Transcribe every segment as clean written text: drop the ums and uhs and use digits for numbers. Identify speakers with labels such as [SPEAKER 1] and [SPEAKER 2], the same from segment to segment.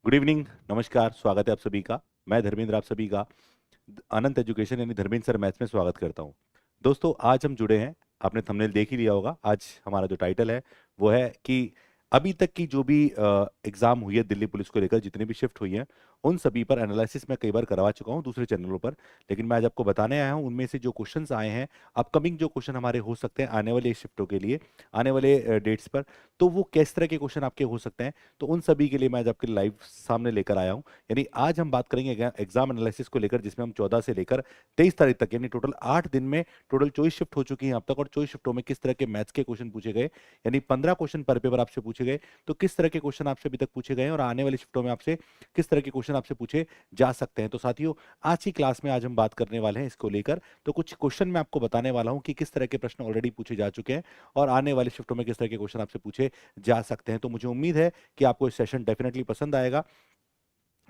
[SPEAKER 1] Good evening, नमस्कार, स्वागत है आप सभी का। मैं धर्मेंद्र आप सभी का अनंत एजुकेशन यानी धर्मेंद्र सर मैथ्स में स्वागत करता हूं। दोस्तों, आज हम जुड़े हैं, आपने थंबनेल देख ही लिया होगा। आज हमारा जो टाइटल है वो है कि अभी तक की जो भी एग्जाम हुई है दिल्ली पुलिस को लेकर, जितनी भी शिफ्ट हुई हैं, उन सभी पर एनालिसिस मैं कई बार करवा चुका हूं दूसरे चैनलों पर। लेकिन मैं आज आपको बताने आया हूं उनमें से जो क्वेश्चंस आए हैं, अपकमिंग जो क्वेश्चन हमारे हो सकते हैं आने वाले शिफ्टों के लिए, आने वाले डेट्स पर, तो वो किस तरह के क्वेश्चन आपके हो सकते हैं। तो उन सभी के लिए मैं आज आपके लाइव सामने लेकर आया हूं। यानी आज हम बात करेंगे एग्जाम एनालिसिस को लेकर, जिसमें हम 14 से लेकर 23 तारीख तक, यानी टोटल 8 दिन में टोटल 24 शिफ्ट हो चुकी हैं अब तक, और 24 शिफ्टों में किस तरह के मैथ्स के क्वेश्चन पूछे गए। यानी 15 क्वेश्चन पर पेपर आपसे पूछे गए। तो किस तरह के क्वेश्चन आपसे अभी तक पूछे गए हैं और आने वाली शिफ्टों में आपसे किस तरह के क्वेश्चन आपसे पूछे जा सकते हैं। तो साथियों, आज की क्लास में आज हम बात करने वाले हैं इसको लेकर। तो कुछ क्वेश्चन मैं आपको बताने वाला हूं कि किस तरह के प्रश्न ऑलरेडी पूछे जा चुके हैं और आने वाले शिफ्टों में किस तरह के क्वेश्चन आपसे पूछे जा सकते हैं। तो मुझे उम्मीद है कि आपको इस सेशन डेफिनेटली पसंद आएगा।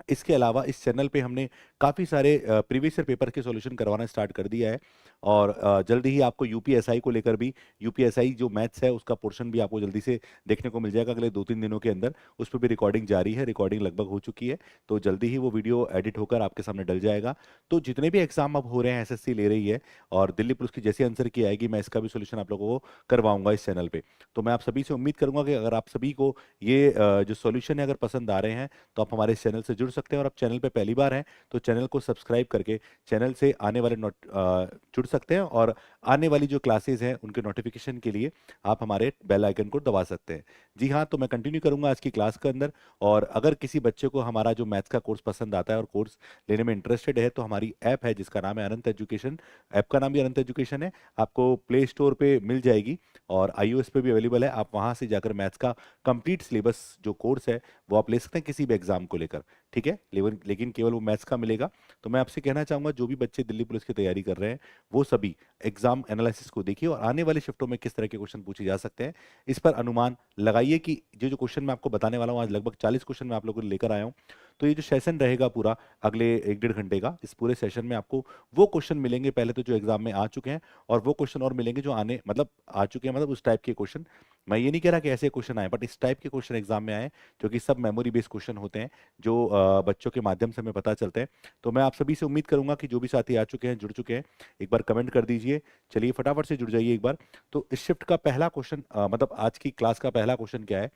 [SPEAKER 1] इसके अलावा इस चैनल पे हमने काफ़ी सारे प्रीवियस ईयर पेपर के सॉल्यूशन करवाना स्टार्ट कर दिया है, और जल्दी ही आपको यूपीएसआई को लेकर भी, यूपीएसआई जो मैथ्स है उसका पोर्शन भी आपको जल्दी से देखने को मिल जाएगा अगले 2-3 दिनों के अंदर। उस पर भी रिकॉर्डिंग जारी है, रिकॉर्डिंग लगभग हो चुकी है, तो जल्दी ही वो वीडियो एडिट होकर आपके सामने डल जाएगा। तो जितने भी एग्जाम अब हो रहे हैं, एसएससी ले रही है और दिल्ली पुलिस की जैसी आंसर की आएगी, मैं इसका भी सोल्यूशन आप लोगों को करवाऊंगा इस चैनल पे। तो मैं आप सभी से उम्मीद करूंगा कि अगर आप सभी को ये जो सोल्यूशन है अगर पसंद आ रहे हैं, तो आप हमारे इस चैनल से जुड़ सकते हैं। और आप चैनल पे पहली बार हैं तो चैनल को सब्सक्राइब करके चैनल से आने वाले जुड़ सकते हैं, और आने वाली जो क्लासेस हैं उनके नोटिफिकेशन के लिए आप हमारे बेल आइकन को दबा सकते हैं। जी हाँ, तो मैं कंटिन्यू करूंगा आज की क्लास के अंदर। और अगर किसी बच्चे को हमारा जो मैथ्स का कोर्स पसंद आता है और कोर्स लेने में इंटरेस्टेड है, तो हमारी ऐप है जिसका नाम है अनंत एजुकेशन। ऐप का नाम भी अनंत एजुकेशन है, आपको प्ले स्टोर पे मिल जाएगी और iOS पे भी अवेलेबल है। आप वहां से जाकर मैथ्स का कंप्लीट सिलेबस जो कोर्स है वो आप ले सकते हैं किसी भी एग्जाम को लेकर। ठीक है, लेकिन केवल वो मैथ्स का मिलेगा। तो मैं आपसे कहना चाहूंगा, जो भी बच्चे दिल्ली पुलिस की तैयारी कर रहे हैं वो सभी एग्जाम एनालिसिस को देखिए और आने वाले शिफ्टों में किस तरह के क्वेश्चन पूछे जा सकते हैं इस पर अनुमान लगाइए। कि जो जो क्वेश्चन मैं आपको बताने वाला हूँ, आज लगभग 40 क्वेश्चन मैं आप लोगों को लेकर आया हूँ। तो ये जो सेशन रहेगा पूरा अगले 1-1.5 घंटे का, इस पूरे सेशन में आपको वो क्वेश्चन मिलेंगे पहले तो जो एग्जाम में आ चुके हैं, और वो क्वेश्चन और मिलेंगे जो आने मतलब आ चुके हैं, मतलब उस टाइप के क्वेश्चन। मैं ये नहीं कह रहा कि ऐसे क्वेश्चन आए, बट इस टाइप के क्वेश्चन एग्जाम में आए, जो कि सब मेमोरी बेस्ड क्वेश्चन होते हैं, जो बच्चों के माध्यम से हमें पता चलते हैं। तो मैं आप सभी से उम्मीद करूंगा कि जो भी साथी आ चुके हैं, जुड़ चुके हैं, एक बार कमेंट कर दीजिए। चलिए फटाफट से जुड़ जाइए एक बार। तो इस शिफ्ट का पहला क्वेश्चन, मतलब आज की क्लास का पहला क्वेश्चन क्या है,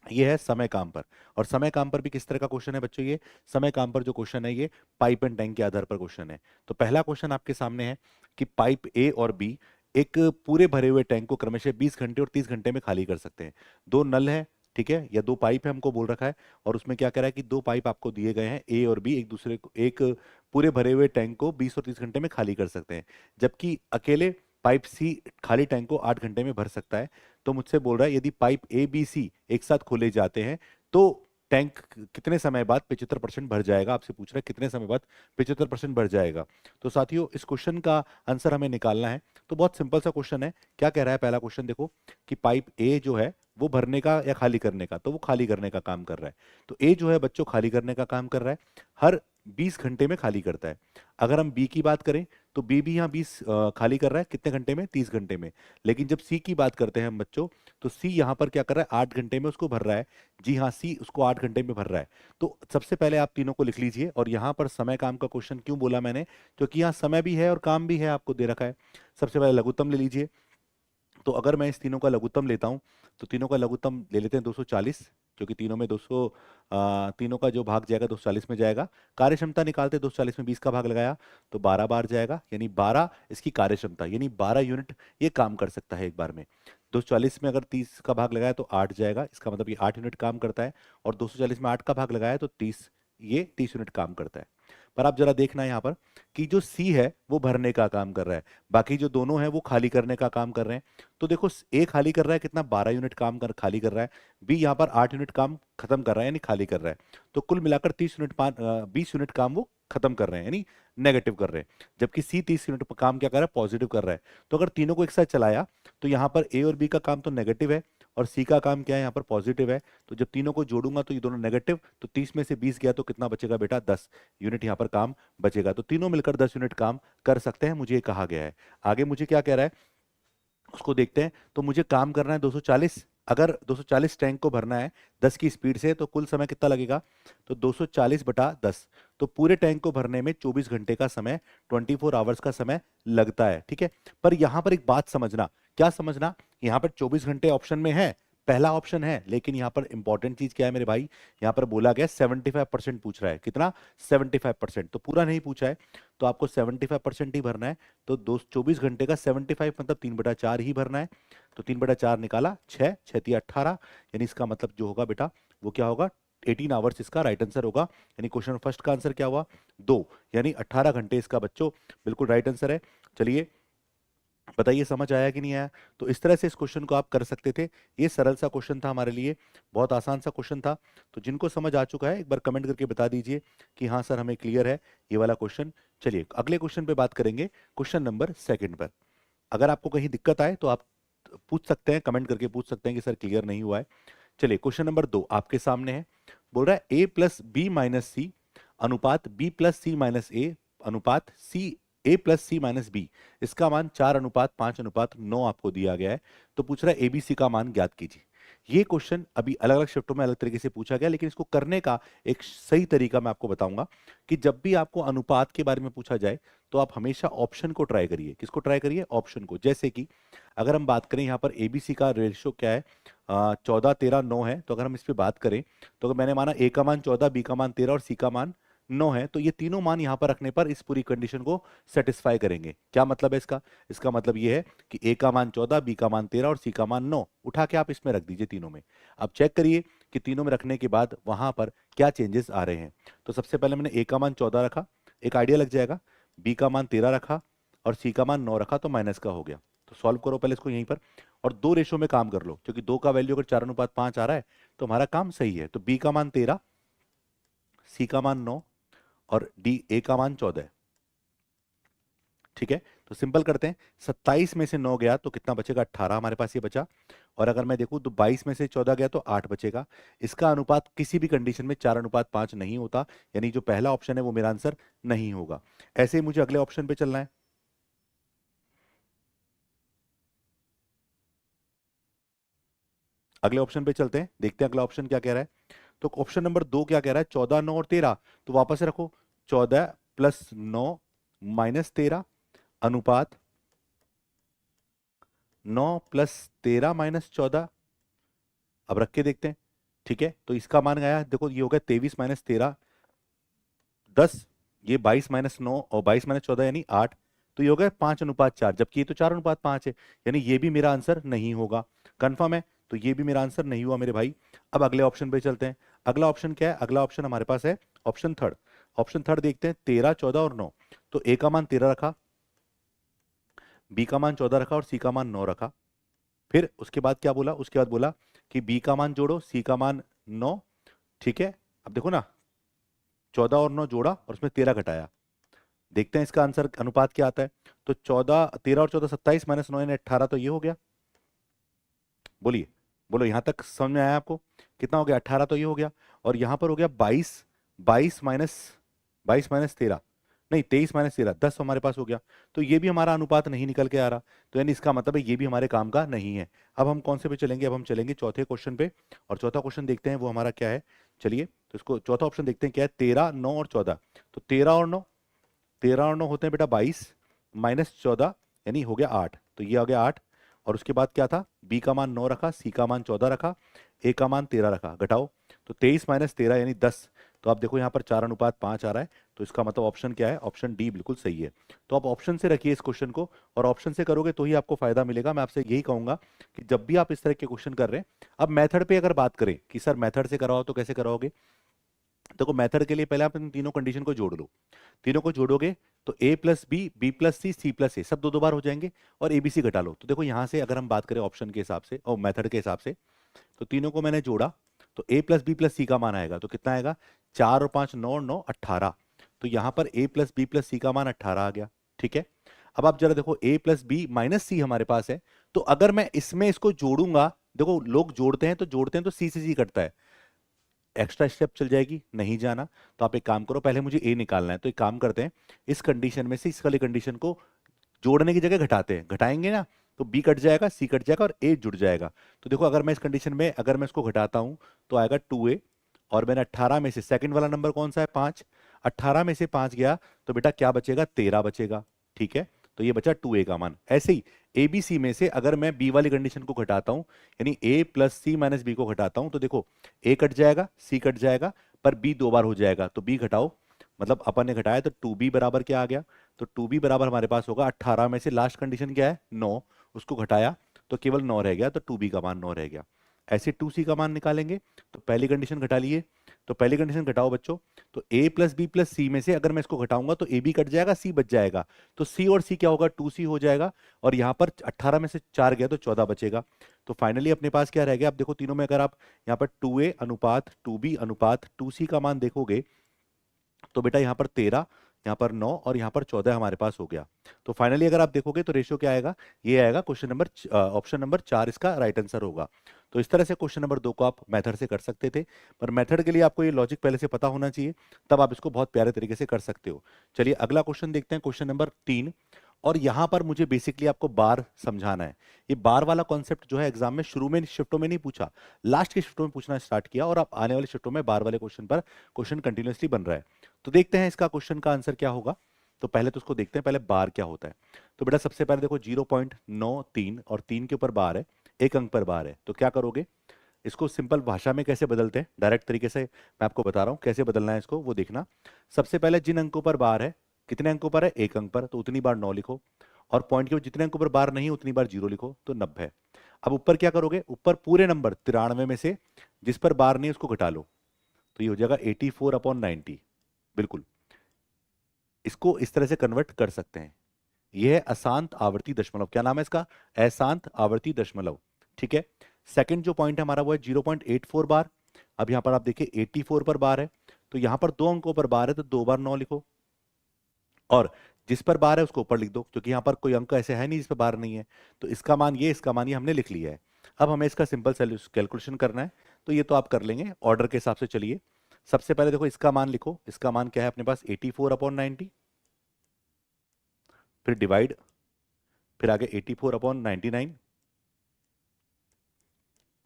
[SPEAKER 1] ये है समय काम पर। और समय काम पर भी किस तरह का क्वेश्चन है बच्चों, ये समय काम पर जो क्वेश्चन है ये पाइप एंड टैंक के आधार पर क्वेश्चन है। तो पहला क्वेश्चन आपके सामने है कि पाइप ए और बी एक पूरे भरे हुए टैंक को क्रमशः 20 घंटे और 30 घंटे में खाली कर सकते हैं। दो नल है, ठीक है, या दो पाइप है हमको बोल रखा है, और उसमें क्या कह रहा है कि दो पाइप आपको दिए गए हैं ए और बी, एक दूसरे को एक पूरे भरे हुए टैंक को 20 और 30 घंटे में खाली कर सकते हैं, जबकि अकेले पाइप सी खाली टैंक को 8 घंटे में भर सकता है। तो मुझसे बोल रहा है यदि पाइप ए बी सी एक साथ खोले जाते हैं तो टैंक कितने समय बाद 75% भर जाएगा। आपसे पूछ रहा है कितने समय बाद 75% भर जाएगा। तो साथियों, इस क्वेश्चन का आंसर हमें निकालना है। तो बहुत सिंपल सा क्वेश्चन है। क्या कह रहा है पहला क्वेश्चन, देखो कि पाइप ए जो है वो भरने का या खाली करने का, तो वो खाली करने का काम कर रहा है। तो ए जो है बच्चों खाली करने का काम कर रहा है, हर 20 घंटे में खाली करता है। अगर हम बी की बात करें तो बी भी यहाँ 20 खाली कर रहा है, कितने घंटे में, 30 घंटे में। लेकिन जब सी की बात करते हैं हम बच्चों, तो सी यहाँ पर क्या कर रहा है, 8 घंटे में उसको भर रहा है। जी हाँ, सी उसको 8 घंटे में भर रहा है। तो सबसे पहले आप तीनों को लिख लीजिए। और यहाँ पर समय काम का क्वेश्चन क्यों बोला मैंने, क्योंकि यहाँ समय भी है और काम भी है, आपको दे रखा है। सबसे पहले लघुत्तम ले लीजिए। तो अगर मैं इस तीनों का लघुत्तम लेता हूं, तो तीनों का लघुत्तम ले लेते हैं 240, क्योंकि तीनों में 200, तीनों का जो भाग जाएगा 240 में जाएगा। कार्य क्षमता निकालते 240 में 20 का भाग लगाया तो 12 बार जाएगा, यानी 12 इसकी कार्य क्षमता, यानी 12 यूनिट ये काम कर सकता है एक बार में। 240 में अगर 30 का भाग लगाया तो 8 जाएगा, इसका मतलब ये 8 यूनिट काम करता है। और 240 में 8 का भाग लगाया तो 30, ये 30 यूनिट काम करता है। पर आप जरा देखना यहाँ पर कि जो सी है वो भरने का काम कर रहा है, बाकी जो दोनों हैं वो खाली करने का काम कर रहे हैं। तो देखो, ए खाली कर रहा है कितना, 12 यूनिट काम कर खाली कर रहा है। बी यहाँ पर 8 यूनिट काम खत्म कर रहा है, यानी खाली कर रहा है। तो कुल मिलाकर 30 यूनिट 20 यूनिट काम वो खत्म कर रहे हैं, यानी नेगेटिव कर रहे हैं। जबकि सी 30 यूनिट काम क्या कर रहा है, पॉजिटिव कर रहा है। तो अगर तीनों को एक साथ चलाया तो यहाँ पर ए और बी का काम तो नेगेटिव है और सी का काम क्या है, यहाँ पर पॉजिटिव है। तो जब तीनों को जोड़ूंगा तो ये दोनों नेगेटिव, तो 30 में से 20 गया तो कितना बचेगा बेटा, 10 यूनिट यहाँ पर काम बचेगा। तो तीनों मिलकर 10 यूनिट काम कर सकते हैं, मुझे ये कहा गया है। आगे मुझे क्या कह रहा है उसको देखते हैं। तो मुझे काम करना है 240, अगर 240 टैंक को भरना है 10 की स्पीड से तो कुल समय कितना लगेगा, तो 240/10। तो पूरे टैंक को भरने में 24 घंटे का समय, 24 आवर्स का समय लगता है, ठीक है। पर यहां पर एक बात समझना, क्या समझना, यहाँ पर 24 घंटे ऑप्शन में है, पहला ऑप्शन है, लेकिन यहाँ पर इंपॉर्टेंट चीज क्या है मेरे भाई, यहाँ पर बोला गया 75% पूछ रहा है, कितना, 75%, तो पूरा नहीं पूछा है, तो आपको 75% ही भरना है। तो 24 घंटे का 75 मतलब 3/4 ही भरना है। तो 3/4 निकाला, 6 6 18, यानी इसका मतलब जो होगा बेटा वो क्या होगा, 18 आवर्स इसका राइट आंसर होगा। यानी क्वेश्चन फर्स्ट का आंसर क्या हुआ, 2, यानी 18 घंटे इसका बच्चों बिल्कुल राइट आंसर है। चलिए बताइए समझ आया कि नहीं आया। तो इस तरह से इस क्वेश्चन को आप कर सकते थे। ये सरल सा क्वेश्चन था हमारे लिए, बहुत आसान सा क्वेश्चन था। तो जिनको समझ आ चुका है एक बार कमेंट करके बता दीजिए कि हाँ सर हमें क्लियर है ये वाला क्वेश्चन। चलिए अगले क्वेश्चन पे बात करेंगे, क्वेश्चन नंबर 2 पर। अगर आपको कहीं दिक्कत आए तो आप पूछ सकते हैं, कमेंट करके पूछ सकते हैं कि सर क्लियर नहीं हुआ है। चलिए क्वेश्चन नंबर 2 आपके सामने है, बोल रहा है a+b-c अनुपात b+c-a अनुपात a+c-b, इसका मान 4:5:9 आपको दिया गया है। तो पूछ रहा है एबीसी का मान ज्ञात कीजिए। ये क्वेश्चन अभी अलग अलग शिफ्टों में अलग तरीके से पूछा गया, लेकिन इसको करने का एक सही तरीका मैं आपको बताऊंगा कि जब भी आपको अनुपात के बारे में पूछा जाए तो आप हमेशा ऑप्शन को ट्राई करिए। किसको ट्राई करिए, ऑप्शन को। जैसे कि अगर हम बात करें यहाँ पर एबीसी का रेशियो क्या है, 14 13 9 है। तो अगर हम इस पे बात करें तो अगर मैंने माना ए का मान 14, बी का मान 13 और सी का मान 9 है, तो ये तीनों मान यहाँ पर रखने पर इस पूरी कंडीशन को सेटिस्फाई करेंगे। क्या मतलब है इसका, इसका मतलब ये है कि ए का मान 14, बी का मान 13 और सी का मान 9 उठा के आप इसमें रख दीजिए तीनों में। अब चेक करिए कि तीनों में रखने के बाद वहां पर क्या चेंजेस आ रहे हैं। तो सबसे पहले मैंने ए का मान 14 रखा, एक आइडिया लग जाएगा, बी का मान 13 रखा और सी का मान 9 रखा, तो माइनस का हो गया। तो सॉल्व करो पहले इसको यहीं पर और दो रेशो में काम कर लो, क्योंकि 2 का वैल्यू अगर 4:5 आ रहा है तो हमारा काम सही है। तो बी का मान 13, सी का मान 9 और डी ए का मान 14 है, ठीक है। तो सिंपल करते हैं, 27 में से 9 गया तो कितना बचेगा, 18 हमारे पास ये बचा। और अगर मैं देखूं तो 22 में से 14 गया तो 8 बचेगा। इसका अनुपात किसी भी कंडीशन में 4:5 नहीं होता, यानी जो पहला ऑप्शन है वो मेरा आंसर नहीं होगा। ऐसे ही मुझे अगले ऑप्शन पे चलना है। अगले ऑप्शन पे चलते हैं, देखते हैं अगला ऑप्शन क्या कह रहा है। तो ऑप्शन नंबर 2 क्या कह रहा है, 14 9 और 13, तो वापस से रखो, 14 + 9 - 13 अनुपात 9 + 13 - 14। अब रख के देखते हैं, ठीक है। तो इसका मान आया, देखो ये हो गया 23 - 13 10, ये 22 - 9 और 22 - 14 यानी 8, तो ये हो गया 5:4, जबकि ये तो 4:5 है, यानी ये भी मेरा आंसर नहीं होगा। कंफर्म है, तो ये भी मेरा आंसर नहीं हुआ मेरे भाई। अब अगले ऑप्शन पे चलते हैं। अगला ऑप्शन क्या है, अगला ऑप्शन हमारे पास है ऑप्शन थर्ड। ऑप्शन थर्ड देखते हैं, 13 14 और 9। तो ए का मान 13 रखा, बी का मान 14 रखा और सी का मान 9 रखा। फिर उसके बाद क्या बोला, उसके बाद बोला कि बी का मान जोड़ो, सी का मान 9, ठीक है। अब देखो ना, 14 और 9 जोड़ा और उसमें 13 घटाया, देखते हैं इसका आंसर अनुपात क्या आता है। तो 14 13 और 14 27 - 9 यानी 18, तो ये हो गया। बोलिए, बोलो यहां तक समझ में आया आपको, कितना हो गया, 18, तो ये हो गया। और यहां पर हो गया 22, 22 - 13, नहीं 23 - 13 10 हमारे पास हो गया। तो ये भी हमारा अनुपात नहीं निकल के आ रहा, तो यानी इसका मतलब है ये भी हमारे काम का नहीं है। अब हम कौन से पे चलेंगे, अब हम चलेंगे चौथे क्वेश्चन पे। और चौथा क्वेश्चन देखते हैं वो हमारा क्या है। चलिए तो इसको चौथा ऑप्शन देखते हैं क्या है, 13 9 और 14। तो 13 और 9, 13 और 9 होते हैं बेटा 22 - 14 यानी हो गया 8, तो ये आ गया 8। और उसके बाद क्या था, बी का मान 9 रखा, सी का मान 14 रखा, ए का मान 13 रखा, घटाओ। तो 23 - 13 यानी 10। तो आप देखो यहाँ पर 4:5 आ रहा है, तो इसका मतलब ऑप्शन क्या है, ऑप्शन डी बिल्कुल सही है। तो आप ऑप्शन से रखिए इस क्वेश्चन को, और ऑप्शन से करोगे तो ही आपको फायदा मिलेगा। मैं आपसे यही कहूंगा कि जब भी आप इस तरह के क्वेश्चन कर रहे हैं, अब मेथड पे अगर बात करें कि सर मेथड से कराओ तो कैसे कराओगे, देखो मेथड के लिए पहले आप इन तीनों कंडीशन को जोड़ लो। तीनों को जोड़ोगे तो a + b, b + c, c + a सब दो दो बार हो जाएंगे, और abc घटा लो। तो देखो यहाँ से अगर हम बात करें ऑप्शन के हिसाब से और मेथड के हिसाब से, तो तीनों को मैंने जोड़ा तो a + b + c का मान आएगा, तो कितना आएगा, 4 और 5 9 और 9 18। तो यहाँ पर a + b + c का मान 18 आ गया, ठीक है। अब आप जरा देखो a + b - c हमारे पास है, तो अगर मैं इसमें इसको जोड़ूंगा, देखो लोग जोड़ते हैं तो c से c कटता है, एक्स्ट्रा स्टेप चल जाएगी, नहीं जाना। तो आप एक काम करो, पहले मुझे ए निकालना है, तो एक काम करते हैं, इस कंडीशन में से इस वाली कंडीशन को जोड़ने की जगह घटाते हैं, घटाएंगे ना तो बी कट जाएगा, सी कट जाएगा और ए जुड़ जाएगा। तो देखो अगर मैं इस कंडीशन में अगर मैं इसको घटाता हूं तो आएगा 2a, और मैंने 18 में से सेकंड वाला नंबर कौन सा है 5, 18 में से 5 गया तो बेटा क्या बचेगा 13 बचेगा। ठीक है, तो ये बचा 2a का मान। ऐसे ही ए बी सी में से अगर मैं बी वाली कंडीशन को घटाता हूं, यानी a plus C minus B को घटाता हूं, तो देखो a कट जाएगा, सी कट जाएगा, पर b 2 बार हो जाएगा, तो b घटाओ, मतलब अपन ने घटाया तो 2b बराबर क्या आ गया, तो 2b बराबर हमारे पास होगा 18 में से लास्ट कंडीशन क्या है 9, उसको घटाया तो केवल 9 रह गया, तो 2b का मान 9 रह गया। ऐसे 2c का मान निकालेंगे, तो पहली कंडीशन घटा लिए, तो पहली कंडीशन घटाओ बच्चों, तो a प्लस बी प्लस सी में से अगर मैं इसको घटाऊंगा तो ए बी कट जाएगा, सी बच जाएगा, तो सी और सी क्या होगा 2c हो जाएगा, और यहाँ पर 18 में से 4 गया तो 14 बचेगा। तो फाइनली अपने पास क्या रह गया, आप देखो तीनों में अगर आप यहाँ पर 2a अनुपात 2b अनुपात 2c का मान देखोगे तो बेटा यहाँ पर 13, यहाँ पर 9 और यहाँ पर 14 हमारे पास हो गया। तो फाइनली अगर आप देखोगे तो रेशियो क्या आएगा, ये आएगा क्वेश्चन नंबर ऑप्शन नंबर 4 इसका राइट आंसर होगा। तो इस तरह से क्वेश्चन नंबर 2 को आप मेथड से कर सकते थे, पर मेथड के लिए आपको ये लॉजिक पहले से पता होना चाहिए, तब आप इसको बहुत प्यारे तरीके से कर सकते हो। चलिए अगला क्वेश्चन देखते हैं, क्वेश्चन नंबर 3। और यहां पर मुझे बेसिकली आपको बार समझाना है। ये बार वाला कॉन्सेप्ट जो है एग्जाम में शुरू में शिफ्टों में नहीं पूछा, लास्ट के शिफ्टों में पूछना स्टार्ट किया, और अब आने वाले शिफ्टों में बार वाले क्वेश्चन पर क्वेश्चन कंटिन्यूसली बन रहा है। तो देखते हैं इसका क्वेश्चन का आंसर क्या होगा। तो पहले तो उसको देखते हैं, पहले बार क्या होता है। तो बेटा सबसे पहले देखो 0.93 और 3 के ऊपर बार है, एक अंक पर बार है, तो क्या करोगे, इसको सिंपल भाषा में कैसे बदलते हैं, डायरेक्ट तरीके से मैं आपको बता रहा हूं कैसे बदलना है इसको, वो देखना। सबसे पहले जिन अंकों पर बार है, कितने अंकों पर है, एक अंक पर, तो उतनी बार 9 लिखो, और पॉइंट के जितने अंकों पर बार नहीं उतनी बार 0 लिखो, तो 90। अब ऊपर क्या करोगे, ऊपर पूरे नंबर 93 में से जिस पर बार नहीं उसको घटा लो, तो ये हो जाएगा 84/90। बिल्कुल इसको इस तरह से कन्वर्ट कर सकते हैं। यह है अशांत आवर्ती दशमलव, क्या नाम है इसका, अशांत आवर्ती दशमलव। ठीक है, सेकंड जो पॉइंट है हमारा वो है 0.84 बार। अब यहां पर आप देखिए 84 पर बार है, तो यहां पर दो अंकों पर बार है तो 2 बार 9 लिखो, और जिस पर बार है उसको ऊपर लिख दो, क्योंकि यहां पर कोई अंक ऐसे है नहीं जिस पर बार नहीं है, तो इसका मान ये, इसका मान ये हमने लिख लिया है। अब हमें इसका सिंपल कैलकुलेशन करना है, तो ये तो आप कर लेंगे ऑर्डर के हिसाब से। चलिए सबसे पहले देखो इसका मान लिखो, इसका मान क्या है अपने पास 84/90, फिर डिवाइड, फिर आगे 84/99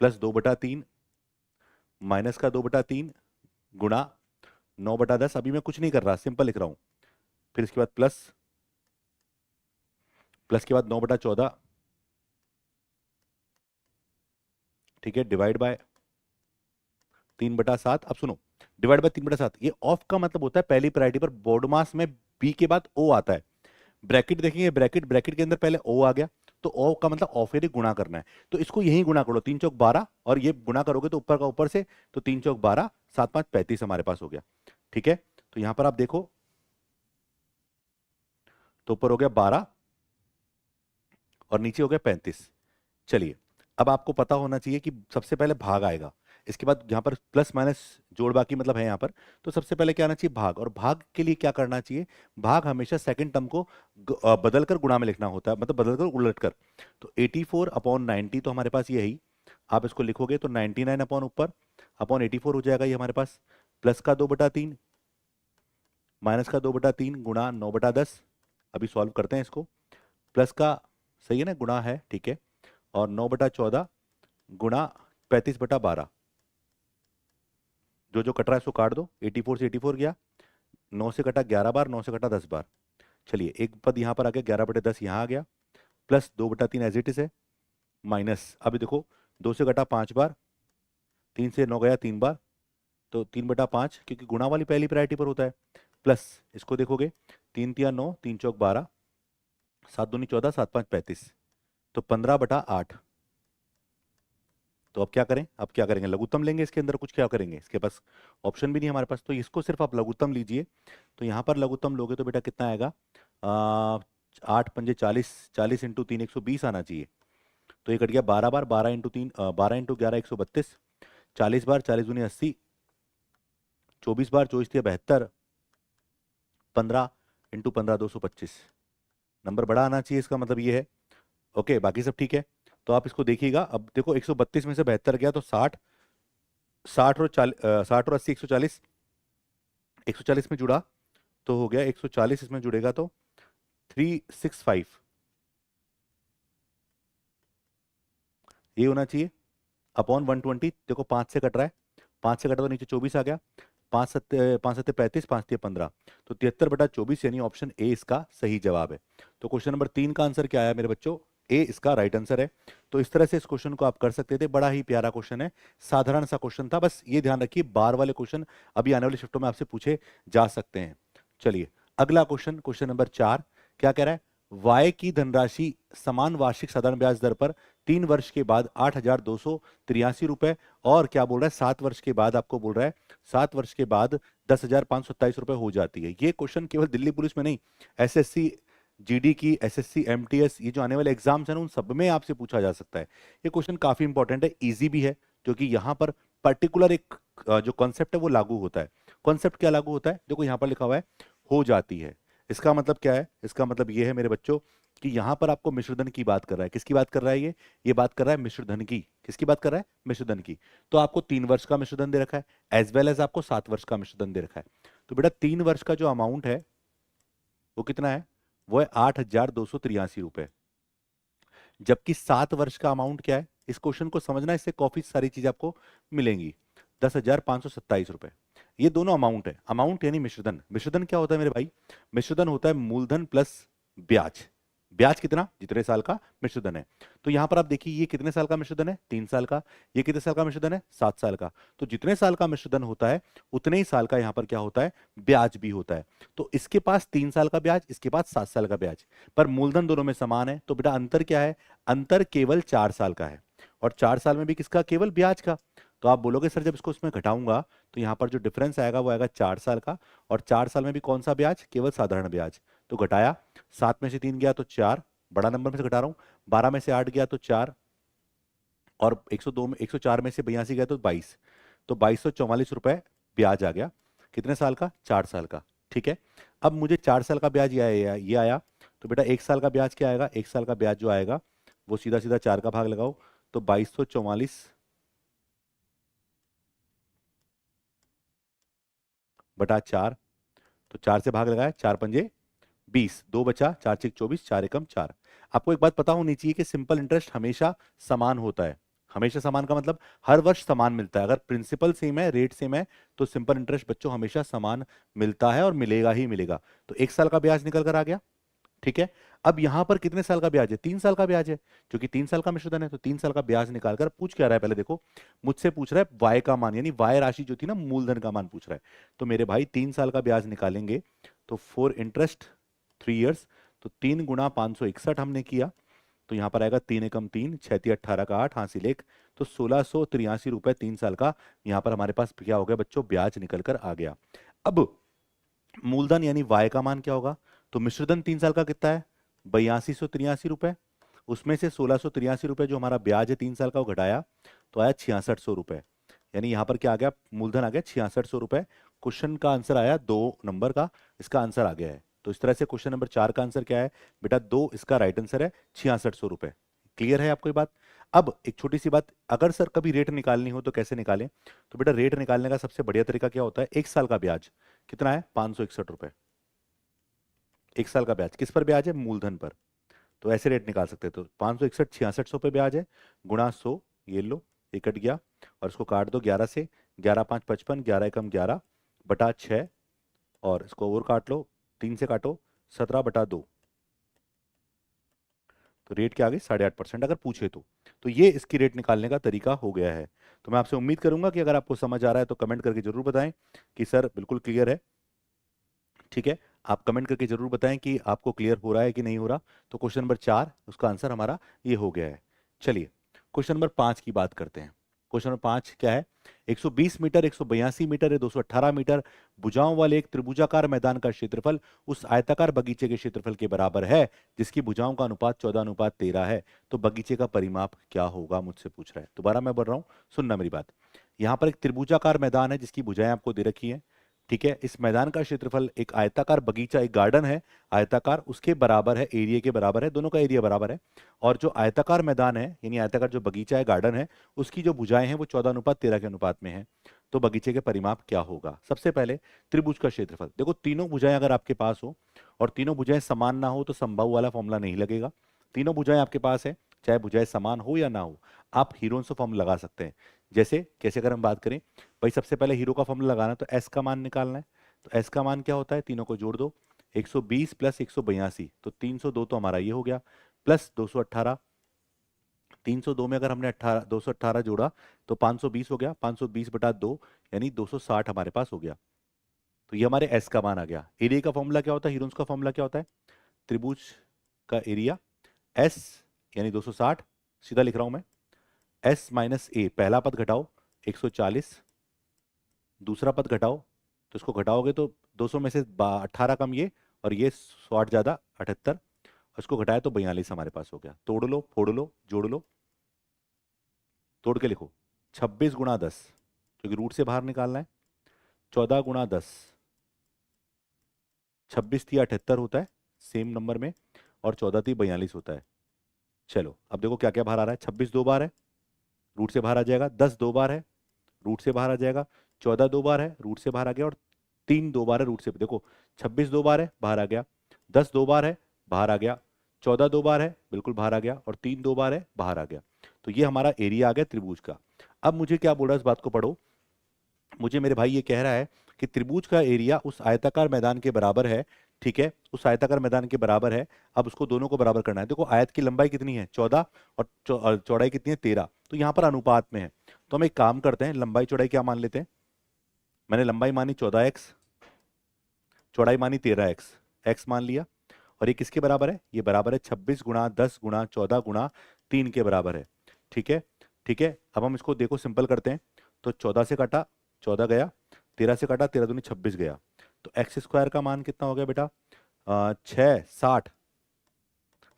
[SPEAKER 1] प्लस 2/3 माइनस का 2/3 गुणा 9/10। अभी मैं कुछ नहीं कर रहा, सिंपल लिख रहा हूं। फिर इसके बाद प्लस, प्लस के बाद 9/14, ठीक है, डिवाइड बाय 3/7। अब सुनो, डिवाइड बाय 3/7, ये ऑफ का मतलब होता है पहली प्रायोरिटी पर बोर्ड मास में बी के बाद ओ आता है। ब्रैकेट देखेंगे, ब्रैकेट ब्रैकेट के अंदर पहले ओ आ गया, तो ओ का मतलब ऑफ यानी गुणा करना है, तो इसको यही गुणा करो, 3 चौक 12, और ये गुणा करोगे तो ऊपर का ऊपर से, तो 3 चौक 12, 7 5 35 हमारे पास हो गया। ठीक है, तो यहां पर आप देखो, तो ऊपर हो गया 12 और नीचे हो गया 35। चलिए अब आपको पता होना चाहिए कि सबसे पहले भाग आएगा, इसके बाद यहाँ पर प्लस माइनस जोड़ बाकी मतलब है यहाँ पर, तो सबसे पहले क्या आना चाहिए भाग, और भाग के लिए क्या करना चाहिए, भाग हमेशा सेकंड टर्म को बदल कर गुणा में लिखना होता है, मतलब बदल कर उलट कर। तो 84/90 तो हमारे पास यही, आप इसको लिखोगे तो 99 अपॉन ऊपर अपॉन 84 हो जाएगा ये हमारे पास, प्लस का 2/3 माइनस का 2/3 गुणा 9/10। अभी सॉल्व करते हैं इसको, प्लस का सही है ना, गुणा है, ठीक है, और 9/14 गुणा 35/12, जो जो कट रहा है इसको काट दो, 84 से 84 गया, 9 से कटा 11 बार, 9 से कटा 10 बार। चलिए एक पद यहाँ पर आ गया, 11/10 यहाँ आ गया, प्लस 2/3 एज इट इज है, माइनस अभी देखो 2 से कटा 5 बार, 3 से 9 गया 3 बार, तो 3/5 क्योंकि गुणा वाली पहली प्रायोरिटी पर होता है, प्लस इसको देखोगे 3 तिया 9, 3 चौक 12, 7 दूनी 14, 7 5 35, तो 15/8। तो अब क्या करें, अब क्या करेंगे, लघुत्तम लेंगे, इसके अंदर कुछ क्या करेंगे, इसके पास ऑप्शन भी नहीं हमारे पास, तो इसको सिर्फ आप लघुत्तम लीजिए। तो यहाँ पर लघुत्तम लोगे तो बेटा कितना आएगा, 8×5 = 40, 40 × 3 120 आना चाहिए। तो ये कट गया 12 बार, 12 × 3 12 × 11 132, 40 बार, 40 दूनी 80, 24 बार, 24 तिया 72, 15 × 15 225। नंबर बड़ा आना चाहिए, इसका मतलब ये है। ओके बाकी सब ठीक है, तो आप इसको देखिएगा। अब देखो 132 में से 72 गया तो 60, 60 और 80 140, 140 में जुड़ा तो हो गया 140, इसमें जुड़ेगा तो 365, ये होना चाहिए अपॉन 120। देखो 5 से कट रहा है, 5 से कटा तो नीचे 24 आ गया, 5 सत्ते 35, 5 तिया 15, तो 73/24 यानी ऑप्शन ए इसका सही जवाब है। तो क्वेश्चन नंबर 3 का आंसर क्या आया मेरे बच्चों? ए इसका राइट आंसर है। तो इस तरह से इस क्वेश्चन को आप कर सकते थे, बड़ा ही प्यारा क्वेश्चन है, साधारण सा क्वेश्चन था। बस ये ध्यान रखिए बार वाले क्वेश्चन अभी आने वाली शिफ्टों में आपसे पूछे जा सकते हैं। चलिए अगला क्वेश्चन, क्वेश्चन नंबर 4 क्या कह रहा है? वाई की धनराशि समान वार्षिक साधारण ब्याज दर पर 3 वर्ष के बाद 8,283 रुपए, और क्या बोल रहा है 7 वर्ष के बाद, आपको बोल रहा है 7 वर्ष के बाद 10,527 रुपए हो जाती है। ये क्वेश्चन केवल दिल्ली पुलिस में नहीं, एसएससी जीडी की, एसएससी एमटीएस, ये जो आने वाले एग्जाम्स हैं ना उन सब में आपसे पूछा जा सकता है। ये क्वेश्चन काफी इंपॉर्टेंट है, इजी भी है, क्योंकि यहाँ पर पर्टिकुलर एक जो कॉन्सेप्ट है वो लागू होता है। कॉन्सेप्ट क्या लागू होता है? देखो यहाँ पर लिखा हुआ है हो जाती है। इसका मतलब क्या है? इसका मतलब ये है मेरे बच्चों कि यहाँ पर आपको मिश्रधन की बात कर रहा है। किसकी बात कर रहा है? ये बात कर रहा है मिश्रधन की। किसकी बात कर रहा है? मिश्रधन की। तो आपको 3 वर्ष का मिश्रधन दे रखा है, एज वेल एज आपको 7 वर्ष का मिश्रधन दे रखा है। तो बेटा 3 वर्ष का जो अमाउंट है वो कितना है? वो है 8,283 रुपए। जबकि 7 वर्ष का अमाउंट क्या है? इस क्वेश्चन को समझना, इससे काफी सारी चीजें आपको मिलेंगी। 10,527 रुपए। ये दोनों अमाउंट है। अमाउंट यानी मिश्रधन। मिश्रधन क्या होता है मेरे भाई? मिश्रधन होता है मूलधन प्लस ब्याज। ब्याज कितना? जितने साल का मिश्रधन है। तो यहां पर आप देखिए ये कितने साल का मिश्रधन है? 3 साल का। ये कितने साल का मिश्रधन है? 7 साल का। तो जितने साल का मिश्रधन होता है उतने ही साल का यहां पर क्या होता है? ब्याज भी होता है। तो इसके पास 3 साल का ब्याज, इसके पास 7 साल का ब्याज, पर मूलधन दोनों में समान है। तो बेटा अंतर क्या है? अंतर केवल 4 साल का है, और 4 साल में भी किसका? केवल ब्याज का। तो आप बोलोगे सर जब इसको इसमें घटाऊंगा तो यहाँ पर जो डिफरेंस आएगा वो आएगा 4 साल का, और 4 साल में भी कौन सा ब्याज? केवल साधारण ब्याज। तो घटाया, 7 में से 3 गया तो 4, बड़ा नंबर में से घटा रहा हूं, 12 में से 8 गया तो 4, और 102 में 104 में से 82 गया तो 22, तो 2244 रुपए ब्याज आ गया। कितने साल का? 4 साल का। ठीक है, अब मुझे 4 साल का ब्याज ये आया। तो बेटा 1 साल का ब्याज क्या आएगा? 1 साल का ब्याज जो आएगा वो सीधा सीधा 4 का भाग लगाओ, तो 2244 बटा 4, तो 4 से भाग लगाया, 4 पंजे 20, 2 बचा, 4 6 24, 4 एकम 4। आपको एक बात पता होनी चाहिए कि सिंपल इंटरेस्ट हमेशा समान होता है। हमेशा समान का मतलब हर वर्ष समान मिलता है। अगर प्रिंसिपल सेम है, रेट सेम है, तो सिंपल इंटरेस्ट बच्चों हमेशा समान मिलता है और मिलेगा ही मिलेगा। तो 1 साल का ब्याज निकल कर आ गया। ठीक है, अब यहां पर कितने साल का ब्याज है? 3 साल का ब्याज है, क्योंकि 3 साल का मिश्रधन है। तो 3 साल का ब्याज निकालकर पूछ क्या रहा है? पहले देखो, मुझसे पूछ रहा है वाय का मान, यानी वाय राशि जो थी ना, मूलधन का मान पूछ रहा है। तो मेरे भाई 3 साल का ब्याज निकालेंगे तो फॉर इंटरेस्ट 3 इयर्स, तो 3 गुणा 561 हमने किया, तो यहां पर आएगा 3 एकम 3, 6 तिया 18 का 8, हासिल 1, तो 1683 रुपए 3 साल का यहां पर हमारे पास क्या हो गया बच्चों? ब्याज निकल कर आ गया। अब मूलधन यानी वाय का मान क्या होगा? तो मिश्रधन 3 साल का कितना है? 8283 रुपए। उसमें से 1683 रुपए जो हमारा ब्याज है 3 साल का वो घटाया, तो आया 6600 रुपए। यानी यहां पर क्या आ गया? मूलधन आ गया 6600 रुपए। क्वेश्चन का आंसर आया 2 नंबर का, इसका आंसर आ गया है। तो इस तरह से क्वेश्चन नंबर 4 का आंसर क्या है बेटा? 2 इसका राइट आंसर है, 6600 रुपए। क्लियर है आपको ये बात? अब एक छोटी सी बात, अगर सर कभी रेट निकालनी हो तो कैसे निकालें? तो बेटा रेट निकालने का सबसे बढ़िया तरीका क्या होता है? 1 साल का ब्याज कितना है? 561 रुपए। 1 साल का ब्याज किस पर ब्याज है? मूलधन पर। तो ऐसे रेट निकाल सकते हैं। तो 561 6600 पे ब्याज है, गुणा 100, ये लो, ये कट गया, और इसको काट दो 11 से, 11 5 55, 11 एकम 11 बटा 6, और इसको और काट लो, 3 से काटो, 17/2, तो रेट क्या आ गई? 8.5% अगर पूछे तो ये इसकी रेट निकालने का तरीका हो गया है। तो मैं आपसे उम्मीद करूंगा कि अगर आपको समझ आ रहा है तो कमेंट करके जरूर बताएं कि सर बिल्कुल क्लियर है। ठीक है, आप कमेंट करके जरूर बताएं कि आपको क्लियर हो रहा है कि नहीं हो रहा। तो क्वेश्चन नंबर 4 उसका आंसर हमारा ये हो गया है। चलिए क्वेश्चन नंबर 5 की बात करते हैं। क्वेश्चन नंबर 5 क्या है? 120 मीटर, 182 मीटर या 218 मीटर भुजाओं वाले एक त्रिभुजाकार मैदान का क्षेत्रफल उस आयताकार बगीचे के क्षेत्रफल के बराबर है जिसकी भुजाओं का अनुपात 14:13 है। तो बगीचे का परिमाप क्या होगा? मुझसे पूछ रहा है। दोबारा मैं बोल रहा हूं, सुनना मेरी बात। यहाँ पर एक त्रिभुजाकार मैदान है जिसकी भुजाएं आपको दे रखी है। ठीक है, इस मैदान का क्षेत्रफल, एक आयताकार बगीचा, एक गार्डन है आयताकार, उसके बराबर है, एरिया के बराबर है, दोनों का एरिया बराबर है। और जो आयताकार मैदान है यानी आयताकार जो बगीचा है, गार्डन है, उसकी जो भुजाएं हैं वो 14:13 के अनुपात में है। तो बगीचे के परिमाप क्या होगा? सबसे पहले त्रिभुज का क्षेत्रफल देखो, तीनों भुजाएं अगर आपके पास हो और तीनों भुजाएं समान ना हो तो समबाहु वाला फॉर्मूला नहीं लगेगा। तीनों भुजाएं आपके पास है, चाहे भुजाएं समान हो या ना हो, आप हीरोन्स फॉर्म लगा सकते हैं। जैसे कैसे अगर हम बात करें भाई, सबसे पहले हीरो का फॉर्मूला लगाना, तो एस का मान निकालना है। तो एस का मान क्या होता है, तीनों को जोड़ दो, 120 प्लस 182, तो 302 तो हमारा ये हो गया, प्लस 218, 302 में अगर हमने 18 218 जोड़ा तो 520 हो गया, 520 बटा 2 यानी 260 हमारे पास हो गया। तो ये हमारे एस का मान आ गया। एरिया का फॉर्मूला क्या होता है, हीरोन्स का फॉर्मूला क्या होता है, त्रिभुज का एरिया एस यानी 260, सीधा लिख रहा हूं मैं, एस माइनस ए, पहला पद घटाओ 140, दूसरा पद घटाओ, तो इसको घटाओगे तो 200 में से 18 कम ये, और ये 60 ज्यादा 78, उसको घटाया तो 42 हमारे पास हो गया। तोड़ लो, फोड़ लो, जोड़ लो, तोड़ के लिखो, 26 गुणा 10, क्योंकि रूट से बाहर निकालना है, 14 गुणा 10, 26 थी 78 होता है सेम नंबर में, और 14 थी 42 होता है। चलो अब देखो क्या क्या बाहर आ रहा है, 26 दो बार है, रूट से बाहर आ जाएगा, 10 दो बार है, रूट से बाहर आ जाएगा, 14 दो बार है, रूट से बाहर आ गया, और 3 दो बार है, रूट से, देखो 26 दो बार है बाहर आ गया, 10 दो बार है बाहर आ गया, 14 दो बार है बिल्कुल बाहर आ गया, और 3 दो बार है बाहर आ गया। तो ये हमारा एरिया आ गया त्रिभुज का। अब मुझे क्या बोल रहा है, इस बात को पढ़ो, मुझे मेरे भाई ये कह रहा है कि त्रिभुज का एरिया उस आयताकार मैदान के बराबर है, ठीक है, उस आयताकार मैदान के बराबर है। अब उसको दोनों को बराबर करना है। देखो आयत की लंबाई कितनी है 14, और और चौड़ाई कितनी है 13, तो यहाँ पर अनुपात में है। तो हम एक काम करते हैं, लंबाई चौड़ाई क्या मान लेते हैं, मैंने लंबाई मानी 14x, चौड़ाई मानी 13x, x मान लिया, और ये किसके बराबर है, ये बराबर है 26 गुणा 10 गुणा 14 गुणा 3 के बराबर है। ठीक है, ठीक है, अब हम इसको देखो सिंपल करते हैं, तो 14 से काटा 14 गया, 13 से काटा 13 दूनी 26 गया, तो एक्स स्क्वायर का मान कितना हो गया बेटा, 6 60,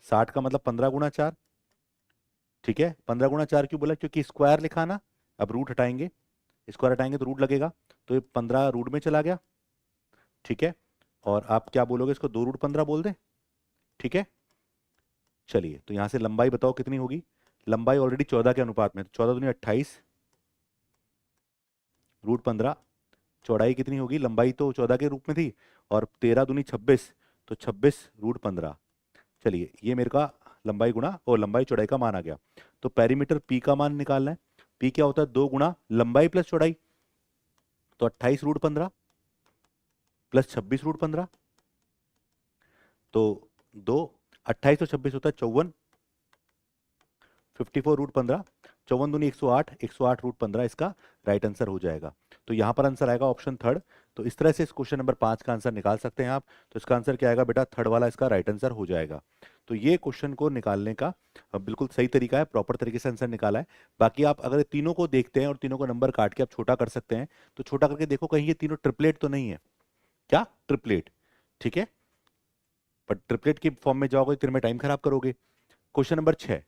[SPEAKER 1] 60 का मतलब 15 गुणा 4, ठीक है, 15 गुणा 4 क्यों बोला, क्योंकि स्क्वायर लिखा ना, अब रूट हटाएंगे, स्क्वायर हटाएंगे तो रूट लगेगा, तो ये 15 रूट में चला गया, ठीक है, और आप क्या बोलोगे इसको, 2 रूट 15 बोल दें, ठीक है। चलिए तो यहां से लंबाई बताओ कितनी होगी, लंबाई ऑलरेडी 14 के अनुपात में, 14 दूनी 28 रूट 15, चौड़ाई कितनी होगी, लंबाई तो 14 के रूप में थी, और 13 दूनी 26, तो 26 रूट 15। चलिए ये मेरे का लंबाई गुणा और लंबाई चौड़ाई का मान आ गया। तो पेरीमीटर पी का मान निकालना है, पी क्या होता है, 2 गुणा लंबाई प्लस चौड़ाई, तो 28 रूट 15 प्लस 26 रूट 15, तो 2, 28 तो 26 होता है 54, 54 रूट 15, 54 दूनी 108, 108 रूट 15 इसका राइट आंसर हो जाएगा। तो यहाँ पर आंसर आएगा ऑप्शन थर्ड। तो इस तरह से इस क्वेश्चन नंबर 5 का आंसर निकाल सकते हैं आप। तो इसका आंसर क्या आएगा बेटा, थर्ड वाला इसका राइट आंसर हो जाएगा। तो ये क्वेश्चन को निकालने का बिल्कुल सही तरीका है, प्रॉपर तरीके से आंसर निकाला है। बाकी आप अगर तीनों को देखते हैं और तीनों को नंबर काट के आप छोटा कर सकते हैं, तो छोटा करके देखो कहीं ये तीनों ट्रिपलेट तो नहीं है, क्या ट्रिपलेट, ठीक है, पर ट्रिपलेट की फॉर्म में जाओगे तो में टाइम खराब करोगे। क्वेश्चन नंबर 6,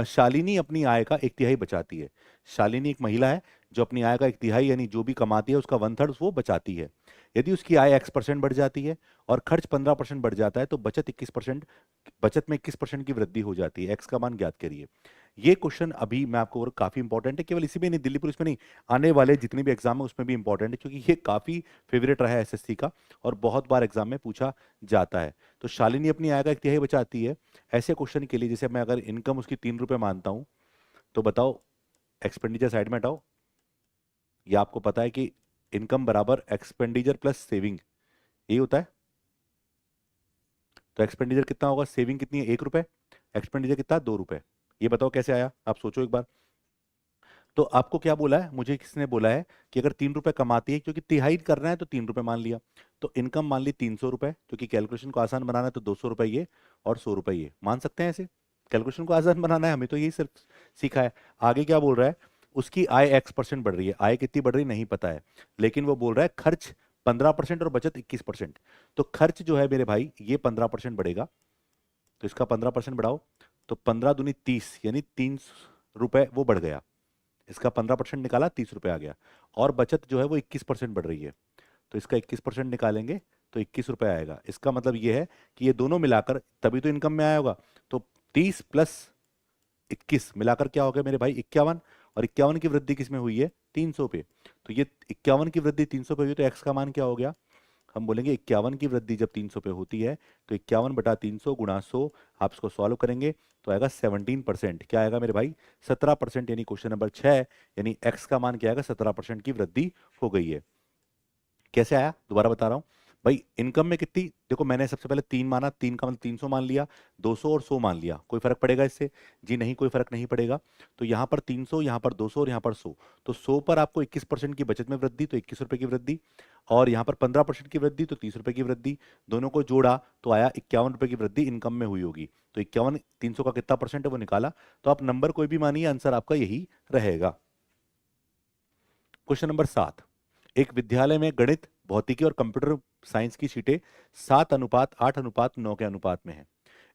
[SPEAKER 1] शालिनी अपनी आय का 1/3 बचाती है। शालिनी एक महिला है जो अपनी आय का 1/3 यानी जो भी कमाती है उसका 1/3 वो बचाती है। यदि उसकी आय x% बढ़ जाती है और खर्च 15% बढ़ जाता है तो बचत में 21% की वृद्धि हो जाती है। x का मान ज्ञात करिए। ये क्वेश्चन अभी मैं आपको और काफी इंपॉर्टेंट है, केवल इसी में नहीं, दिल्ली पुलिस में नहीं, आने वाले जितने भी एग्जाम है उसमें भी इंपॉर्टेंट है, क्योंकि ये काफी फेवरेट रहा है एसएससी का और बहुत बार एग्जाम में पूछा जाता है। तो शालिनी अपनी आय का 1/3 बचाती है, ऐसे क्वेश्चन के लिए जैसे मैं अगर इनकम उसकी 3 रुपए मानता हूं, तो बताओ एक्सपेंडिचर साइड में हटाओ, ये आपको पता है कि इनकम बराबर एक्सपेंडिचर प्लस सेविंग, यही होता है। तो एक्सपेंडिचर कितना होगा, सेविंग कितनी है 1 रुपए, एक्सपेंडिचर कितना 2 रुपए, ये बताओ कैसे आया, आप सोचो एक बार। तो आपको क्या बोला है, मुझे किसने बोला है कि अगर 3 रुपए कमाती है, क्योंकि तिहाई करना है तो 3 रुपए मान लिया, तो इनकम मान ली 300 रुपए, क्योंकि कैलकुलेशन को आसान बनाना है तो 200 रुपए ये और 100 रुपए ये, मान सकते हैं ऐसे, कैलकुलेशन को आसान बनाना है, हमें तो यही सिर्फ सीखा है। आगे क्या बोल रहा है, उसकी आय x% बढ़ रही है, आय कितनी बढ़ रही नहीं पता है, लेकिन वो बोल रहा है खर्च 15% और बचत 21%। तो खर्च जो है मेरे भाई ये 15% बढ़ेगा, तो इसका 15% बढ़ाओ, तो 15 दूनी 30 यानी 3 रुपए वो बढ़ गया, इसका 15% निकाला 30 रुपए आ गया, और बचत जो है वो 21% बढ़ रही है, तो इसका 21% निकालेंगे तो 21 रुपए आएगा। इसका मतलब ये है कि ये दोनों मिलाकर तभी तो इनकम में आया होगा, तो 30 प्लस 21 मिलाकर क्या हो गया मेरे भाई 51, और 51 की वृद्धि किसमें हुई है 300 पे, तो ये 51 की वृद्धि 300 पे हुई, तो एक्स का मान क्या हो गया हम बोलेंगे 51 की वृद्धि जब 300 पे होती है तो 51 बटा 300 गुणा 100, आप इसको सॉल्व करेंगे तो आएगा 17%। क्या आएगा मेरे भाई? 17%, यानी क्वेश्चन नंबर 6, यानी एक्स का मान क्या आएगा? 17% की वृद्धि हो गई है। कैसे आया दोबारा बता रहा हूं भाई। इनकम में कितनी, देखो मैंने सबसे पहले 3 माना, 3 का मतलब 300 मान लिया, 200 और 100 मान लिया, कोई फर्क पड़ेगा इससे? जी नहीं, कोई फर्क नहीं पड़ेगा। तो यहाँ पर 300, यहाँ पर 200 और यहाँ पर 100, तो 100 पर आपको 21% की बचत में वृद्धि, तो 21 रुपए की वृद्धि, और यहाँ पर 15% की वृद्धि, तो 30 रुपए की वृद्धि। दोनों को जोड़ा तो आया 51 रुपए की वृद्धि इनकम में हुई होगी। तो 51 300 का कितना परसेंट है वो निकाला, तो आप नंबर कोई भी मानिए, आंसर आपका यही रहेगा। क्वेश्चन नंबर 7, एक विद्यालय में गणित, भौतिकी और कंप्यूटर साइंस की सीटें 7:8:9 के अनुपात में है।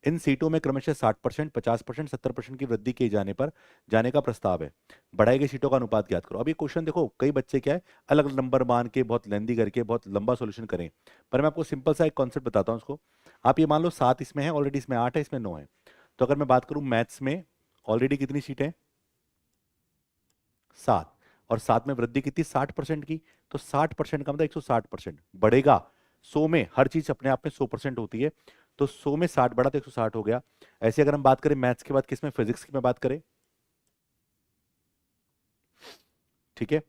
[SPEAKER 1] इन सीटों में क्रमशः 60%, 50%, 70% की वृद्धि किए जाने पर जाने का प्रस्ताव है। बढ़ाई गई सीटों का अनुपात ज्ञात करो। अब ये क्वेश्चन देखो, कई बच्चे क्या है अलग अलग नंबर मान के बहुत लेंदी करके बहुत लंबा सॉल्यूशन करें, पर मैं आपको सिंपल सा एक कॉन्सेप्ट बताता हूँ उसको। आप ये मान लो 7 इसमें है ऑलरेडी, इसमें 8 है, इसमें 9 है। तो अगर मैं बात करूं मैथ्स में ऑलरेडी कितनी सीटें? 7, और 7 में वृद्धि कितनी? 60% की। तो 60% का मतलब 160% बढ़ेगा। 100 में हर चीज अपने आप में 100% होती है, तो 100 में 60 बढ़ा तो 160 हो गया। ऐसे अगर हम बात करें मैथ्स के बाद किसमें? फिजिक्स की में बात करें, ठीक है।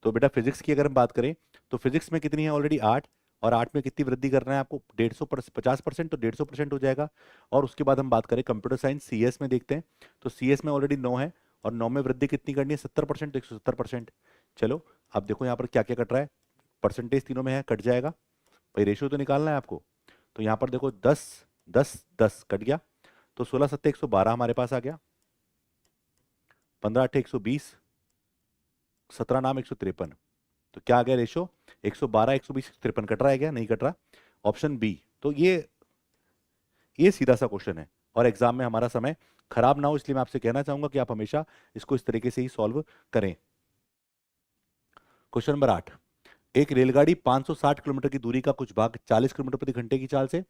[SPEAKER 1] तो बेटा फिजिक्स की अगर हम बात करें तो फिजिक्स में कितनी है? ऑलरेडी 8, और 8 में कितनी वृद्धि करना है आपको? 50%, तो 150% हो जाएगा। और उसके बाद हम बात करें कंप्यूटर साइंस सीएस में देखते हैं, तो सीएस में ऑलरेडी 9 है, और 9 में वृद्धि कितनी करनी है? 70%, तो 170%। चलो अब देखो यहाँ पर क्या क्या कट रहा है, परसेंटेज तीनों में है, कट जाएगा भाई, रेशियो तो निकालना है आपको। तो यहाँ पर देखो 10 10 10 कट गया, तो 16 7 112 हमारे पास आ गया, 15 8 120, 17 नाम 153। तो क्या आ गया रेशो? 112 120 153 कट रहा है क्या? नहीं कट रहा। Option B. तो ये सीधा सा क्वेश्चन है, और एग्जाम में हमारा समय खराब ना हो इसलिए मैं आपसे कहना चाहूंगा कि आप हमेशा इसको इस तरीके से ही सॉल्व करें। क्वेश्चन नंबर 8, एक रेलगाड़ी 560 किलोमीटर की दूरी का कुछ भाग 40 किलोमीटर प्रति घंटे की चाल से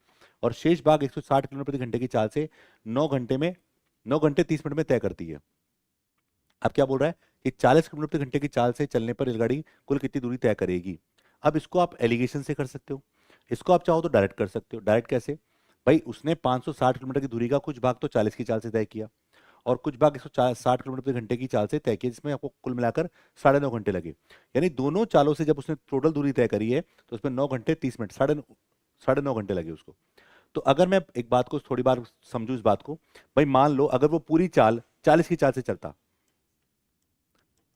[SPEAKER 1] और शेष भाग 160 किलोमीटर प्रति घंटे की चाल से 9 घंटे 30 मिनट में तय करती है। अब क्या बोल रहा है कि 40 किलोमीटर प्रति घंटे की चाल से चलने पर रेलगाड़ी कुल कितनी दूरी तय करेगी। अब इसको आप एलिगेशन से कर सकते हो, इसको आप चाहो तो डायरेक्ट कर सकते हो। डायरेक्ट कैसे भाई? उसने 560 किलोमीटर की दूरी का कुछ भाग तो 40 की चाल से तय किया, और कुछ भाग 160 किलोमीटर प्रति घंटे की चाल से तय किया, जिसमें आपको कुल मिलाकर 9.5 घंटे लगे। यानी दोनों चालों से जब उसने टोटल दूरी तय करी है तो उसमें 9 घंटे 30 मिनट, 9.5 घंटे लगे उसको। तो अगर मैं एक बात को थोड़ी बार समझू इस बात को, भाई मान लो अगर वो पूरी चाल 40 की चाल से चलता,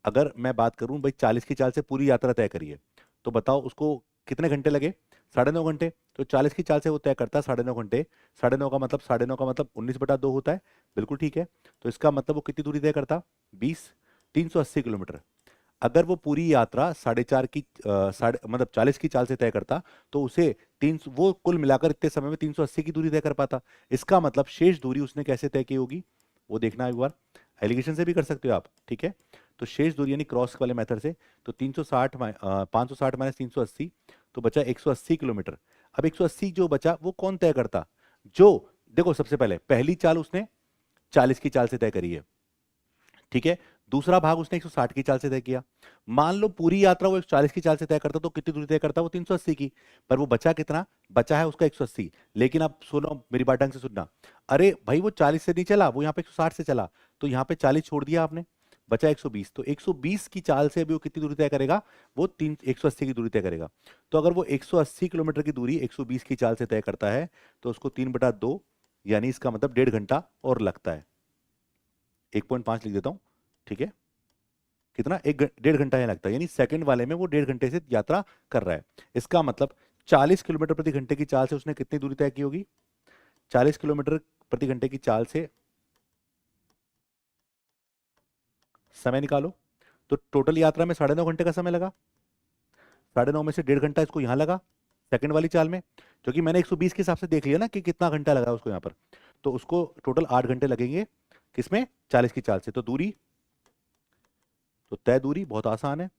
[SPEAKER 1] अगर मैं बात करूं भाई 40 की चाल से पूरी यात्रा तय करी है, तो बताओ उसको कितने घंटे लगे? 9.5 घंटे। तो 40 की चाल से वो तय करता है 9.5 घंटे, 9.5 का मतलब 9.5 का मतलब 19/2 होता है, बिल्कुल ठीक है। तो इसका मतलब वो कितनी दूरी तय करता? 20, 380 किलोमीटर। अगर वो पूरी यात्रा 4.5 की साढ़े मतलब 40 की चाल से तय करता, तो उसे तीन वो कुल मिलाकर इतने समय में 380 की दूरी तय कर पाता। इसका मतलब शेष दूरी उसने कैसे तय की होगी वो देखना एक बार। एलिगेशन से भी कर सकते हो आप, ठीक है। तो शेष दूरी यानी क्रॉस वाले मेथड से, तो 360 560 माइनस 380, तो बचा 180 किलोमीटर। अब 180 जो बचा वो कौन तय करता? जो देखो सबसे पहले पहली चाल उसने 40 की चाल से तय करी है, ठीक है। दूसरा भाग उसने 160 की चाल से तय किया। मान लो पूरी यात्रा वो 140 की चाल से तय करता तो कितनी दूरी तय करता? वो 380 की। पर वो बचा कितना? बचा है उसका 180। लेकिन अब सुनो मेरी बात ढंग से सुनना, अरे भाई वो 40 से नहीं चला, वो यहाँ पे 160 से चला, तो यहाँ पे 40 छोड़ दिया आपने, बचा 120। तो 120 की चाल से अभी वो कितनी दूरी तय करेगा? वो 180 की दूरी तय करेगा। तो अगर वो 180 किलोमीटर की दूरी 120 की चाल से तय करता है तो उसको 3/2, यानी इसका मतलब 1.5 घंटा और लगता है। 1.5 लिख देता हूं, ठीक है। कितना? 1.5 घंटा ही लगता है, यानी सेकंड वाले में वो 1.5 घंटे से यात्रा कर रहा है। इसका मतलब 40 किलोमीटर प्रति घंटे की चाल से उसने कितनी दूरी तय की होगी? 40 किलोमीटर प्रति घंटे की चाल से समय निकालो, तो टोटल यात्रा में 9.5 घंटे का समय लगा। 9.5 में से 1.5 घंटा इसको यहाँ लगा सेकंड वाली चाल में, क्योंकि मैंने 120 के हिसाब से देख लिया ना कि कितना घंटा लगा उसको यहाँ पर। तो उसको टोटल 8 घंटे लगेंगे किसमें? 40 की चाल से। तो दूरी, तो तय दूरी बहुत आसान है,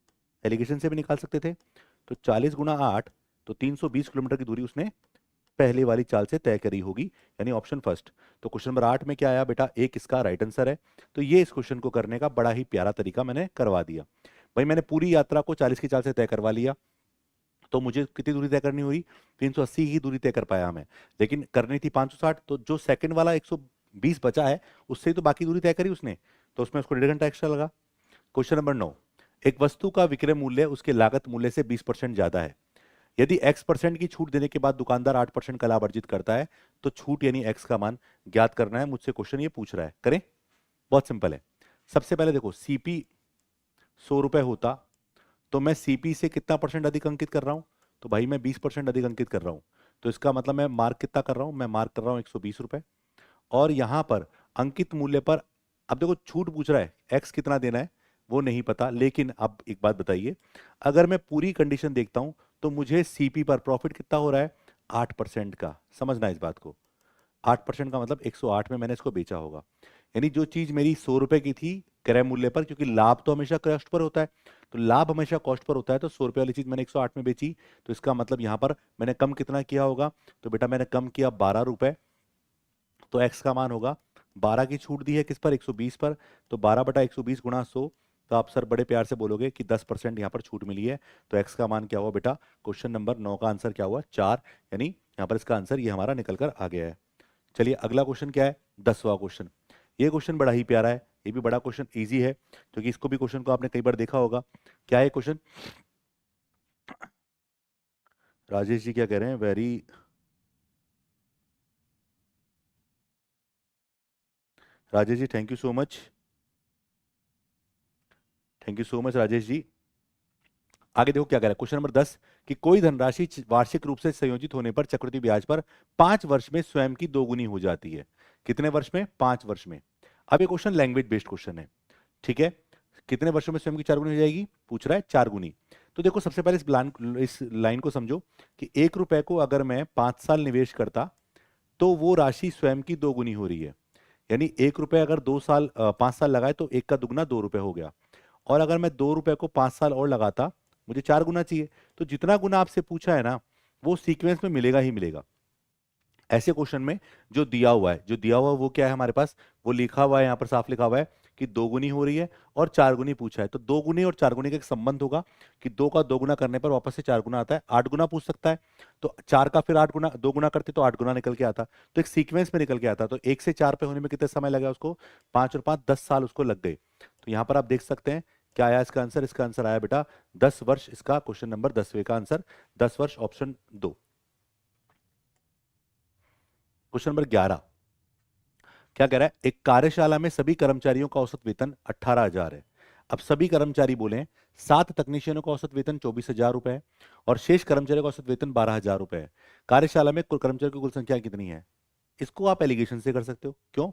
[SPEAKER 1] एलिगेशन से भी निकाल सकते थे। तो 40 गुणा 8, तो 320 किलोमीटर की दूरी उसने पहले वाली चाल से तय करी होगी, यानी ऑप्शन फर्स्ट। तो क्वेश्चन नंबर 8 में क्या आया बेटा? एक इसका राइट आंसर है। तो ये इस क्वेश्चन को करने का बड़ा ही प्यारा तरीका मैंने करवा दिया भाई मैंने पूरी यात्रा को 40 की चाल से तय करवा लिया, तो मुझे कितनी दूरी तय करनी हुई, 380 ही दूरी तय कर पाया मैं, लेकिन करनी थी 560, तो जो सेकंड वाला 120 बचा है उससे ही तो बाकी दूरी तय करी उसने, तो उसमें उसको 1.5 घंटा एक्स्ट्रा लगा। क्वेश्चन नंबर 9, एक वस्तु का विक्रय मूल्य उसके लागत मूल्य से 20% ज्यादा है। यदि x% की छूट देने के बाद दुकानदार 8% का लाभ अर्जित करता है, तो छूट यानी x का मान ज्ञात करना है। मुझसे क्वेश्चन ये पूछ रहा है, करें? बहुत सिंपल है। सबसे पहले देखो, सीपी 100 रुपए होता तो मैं सीपी से कितना परसेंट अधिक अंकित कर रहा हूं, तो भाई मैं 20% अधिक अंकित कर रहा हूं, तो इसका मतलब मैं मार्क कितना कर रहा हूं, मैं मार्क कर रहा हूं 120 रुपए। और यहां पर अंकित मूल्य पर, अब देखो छूट पूछ रहा है, एक्स कितना देना है वो नहीं पता, लेकिन अब एक बात बताइए, अगर मैं पूरी कंडीशन देखता हूं तो मुझे सीपी पर प्रॉफिट कितना हो रहा है, 8% का। समझना इस बात को, 8% का मतलब 108 में मैंने इसको बेचा होगा। यानी जो चीज मेरी 100 रुपए की थी क्रय मूल्य पर, क्योंकि लाभ तो हमेशा कॉस्ट पर होता है, तो लाभ हमेशा कॉस्ट पर होता है, तो 100 रुपए वाली चीज मैंने 108 में बेची, तो इसका मतलब यहां पर मैंने कम कितना किया होगा, तो बेटा मैंने कम किया 12 रुपए, तो एक्स का मान होगा 12 की छूट दी है किस पर, 120 पर, तो 12/120 गुणा 100, तो आप सर बड़े प्यार से बोलोगे कि 10% यहाँ पर छूट मिली है, तो एक्स का मान क्या हुआ बेटा, क्वेश्चन नंबर 9 का आंसर क्या हुआ, 4, यानी यहाँ पर इसका आंसर ये हमारा निकल कर आ गया है। चलिए अगला क्वेश्चन क्या है, 10वां क्वेश्चन। ये क्वेश्चन बड़ा ही प्यारा है, ये भी बड़ा क्वेश्चन इजी है, क्योंकि इसको भी क्वेश्चन को आपने कई बार देखा होगा। क्या है क्वेश्चन, राजेश जी क्या कह रहे हैं, very, Rajesh ji thank you so much, thank you so much Rajesh ji. आगे देखो क्या कह रहा है, क्वेश्चन नंबर 10, कि कोई धनराशि वार्षिक रूप से संयोजित होने पर चक्रवृद्धि ब्याज पर 5 वर्ष में स्वयं की दोगुनी हो जाती है। कितने वर्ष में, 5 वर्ष में। अब ये क्वेश्चन लैंग्वेज बेस्ड क्वेश्चन है, ठीक है। कितने वर्षों में स्वयं की 4 गुनी हो जाएगी, पूछ रहा है 4 गुनी। तो देखो सबसे पहले इस लाइन को समझो कि 1 रुपए को अगर मैं 5 साल निवेश करता तो वो राशि स्वयं की 2 गुनी हो रही है। यानी 1 रुपए अगर 2 साल 5 साल लगाए तो 1 का दुगना 2 रुपए हो गया, और अगर मैं 2 रुपए को 5 साल और लगाता, मुझे 4 गुना चाहिए, तो जितना गुना आपसे पूछा है ना वो सीक्वेंस में मिलेगा ही मिलेगा। ऐसे क्वेश्चन में जो दिया हुआ है, जो दिया हुआ है वो क्या है हमारे पास, वो लिखा हुआ है यहाँ पर, साफ लिखा हुआ है कि 2 गुनी हो रही है और 4 गुनी पूछा है, तो 2 गुनी और 4 गुनी का एक संबंध होगा कि 2 का 2 गुना करने पर वापस से 4 गुना आता है। 8 गुना पूछ सकता है, तो 4 का फिर 8 गुना, 2 गुना करते तो 8 गुना निकल के आता, तो एक सीक्वेंस में निकल के आता। तो 1 से 4 पे होने में कितना समय लगा उसको, 5 और 5 10 साल उसको लग गए। तो यहाँ पर आप देख सकते हैं क्या आया इसका आंसर, इसका आंसर आया बेटा 10 वर्ष, इसका क्वेश्चन नंबर 10वें का आंसर 10 वर्ष, ऑप्शन 2। क्वेश्चन नंबर 11 क्या कह रहा है, एक कार्यशाला में सभी कर्मचारियों का औसत वेतन 18,000 है। अब सभी कर्मचारी बोले, 7 तकनीशियनों का औसत वेतन 24,000 रुपए है और शेष कर्मचारियों का औसत वेतन 12,000 रुपए है। कार्यशाला में कुल कर्मचारियों की कुल संख्या कितनी है? इसको आप एलिगेशन से कर सकते हो। क्यों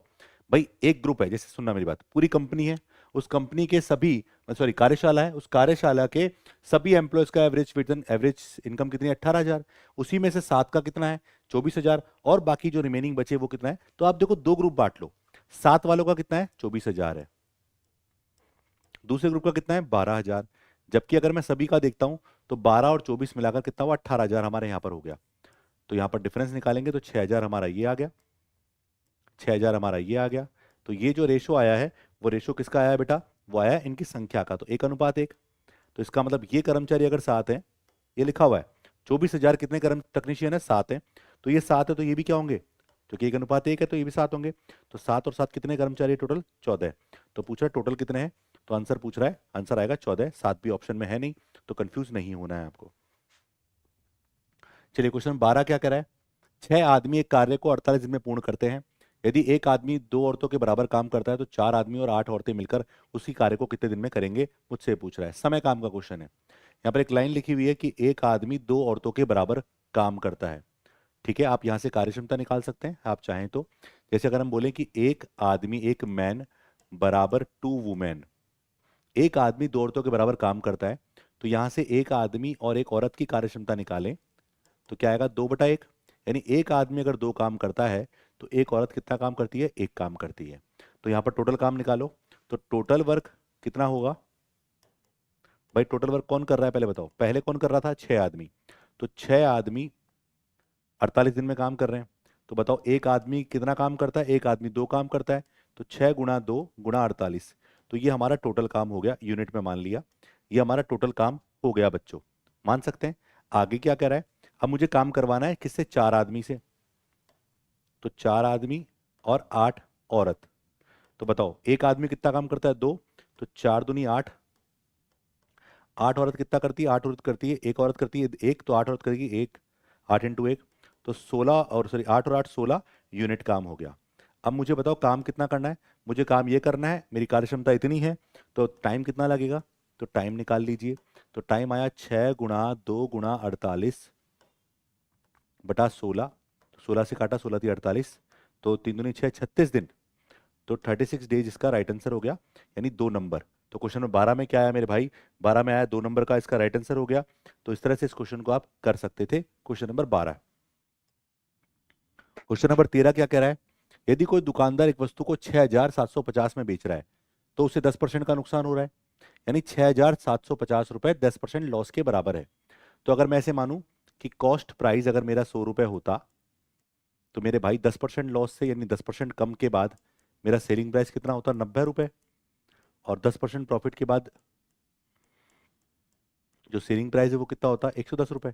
[SPEAKER 1] भाई, एक ग्रुप है, जैसे सुनना मेरी बात, पूरी कंपनी है, उस कंपनी के सभी, सॉरी कार्यशाला है, उस कार्यशाला के सभी एम्प्लॉयज का एवरेज वेतन, एवरेज इनकम कितनी है, 18,000। उसी में से 7 का कितना है, 24,000, और बाकी जो रिमेनिंग बचे वो कितना है, तो आप देखो दो ग्रुप बांट लो, 7 वालों का कितना है, 24,000 है, दूसरे ग्रुप का कितना है, 12,000। जबकि अगर मैं सभी का देखता हूं तो 12 और 24 मिलाकर कितना हुआ, 18,000 हमारे यहां पर हो गया। तो यहां पर डिफरेंस निकालेंगे तो 6,000 हमारा ये आ गया, 6,000 हमारा ये आ गया। तो ये जो रेशो आया है वो रेशो किसका आया है बेटा, वो आया है इनकी संख्या का, तो 1:1। तो इसका मतलब ये कर्मचारी अगर 7 है, ये लिखा हुआ है 24,000, कितने कर्म टेक्नीशियन है, 7 है, तो ये 7 है, तो ये भी क्या होंगे, क्योंकि 1:1 है तो ये भी 7 होंगे। तो 7 और 7 कितने कर्मचारी, टोटल 14। तो पूछ रहा है टोटल कितने हैं, तो आंसर पूछ रहा है, आंसर आएगा 14, 7 भी ऑप्शन में है नहीं, तो कंफ्यूज नहीं होना है आपको। चलिए क्वेश्चन 12 क्या कह रहा है, 6 आदमी एक कार्य को 48 दिन में पूर्ण करते हैं। यदि एक आदमी 2 औरतों के बराबर काम करता है तो 4 आदमी और 8 औरतें मिलकर उसी कार्य को कितने दिन में करेंगे, मुझसे पूछ रहा है। समय काम का क्वेश्चन है। यहाँ पर एक लाइन लिखी हुई है कि एक आदमी 2 औरतों के बराबर काम करता है, ठीक है। आप यहाँ से कार्य क्षमता निकाल सकते हैं आप चाहें तो। जैसे अगर हम बोले कि एक आदमी, एक मैन बराबर 2 वुमेन, एक आदमी 2 औरतों के बराबर काम करता है, तो यहाँ से एक आदमी और एक औरत की कार्य क्षमता निकालें तो क्या आएगा, 2/1। यानी एक आदमी अगर 2 काम करता है तो एक औरत कितना काम करती है, 1 काम करती है। तो यहाँ पर टोटल काम निकालो, तो टोटल वर्क कितना होगा भाई, टोटल वर्क कौन कर रहा है पहले बताओ, पहले कौन कर रहा था, 6 आदमी, तो 6 आदमी 48 दिन में काम कर रहे हैं। तो बताओ एक आदमी कितना काम करता है, एक आदमी 2 काम करता है, तो 6 गुणा 2 गुणा 48, तो ये हमारा टोटल काम हो गया, यूनिट में मान लिया, ये हमारा टोटल काम हो गया बच्चों, मान सकते हैं। आगे क्या कह रहा है, अब मुझे काम करवाना है किससे, 4 आदमी से, तो 4 आदमी और 8 औरत। तो बताओ एक आदमी कितना काम करता है, 2, तो 4 दूनी 8, 8 औरत कितना करती है, 8 औरत करती है, एक औरत करती है 1, तो 8 औरत करेगी 1, 8 इंटू 1, तो 16, और सॉरी 8 और 8 16 यूनिट काम हो गया। अब मुझे बताओ काम कितना करना है, मुझे काम ये करना है, मेरी कार्यक्षमता इतनी है, तो टाइम कितना लगेगा, तो टाइम निकाल लीजिए। तो टाइम आया 6 गुणा 2 गुणा 48 बटा 16, 16 से काटा 16 थी 48, तो 3 दूनी 6, 36 दिन, तो 36 डेज इसका राइट आंसर हो गया, यानी 2 नंबर। तो क्वेश्चन नंबर 12 में क्या आया मेरे भाई, 12 में आया 2 नंबर का इसका राइट आंसर हो गया। तो इस तरह से इस क्वेश्चन को आप कर सकते थे, क्वेश्चन नंबर 12। क्वेश्चन नंबर 13 क्या कह रहा है, यदि कोई दुकानदार एक वस्तु को 6,750 में बेच रहा है तो उसे 10% का नुकसान हो रहा है, यानी 6,750 रुपए 10% लॉस के बराबर है। तो अगर मैं ऐसे मानूं कि कॉस्ट प्राइस अगर मेरा 100 रुपए होता, तो मेरे भाई 10% लॉस से यानी 10% कम के बाद मेरा सेलिंग प्राइस कितना होता, 90 रुपए, और 10% प्रॉफिट के बाद जो सेलिंग प्राइस है वो कितना होता है, 110 रुपए।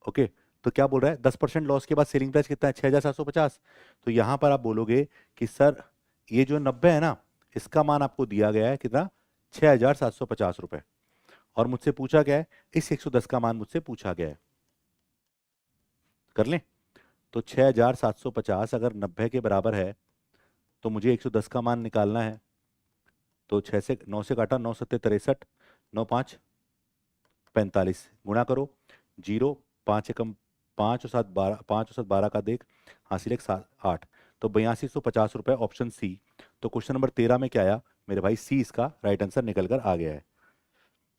[SPEAKER 1] ओके, तो क्या बोल रहा है, 10% लॉस के बाद सेलिंग प्राइस कितना है, 6,750। तो यहां पर आप बोलोगे कि सर ये जो 90 है ना, इसका मान आपको दिया गया है कितना, 6,750 रुपए, और मुझसे पूछा गया है इस 110 का मान मुझसे पूछा गया है। कर लें, तो 6,750 अगर 90 के बराबर है तो मुझे 110 का मान निकालना है। तो 6 से 9 से काटा, 9 सत्ते 63, 9 5 45, गुणा करो, 0 5 एकम 5 और 7 12, 5 और 7 12 का देख, हासिल एक 7 8, तो 8250 रुपए, ऑप्शन सी। तो क्वेश्चन नंबर 13 में क्या आया मेरे भाई, सी इसका राइट आंसर निकल कर आ गया है।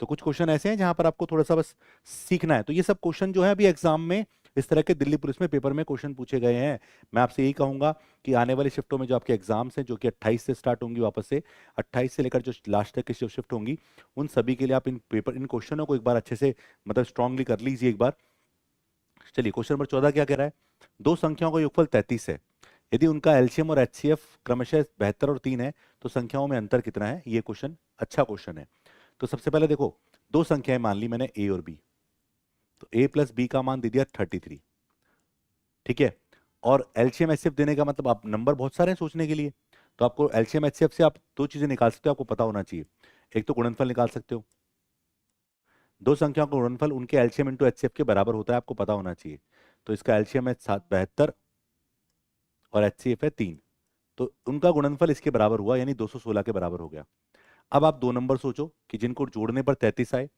[SPEAKER 1] तो कुछ क्वेश्चन ऐसे हैं जहां पर आपको थोड़ा सा बस सीखना है। तो ये सब क्वेश्चन जो है अभी एग्जाम में इस तरह के दिल्ली पुलिस में पेपर में क्वेश्चन पूछे गए हैं। मैं आपसे यही कहूंगा कि आने वाली शिफ्टों में जो आपके एग्जाम्स हैं, जो कि 28 से स्टार्ट होंगी वापस से, 28 से लेकर जो लास्ट तक की शिफ्ट होंगी, उन सभी के लिए आप इन पेपर इन क्वेश्चनों को एक बार अच्छे से मतलब स्ट्रांगली कर लीजिए एक बार। चलिए क्वेश्चन नंबर 14 क्या कह रहा है, दो संख्याओं का योगफल 33 है, यदि उनका एलसीएम और एचसीएफ क्रमशः 72 और 3 है तो संख्याओं में अंतर कितना है। ये क्वेश्चन अच्छा क्वेश्चन है। तो सबसे पहले देखो, दो संख्याएं मान ली मैंने ए और बी, तो ए प्लस बी का मान दे दिया 33, ठीक है। और एलसीएम एचसीएफ देने का मतलब आप नंबर बहुत सारे हैं सोचने के लिए, तो आपको एलसीएम एचसीएफ से आप दो चीजें निकाल सकते हो, आपको पता होना चाहिए। एक तो गुणनफल निकाल सकते हो, दो संख्याओं का गुणनफल उनके एलसीएम इंटू एचसीएफ के बराबर होता है, आपको पता होना चाहिए। तो इसका एलसीएम है 72 और एचसीएफ है 3, तो उनका गुणनफल इसके बराबर हुआ, यानी 216 के बराबर हो गया। अब आप दो नंबर सोचो कि जिनको जोड़ने पर 33 आए,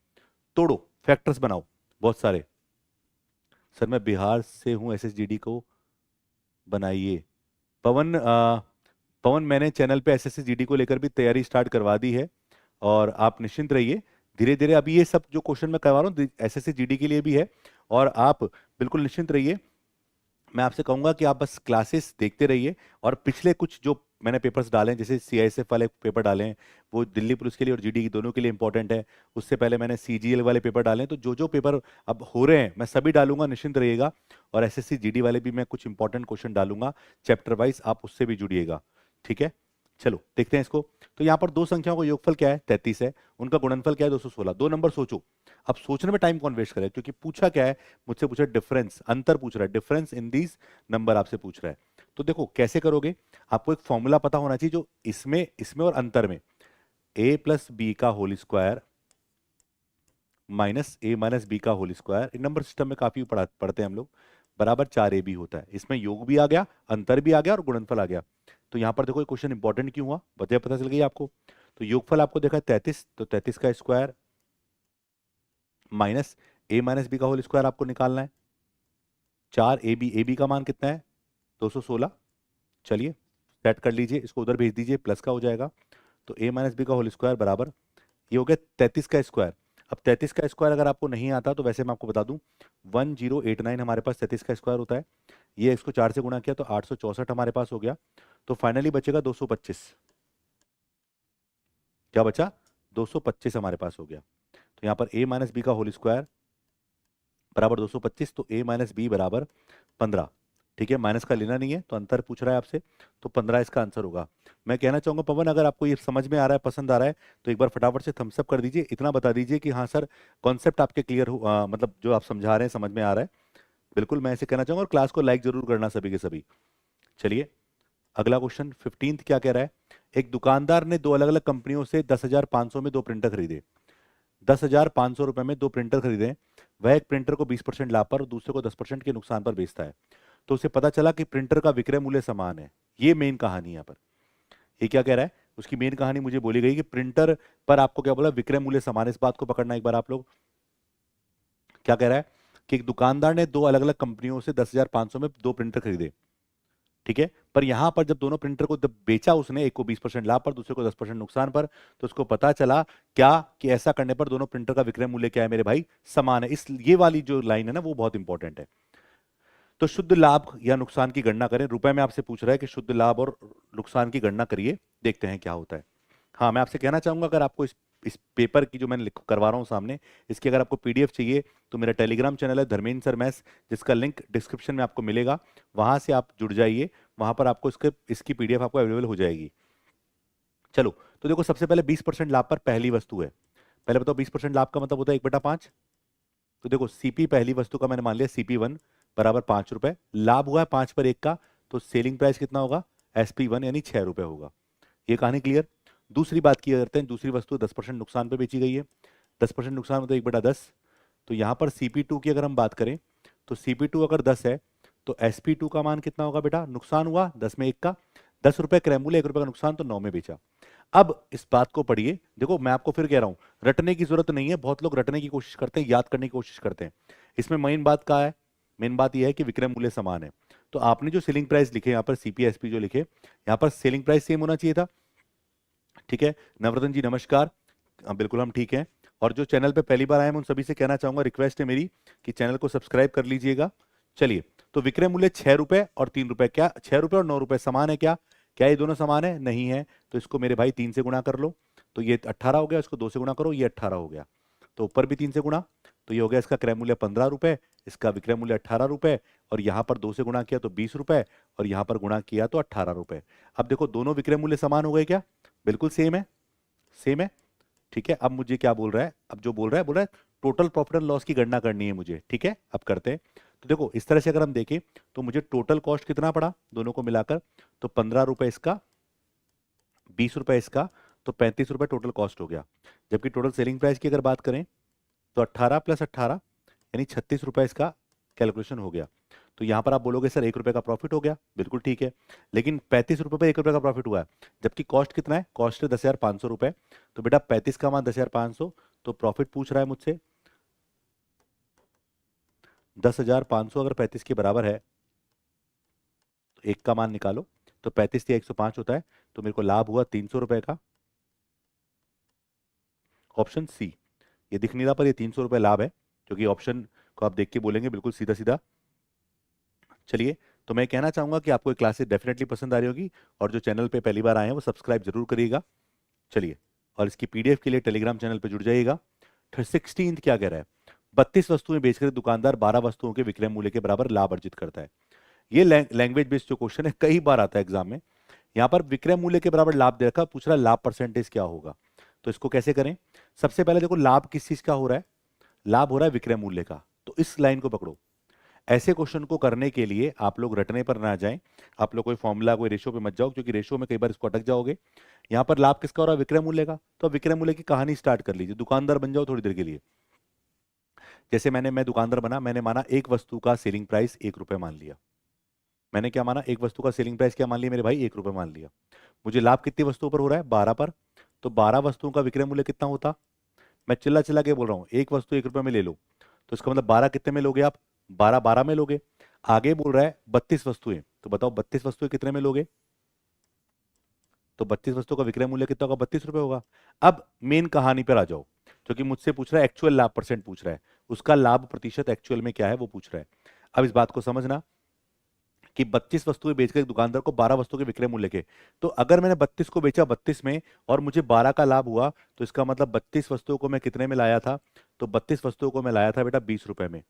[SPEAKER 1] तोड़ो, फैक्टर्स बनाओ बहुत सारे। सर मैं बिहार से हूं, एसएसजीडी को बनाइए। पवन पवन मैंने चैनल पे एसएसजीडी को लेकर भी तैयारी स्टार्ट करवा दी है, और आप निश्चिंत रहिए, धीरे धीरे अभी ये सब जो क्वेश्चन मैं करवा रहा हूँ एसएसजीडी के लिए भी है, और आप बिल्कुल निश्चिंत रहिए। मैं आपसे कहूंगा कि आप बस क्लासेस देखते रहिए, और पिछले कुछ जो मैंने पेपर्स डाले हैं, जैसे सीआईएसएफ वाले पेपर डाले हैं, वो दिल्ली पुलिस के लिए और जीडी दोनों के लिए इंपॉर्टेंट है। उससे पहले मैंने सीजीएल वाले पेपर डाले हैं, तो जो जो पेपर अब हो रहे हैं मैं सभी डालूंगा, निश्चिंत रहिएगा। और एसएससी जीडी वाले भी मैं कुछ इंपॉर्टेंट क्वेश्चन डालूंगा चैप्टर वाइज, आप उससे भी जुड़िएगा, ठीक है। चलो देखते हैं इसको। तो यहाँ पर दो संख्याओं का योगफल क्या है, 33 है, उनका गुणनफल क्या है, 216। दो नंबर सोचो। अब सोचने में टाइम कौन वेस्ट करे, क्योंकि पूछा क्या है मुझसे, पूछा डिफरेंस, अंतर पूछ रहा है, डिफरेंस इन दीज नंबर आपसे पूछ रहा है। तो देखो कैसे करोगे, आपको एक फॉर्मूला पता होना चाहिए जो इसमें इसमें और अंतर में, a प्लस बी का whole square minus a minus B का होल स्क्वायर, इन नंबर सिस्टम में काफी पढ़ते हैं हम लोग, बराबर 4ab होता है। इसमें योग भी आ गया, अंतर भी आ गया और गुणनफल आ गया। तो यहाँ पर देखो क्वेश्चन इंपॉर्टेंट क्यों हुआ, वजह पता चल गई आपको। तो योगफल आपको देखा 33, तो 33 का square minus a minus B का होल स्क्वायर आपको निकालना है। 4ab, ab का मान कितना है, 216। चलिए सेट कर लीजिए, इसको उधर भेज दीजिए, प्लस का हो जाएगा। तो a माइनस बी का होल स्क्वायर बराबर, ये हो गया 33 का स्क्वायर। अब 33 का स्क्वायर अगर आपको नहीं आता तो वैसे मैं आपको बता दूं, 1089 हमारे पास 33 का स्क्वायर होता है। ये इसको 4 से गुणा किया तो 864 हमारे पास हो गया। तो फाइनली बचेगा 225। क्या बचा, 225 हमारे पास हो गया। तो यहाँ पर a माइनस बी का होल स्क्वायर बराबर 225, तो a माइनस बी बराबर 15। ठीक है, माइनस का लेना नहीं है, तो अंतर पूछ रहा है आपसे, तो 15 इसका आंसर होगा। मैं कहना चाहूंगा पवन, अगर आपको ये समझ में आ रहा है, पसंद आ रहा है, तो एक बार फटाफट से थम्स अप कर दीजिए, इतना बता दीजिए कि हाँ सर कॉन्सेप्ट आपके क्लियर हो, मतलब जो आप समझा रहे हैं समझ में आ रहा है। बिल्कुल मैं ऐसे कहना चाहूंगा, और क्लास को लाइक जरूर करना सभी के सभी। चलिए अगला क्वेश्चन 15 क्या कह रहा है। एक दुकानदार ने दो अलग अलग कंपनियों से 10,500 में दो प्रिंटर खरीदे। 10,500 रुपए में दो प्रिंटर खरीदे। वह एक प्रिंटर को 20% लाभ पर और दूसरे को 10% के नुकसान पर बेचता है। तो उसे पता चला कि प्रिंटर का विक्रय मूल्य समान है। ये मेन कहानी यहाँ पर, ये क्या कह रहा है, उसकी मेन कहानी मुझे बोली गई कि प्रिंटर पर आपको क्या बोला, विक्रय मूल्य समान है। इस बात को पकड़ना एक बार आप लोग। क्या कह रहा है कि एक दुकानदार ने दो अलग अलग कंपनियों से 10,500 में दो प्रिंटर खरीदे, ठीक है, पर यहां पर जब दोनों प्रिंटर को जब बेचा उसने, एक को 20% लाभ पर दूसरे को 10% नुकसान पर, तो उसको पता चला क्या कि ऐसा करने पर दोनों प्रिंटर का विक्रय मूल्य क्या है मेरे भाई, समान है। इस ये वाली जो लाइन है ना वो बहुत इंपॉर्टेंट है। तो शुद्ध लाभ या नुकसान की गणना करें, रुपए में आपसे पूछ रहा है कि शुद्ध लाभ और नुकसान की गणना करिए, देखते हैं क्या होता है। हाँ मैं आपसे कहना चाहूंगा, अगर आपको इस पेपर की जो मैंने करवा रहा हूँ सामने, इसकी अगर आपको पीडीएफ चाहिए तो मेरा टेलीग्राम चैनल है धर्मेंद्र सर मैथ्स, जिसका लिंक डिस्क्रिप्शन में आपको मिलेगा, वहां से आप जुड़ जाइए, वहां पर आपको इसकी पीडीएफ आपको अवेलेबल हो जाएगी। चलो तो देखो, सबसे पहले 20% लाभ पर पहली वस्तु है। पहले बताओ 20% लाभ का मतलब होता है 1/5। तो देखो सीपी पहली वस्तु का मैंने मान लिया CP1 बराबर 5 रुपए, लाभ हुआ है 5 पर 1 का, तो सेलिंग प्राइस कितना होगा, SP1 यानी 6 रुपए होगा। ये कहानी क्लियर। दूसरी बात की करते हैं, दूसरी वस्तु 10% नुकसान पे बेची गई है। 10% नुकसान मतलब 1/10। तो यहाँ पर CP2 की अगर हम बात करें, तो CP2 अगर 10 है तो SP2 का मान कितना होगा बेटा, नुकसान हुआ 10 में 1 का, 10 रुपए क्रय मूल्य, 1 रुपए का नुकसान, तो 9 में बेचा। अब इस बात को पढ़िए, देखो मैं आपको फिर कह रहा हूं, रटने की जरूरत नहीं है, बहुत लोग रटने की कोशिश करते हैं, याद करने की कोशिश करते हैं। इसमें मेन बात क्या है, मेन बात यह है कि विक्रय मूल्य समान है। तो आपने जो सेलिंग प्राइस लिखे यहाँ पर, CPSP जो लिखे, यहाँ पर सेलिंग प्राइस सेम होना चाहिए था, ठीक है। नवरत्न जी नमस्कार, बिल्कुल हम ठीक हैं। और जो चैनल पे पहली बार आए हैं उन सभी से कहना चाहूंगा, रिक्वेस्ट है मेरी कि चैनल को सब्सक्राइब कर लीजिएगा। चलिए, तो विक्रय मूल्य 6 रुपए और 3 रुपए, क्या 6 रुपए और 9 रुपए समान है क्या, क्या ये दोनों समान है, नहीं है, तो इसको मेरे भाई 3 से गुणा कर लो, तो ये 18 हो गया, इसको 2 से गुणा करो, ये 18 हो गया, तो ऊपर भी 3 से गुणा, तो ये हो गया इसका क्रय मूल्य 15 रुपए, इसका विक्रय मूल्य 18 रुपए, और यहाँ पर 2 से गुणा किया तो 20 रुपए, और यहाँ पर गुणा किया तो 18 रुपए। अब देखो दोनों विक्रय मूल्य समान हो गए क्या, बिल्कुल सेम है, सेम है, ठीक है। अब मुझे क्या बोल रहा है, अब जो बोल रहा है टोटल प्रॉफिट एंड लॉस की गणना करनी है मुझे, ठीक है, अब करते हैं। तो देखो इस तरह से अगर हम देखें तो मुझे टोटल कॉस्ट कितना पड़ा दोनों को मिलाकर, तो 15 रुपए इसका, 20 रुपए इसका, तो 35 रुपए टोटल कॉस्ट हो गया। जबकि टोटल सेलिंग प्राइस की अगर बात करें तो 18 + 18 यानी 36 रुपए इसका कैलकुलेशन हो गया। तो यहां पर आप बोलोगे सर 1 रुपए का प्रॉफिट हो गया, बिल्कुल ठीक है, लेकिन 35 रुपए पे 1 रुपए का प्रॉफिट हुआ है, जबकि कॉस्ट कितना है, कॉस्ट है 10,500 रुपए। तो बेटा 35 का मान 10,500, तो प्रॉफिट पूछ रहा है मुझसे 10,500, अगर 35 के बराबर है तो एक का मान निकालो, तो 35 या 105 होता है, तो मेरे को लाभ हुआ 300 रुपए का, ऑप्शन सी। ये दिख नहीं रहा पर ये 300 रुपए लाभ है, क्योंकि ऑप्शन को आप देख के बोलेंगे बिल्कुल सीधा सीधा। चलिए, तो मैं कहना चाहूंगा कि आपको ये क्लासेस डेफिनेटली पसंद आ रही होगी, और जो चैनल पे पहली बार आए हैं वो सब्सक्राइब जरूर करिएगा। चलिए, और इसकी पीडीएफ के लिए टेलीग्राम चैनल पे जुड़ जाइएगा। 16 क्या कह रहा है, 32 वस्तुएं बेचकर दुकानदार 12 वस्तुओं के विक्रय मूल्य के बराबर लाभ अर्जित करता है। ये लैंग्वेज बेस्ड जो क्वेश्चन है, कई बार आता है एग्जाम में। यहाँ पर विक्रय मूल्य के बराबर लाभ देखा, पूछ रहा है लाभ परसेंटेज क्या होगा, तो इसको कैसे करें। सबसे पहले देखो लाभ किस चीज का हो रहा है, लाभ हो रहा है विक्रय मूल्य का, तो इस लाइन को पकड़ो। ऐसे क्वेश्चन को करने के लिए आप लोग रटने पर ना जाएं, आप लोग कोई फॉर्मूला कोई रेशियो पे मत जाओ, क्योंकि रेशियो में कई बार इसको अटक जाओगे। यहाँ पर लाभ किसका हो रहा है, विक्रय मूल्य का, तो विक्रय मूल्य की कहानी स्टार्ट कर लीजिए, दुकानदार बन जाओ थोड़ी देर के लिए। जैसे मैं दुकानदार बना, मैंने माना एक वस्तु का सेलिंग प्राइस 1 रुपए मान लिया। मैंने क्या माना, एक वस्तु का सेलिंग प्राइस क्या मान लिया मेरे भाई, 1 रुपए मान लिया। मुझे लाभ कितनी वस्तुओं पर हो रहा है, 12 पर, तो 12 वस्तुओं का विक्रय मूल्य कितना होता, मैं चिल्ला चिल्ला के बोल रहा हूँ, एक वस्तु 1 रुपए में ले लो, तो इसका मतलब 12 कितने में लोगे आप, 12 में लोगे। आगे बोल रहा है 32 वस्तुएं, तो बताओ 32 वस्तुएं कितने में लोगे, तो 32 वस्तुओं का विक्रय मूल्य कितना होगा, 32 रुपए होगा। अब मेन कहानी पर आ जाओ, क्योंकि मुझसे पूछ रहा है एक्चुअल लाभ परसेंट पूछ रहा है, उसका लाभ प्रतिशत एक्चुअल में क्या है वो पूछ रहा है। अब इस बात को समझना कि 32 वस्तुएं बेचकर एक दुकानदार को 12 वस्तुओं के विक्रय मूल्य के, तो अगर मैंने 32 को बेचा 32 में और मुझे 12 का लाभ हुआ, तो इसका मतलब 32 वस्तुओं को मैं कितने में लाया था, तो 32 वस्तुओं को मैं लाया था बेटा 20 रुपए में।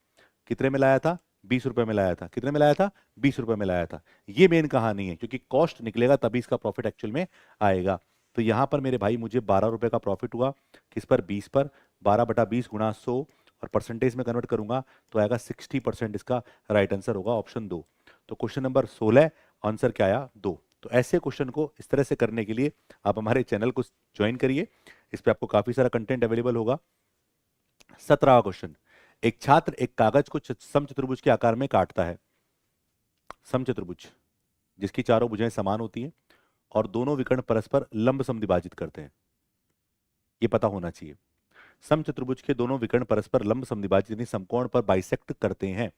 [SPEAKER 1] कितने में लाया था, 20 रुपए में लाया था। कितने में लाया था? 20 रुपए में लाया था। ये मेन कहानी है, क्योंकि कॉस्ट निकलेगा तभी इसका प्रॉफिट एक्चुअल में आएगा। तो यहां पर मेरे भाई मुझे 12 रुपए का प्रॉफिट हुआ। किस पर? 20 पर। 12/20 गुणा 100 और परसेंटेज में कन्वर्ट करूंगा तो आएगा 60%। इसका राइट आंसर होगा ऑप्शन 2। तो क्वेश्चन नंबर 16 आंसर क्या आया? 2। तो ऐसे क्वेश्चन को इस तरह से करने के लिए आप हमारे चैनल को ज्वाइन करिए। इस पे आपको काफी सारा कंटेंट अवेलेबल होगा। 17वां क्वेश्चन। एक छात्र एक कागज को समचतुर्भुज के आकार में काटता है। समचतुर्भुज जिसकी चारों भुजाएं समान होती हैं और दोनों विकर्ण परस्पर लंब समद्विभाजित करते हैं, ये पता होना चाहिए। समचतुर्भुज के दोनों विकर्ण परस्पर लंब समद्विभाजित यानी समकोण पर बाइसेक्ट करते हैं।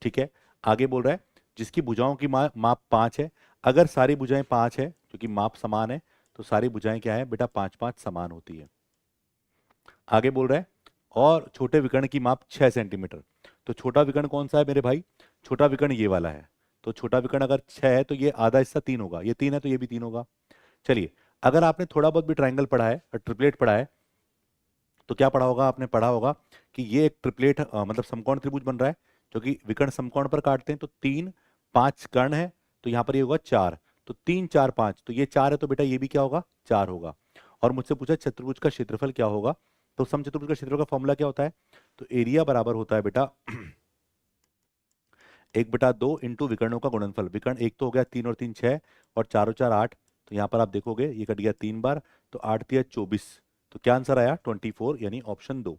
[SPEAKER 1] ठीक है। आगे बोल रहा है जिसकी भुजाओं की माप 5 है। अगर सारी भुजाएं 5 है, क्योंकि माप समान है, तो सारी भुजाएं क्या है बेटा? 5-5 समान होती है। आगे बोल रहा है और छोटे विकर्ण की माप 6 सेंटीमीटर। तो छोटा विकर्ण कौन सा है मेरे भाई? छोटा विकर्ण ये वाला है। तो छोटा विकर्ण अगर 6 है तो ये आधा हिस्सा 3 होगा, ये 3 है तो ये भी 3 होगा। चलिए, अगर आपने थोड़ा बहुत भी ट्राइंगल पढ़ा है और ट्रिपलेट पढ़ा है तो क्या पढ़ा होगा? आपने पढ़ा होगा कि ये एक ट्रिपलेट मतलब समकोण त्रिभुज बन रहा है, क्योंकि विकर्ण समकोण पर काटते हैं। तो 3 5 कर्ण है, तो यहाँ पर ये होगा 4। तो 3 4 5, तो ये 4 है तो बेटा ये भी क्या होगा? 4 होगा। और मुझसे पूछा चतुर्भुज का क्षेत्रफल क्या होगा, तो समचतुर्भुज का क्षेत्रफल का फॉर्मूला क्या होता है? तो एरिया बराबर होता है बेटा 1/2 इंटू विकर्णों का गुणनफल। विकर्ण एक तो हो गया 3 और 3 6 और 4 और 4 8। तो यहाँ पर आप देखोगे ये कट गया 3 बार, तो 8 3 24। तो क्या आंसर आया? 24 यानी ऑप्शन 2।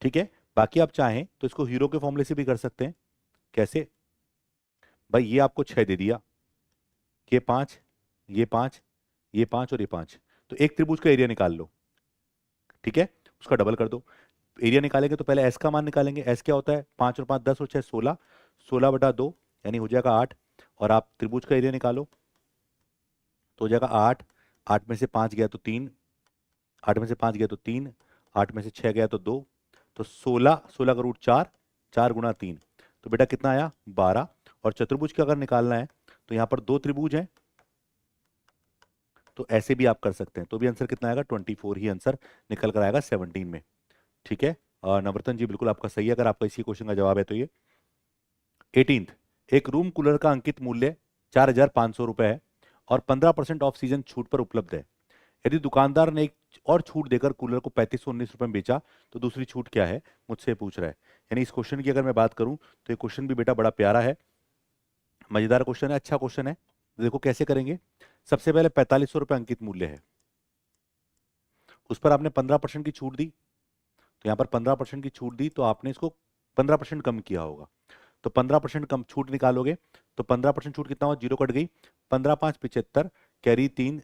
[SPEAKER 1] ठीक है। बाकी आप चाहें तो इसको हीरो के फॉर्मूले से भी कर सकते हैं। कैसे भाई? ये आपको 6 दे दिया, ये 5, ये 5, ये 5 और ये 5। तो एक त्रिभुज का एरिया निकाल लो। ठीक है, उसका डबल कर दो। एरिया निकालेंगे तो पहले एस का मान निकालेंगे। एस क्या होता है? 5 और 5 10 और 6 16। 16/2 यानी हो जाएगा 8। और आप त्रिभुज का एरिया निकालो तो हो जाएगा 8। 8 में से 5 गया तो 3, 8 में से 5 गया तो 3, 8 में से 6 गया तो 2। तो 16, 16 का रूट 4, 4 गुणा 3। तो बेटा कितना आया? 12। और चतुर्भुज का अगर निकालना है तो यहाँ पर 2 त्रिभुज हैं, तो ऐसे भी आप कर सकते हैं। तो भी आंसर कितना आएगा? 24 ही आंसर निकल कर आएगा 17 में। ठीक है। और नवरतन जी बिल्कुल आपका सही है, अगर आपका इसी क्वेश्चन का जवाब है तो ये 18th। एक रूम कूलर का अंकित मूल्य 4,500 रुपए है और 15% ऑफ सीजन छूट पर उपलब्ध है। यदि दुकानदार ने एक और छूट देकर कूलर को 3519 रुपए में बेचा तो दूसरी छूट क्या है? मुझसे पूछ रहा है। यानी इस क्वेश्चन की अगर मैं बात करूं तो ये क्वेश्चन भी बेटा बड़ा प्यारा है, मजेदार क्वेश्चन है, अच्छा क्वेश्चन है। देखो कैसे करेंगे। सबसे पहले 4500 रुपए अंकित मूल्य है, उस पर आपने 15% की छूट दी। तो यहाँ पर 15% की छूट दी तो आपने इसको 15% कम किया होगा। तो 15% कम छूट निकालोगे तो 15% छूट कितना हुआ? 0 कट गई। 15 5 75, कैरी 3,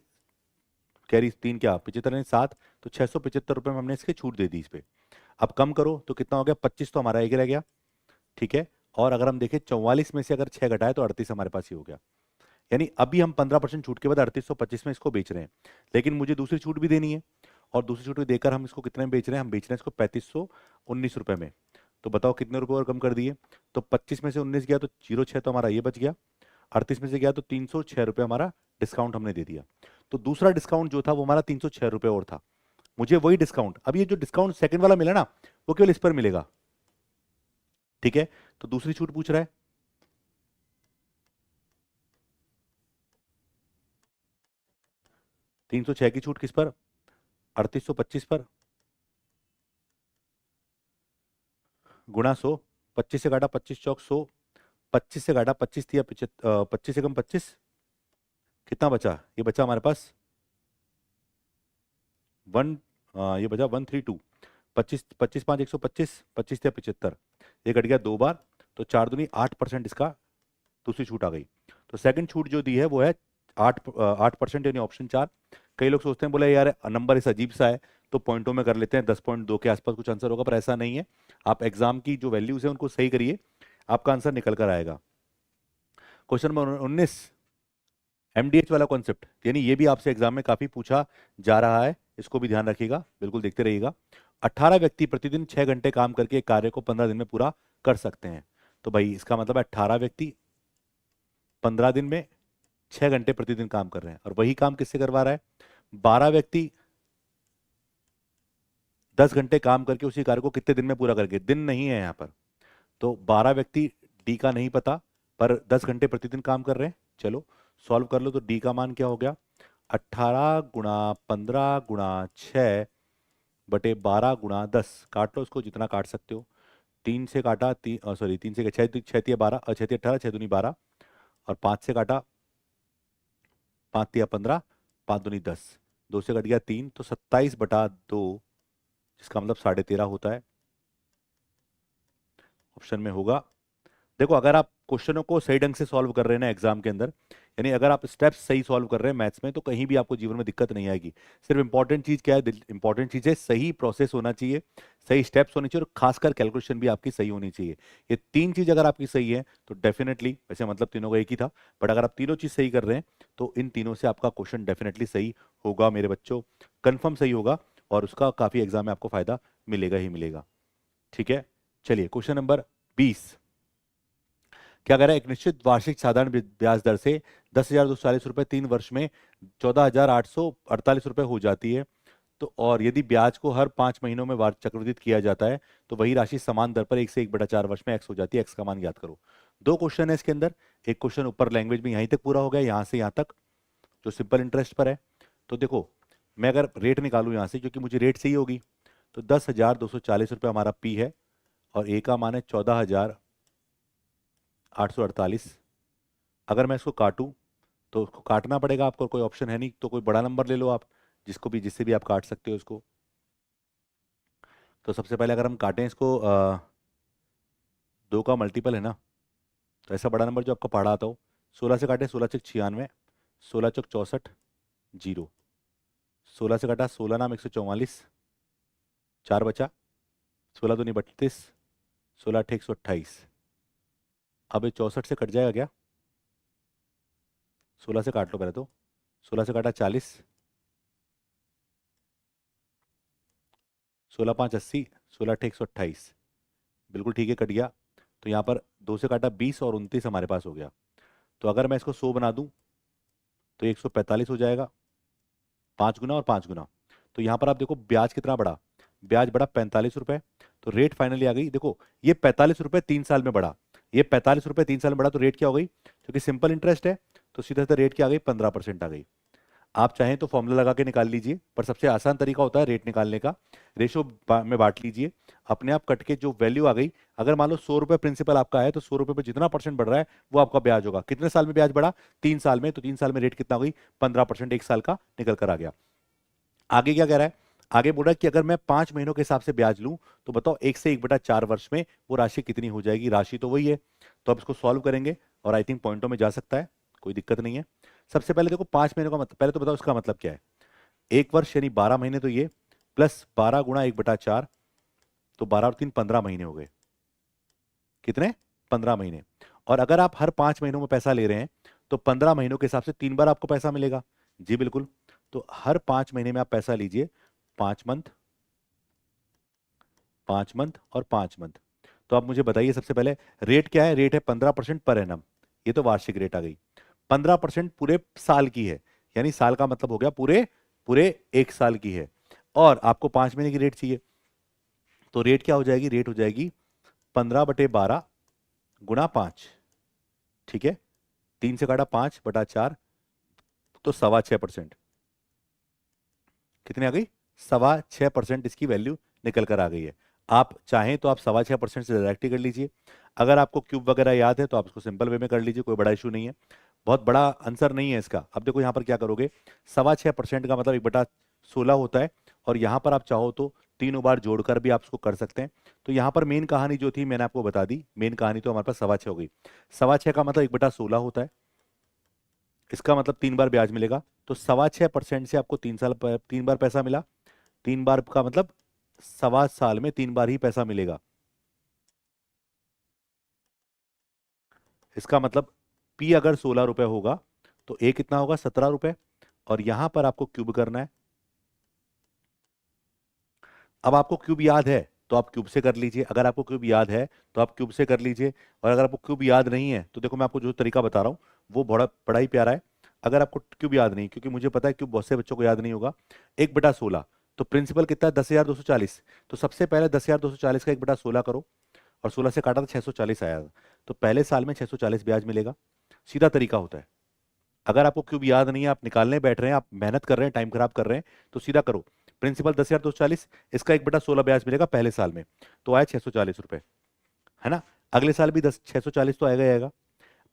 [SPEAKER 1] कैरी 3 क्या 75 यानी 7। तो 675 रुपए में हमने इसके छूट दे दी इस पे। अब कम करो तो कितना हो गया? 25 तो हमारा एक रह गया। ठीक है। और अगर हम देखें 44 में से अगर 6 घटाए तो 38 हमारे पास ही हो गया। यानी अभी हम 15% छूट के बाद 3825 में इसको बेच रहे हैं, लेकिन मुझे दूसरी छूट भी देनी है। और दूसरी छूट भी देकर हम इसको कितने में बेच रहे हैं? हम बेच रहे हैं इसको 3519 रुपए में। तो बताओ कितने रुपए और कम कर दिए? तो 25 में से 19 गया तो 06 तो हमारा ये बच गया। 38 में से गया तो 306 रुपए हमारा डिस्काउंट हमने दे दिया। तो दूसरा डिस्काउंट जो था वो हमारा 306 रुपए और था। मुझे वही डिस्काउंट, अब ये जो डिस्काउंट सेकंड वाला मिला ना, वो केवल इस पर मिलेगा। ठीक है। तो दूसरी छूट पूछ रहा है। 306 की छूट किस पर? 3825 पर गुणा 100। 25 से काटा 25 चौक 100। 25 से काटा 25 दिया 25 से कम 25, कितना बचा? ये बचा हमारे पास वन, ये बचा 132। 25 25 5 125, 25 दिया 75, ये कट गया 2 बार। तो 4 दूनी 8% इसका दूसरी छूट आ गई। तो सेकंड छूट जो दी है वो है 8% यानी ऑप्शन 4। कई लोग सोचते हैं बोले यार नंबर इस अजीब सा है तो पॉइंटों में कर लेते हैं, 10.2 के आसपास कुछ आंसर होगा, पर ऐसा नहीं है। आप एग्जाम की जो वैल्यूज है उनको सही करिए, आपका आंसर निकल कर आएगा। क्वेश्चन नंबर 19, एमडीएच वाला कॉन्सेप्ट, यानी ये भी आपसे एग्जाम में काफी पूछा जा रहा है, इसको भी ध्यान रखिएगा, बिल्कुल देखते रहिएगा। 18 व्यक्ति प्रतिदिन 6 घंटे काम करके एक कार्य को 15 दिन में पूरा कर सकते हैं। तो भाई इसका मतलब है 18 व्यक्ति 15 दिन में 6 घंटे प्रतिदिन काम कर रहे हैं, और वही काम किससे करवा रहा है? 12 व्यक्ति 10 घंटे काम करके उसी कार्य को कितने दिन में पूरा करके, दिन नहीं है यहाँ पर, तो 12 व्यक्ति, डी का नहीं पता, पर 10 घंटे प्रतिदिन काम कर रहे हैं। चलो सॉल्व कर लो। तो डी का मान क्या हो गया, 18 गुणा 15 गुणा 6 बटे 12 गुणा 10। काट लो उसको जितना काट सकते हो। 3 से काटा, सॉरी 3 से 6, 6 12 और 6 18, 6 दूनी 12, और 5 से काटा, 5 तिया 15, 5 दूनी 10, 2 से कट गया 3, तो 27/2, जिसका मतलब 13.5 होता है। ऑप्शन में होगा। देखो अगर आप क्वेश्चनों को सही ढंग से सॉल्व कर रहे हैं ना एग्जाम के अंदर, यानी अगर आप स्टेप्स सही सॉल्व कर रहे हैं मैथ्स में, तो कहीं भी आपको जीवन में दिक्कत नहीं आएगी। सिर्फ इंपॉर्टेंट चीज क्या है, इंपॉर्टेंट चीज है सही प्रोसेस होना चाहिए, सही स्टेप्स होने चाहिए, और खासकर कैलकुलेशन भी आपकी सही होनी चाहिए। ये 3 चीज अगर आपकी सही है तो डेफिनेटली, वैसे मतलब तीनों का एक ही था, बट अगर आप तीनों चीज सही कर रहे हैं तो इन तीनों से आपका क्वेश्चन डेफिनेटली सही होगा मेरे बच्चों, कंफर्म सही होगा, और उसका काफी एग्जाम में आपको फायदा मिलेगा ही मिलेगा। ठीक है, चलिए क्वेश्चन नंबर 20 क्या कह रहा है, एक निश्चित वार्षिक साधारण ब्याज दर से 10,240 रुपए 3 वर्ष में 14,848 रुपए हो जाती है। तो और यदि ब्याज को हर 5 महीनों में वार चक्रवृद्धित किया जाता है तो वही राशि समान दर पर 1 से 1/4 वर्ष में एक्स हो जाती है। एक्स का मान ज्ञात करो। 2 क्वेश्चन है इसके अंदर। एक क्वेश्चन ऊपर लैंग्वेज में यहीं तक पूरा हो गया, यहाँ से यहाँ तक, जो सिंपल इंटरेस्ट पर है। तो देखो मैं अगर रेट निकालूं यहाँ से, क्योंकि मुझे रेट सही होगी, तो 10,240 रुपये हमारा पी है, और ए का मान है 14,848। अगर मैं इसको काटूं तो उसको काटना पड़ेगा आपको, कोई ऑप्शन है नहीं, तो कोई बड़ा नंबर ले लो आप, जिससे भी आप काट सकते हो इसको। तो सबसे पहले अगर हम काटें इसको, 2 का मल्टीपल है ना, तो ऐसा बड़ा नंबर जो आपको पढ़ा आता हो। 16 से काटे, 16 चक 96, 16 चक 64, 0। 16 से काटा, 16 नाम 144, 4 बचा, 16 दूनी 32, 16 अट्ठे 128। अब ये 64 से कट जाएगा क्या, 16 से काट लो पहले तो। 16 से काटा 40, 16 5 80, 16 अट्ठे 128, बिल्कुल ठीक है, कट गया। तो यहाँ पर 2 से काटा 20 और 29 हमारे पास हो गया। तो अगर मैं इसको 100 बना दूं तो 145 हो जाएगा, 5 गुना और 5 गुना। तो यहाँ पर आप देखो ब्याज कितना बढ़ा, ब्याज बढ़ा 45 रुपए। तो रेट फाइनली आ गई, देखो ये 45 रुपए 3 साल में बढ़ा, ये 45 रुपए 3 साल में बढ़ा, तो रेट क्या हो गई, क्योंकि सिंपल इंटरेस्ट है तो सीधा सीधा रेट क्या आ गई, 15% आ गई। आप चाहें तो फॉर्मूला लगा के निकाल लीजिए, पर सबसे आसान तरीका होता है रेट निकालने का, रेशो में बांट लीजिए, अपने आप कट के जो वैल्यू आ गई। अगर मान लो 100 रुपए प्रिंसिपल आपका है, तो 100 रुपए पे जितना परसेंट बढ़ रहा है वो आपका ब्याज होगा। कितने साल में ब्याज बढ़ा, 3 साल में, तो 3 साल में रेट कितना हो गई, 15%, 1 साल का निकल कर आ गया। आगे क्या कह रहा है, आगे बोल रहा है कि अगर मैं 5 महीनों के हिसाब से ब्याज लूं तो बताओ 1 से 1/4 वर्ष में वो राशि कितनी हो जाएगी। राशि तो वही है, तो अब इसको सॉल्व करेंगे, और आई थिंक पॉइंटों में जा सकता है, कोई दिक्कत नहीं है। सबसे पहले देखो 5 महीनों का मतलब, पहले तो बताओ इसका मतलब क्या है। 1 वर्ष यानी 12 महीने, तो ये प्लस 12 गुणा 1/4, तो 12 और 3 15 महीने हो गए। कितने, 15 महीने। और अगर आप हर 5 महीनों में पैसा ले रहे हैं तो 15 महीनों के हिसाब से 3 बार आपको पैसा मिलेगा। जी बिल्कुल, तो हर 5 महीने में आप पैसा लीजिए, 5 मंथ, 5 मंथ और 5 मंथ। तो आप मुझे बताइए सबसे पहले रेट क्या है, रेट है 15% पर एनम, ये तो वार्षिक रेट आ गई। 15% पूरे साल की है, यानी साल का मतलब हो गया पूरे पूरे 1 साल की है, और आपको 5 महीने की रेट चाहिए, तो रेट क्या हो जाएगी, रेट हो जाएगी 15/12 गुणा 5। ठीक है, 3 से काटा 5/4, तो 6.25%। कितनी आ गई, 6.25% इसकी वैल्यू निकल कर आ गई है। आप चाहें तो आप 6.25% से डायरेक्ट ही कर लीजिए। अगर आपको क्यूब वगैरह याद है तो आप इसको सिंपल वे में कर लीजिए, कोई बड़ा इशू नहीं है, बहुत बड़ा आंसर नहीं है इसका। अब देखो यहाँ पर क्या करोगे, 6.25% का मतलब 1/16 होता है, और यहाँ पर आप चाहो तो तीनों बार जोड़कर भी आप इसको कर सकते हैं। तो यहाँ पर मेन कहानी जो थी मैंने आपको बता दी, मेन कहानी तो हमारे पास 6.25 हो गई। 6.25 का मतलब 1/16 होता है, इसका मतलब 3 बार ब्याज मिलेगा, तो 6.25% से आपको 3 बार पैसा मिला। 3 बार का मतलब 1.25 साल में 3 बार ही पैसा मिलेगा। इसका मतलब पी अगर 16 रुपए होगा तो ए कितना होगा, 17 रुपए, और यहां पर आपको क्यूब करना है। अब आपको क्यूब याद है तो आप क्यूब से कर लीजिए, अगर आपको क्यूब याद है तो आप क्यूब से कर लीजिए, और अगर आपको क्यूब याद नहीं है तो देखो मैं आपको जो तरीका बता रहा हूँ वो बड़ा बड़ा ही प्यारा है। अगर आपको क्यूब याद नहीं, क्योंकि मुझे पता है क्यूब बहुत से बच्चों को याद नहीं होगा, 1/16, तो प्रिंसिपल कितना है, 10,240, तो सबसे पहले 10,240 का 1/16 करो, और 16 से काटा तो 640 आया था। तो पहले साल में 640 ब्याज मिलेगा। सीधा तरीका होता है। अगर आपको क्यूब याद नहीं है, आप निकालने बैठ रहे हैं, आप मेहनत कर रहे हैं, टाइम खराब कर रहे हैं, तो सीधा करो। प्रिंसिपल 10,240, इसका 1/16 ब्याज मिलेगा पहले साल में, तो आया 640 रुपए, है ना। अगले साल भी 640 तो आएगा ही आएगा,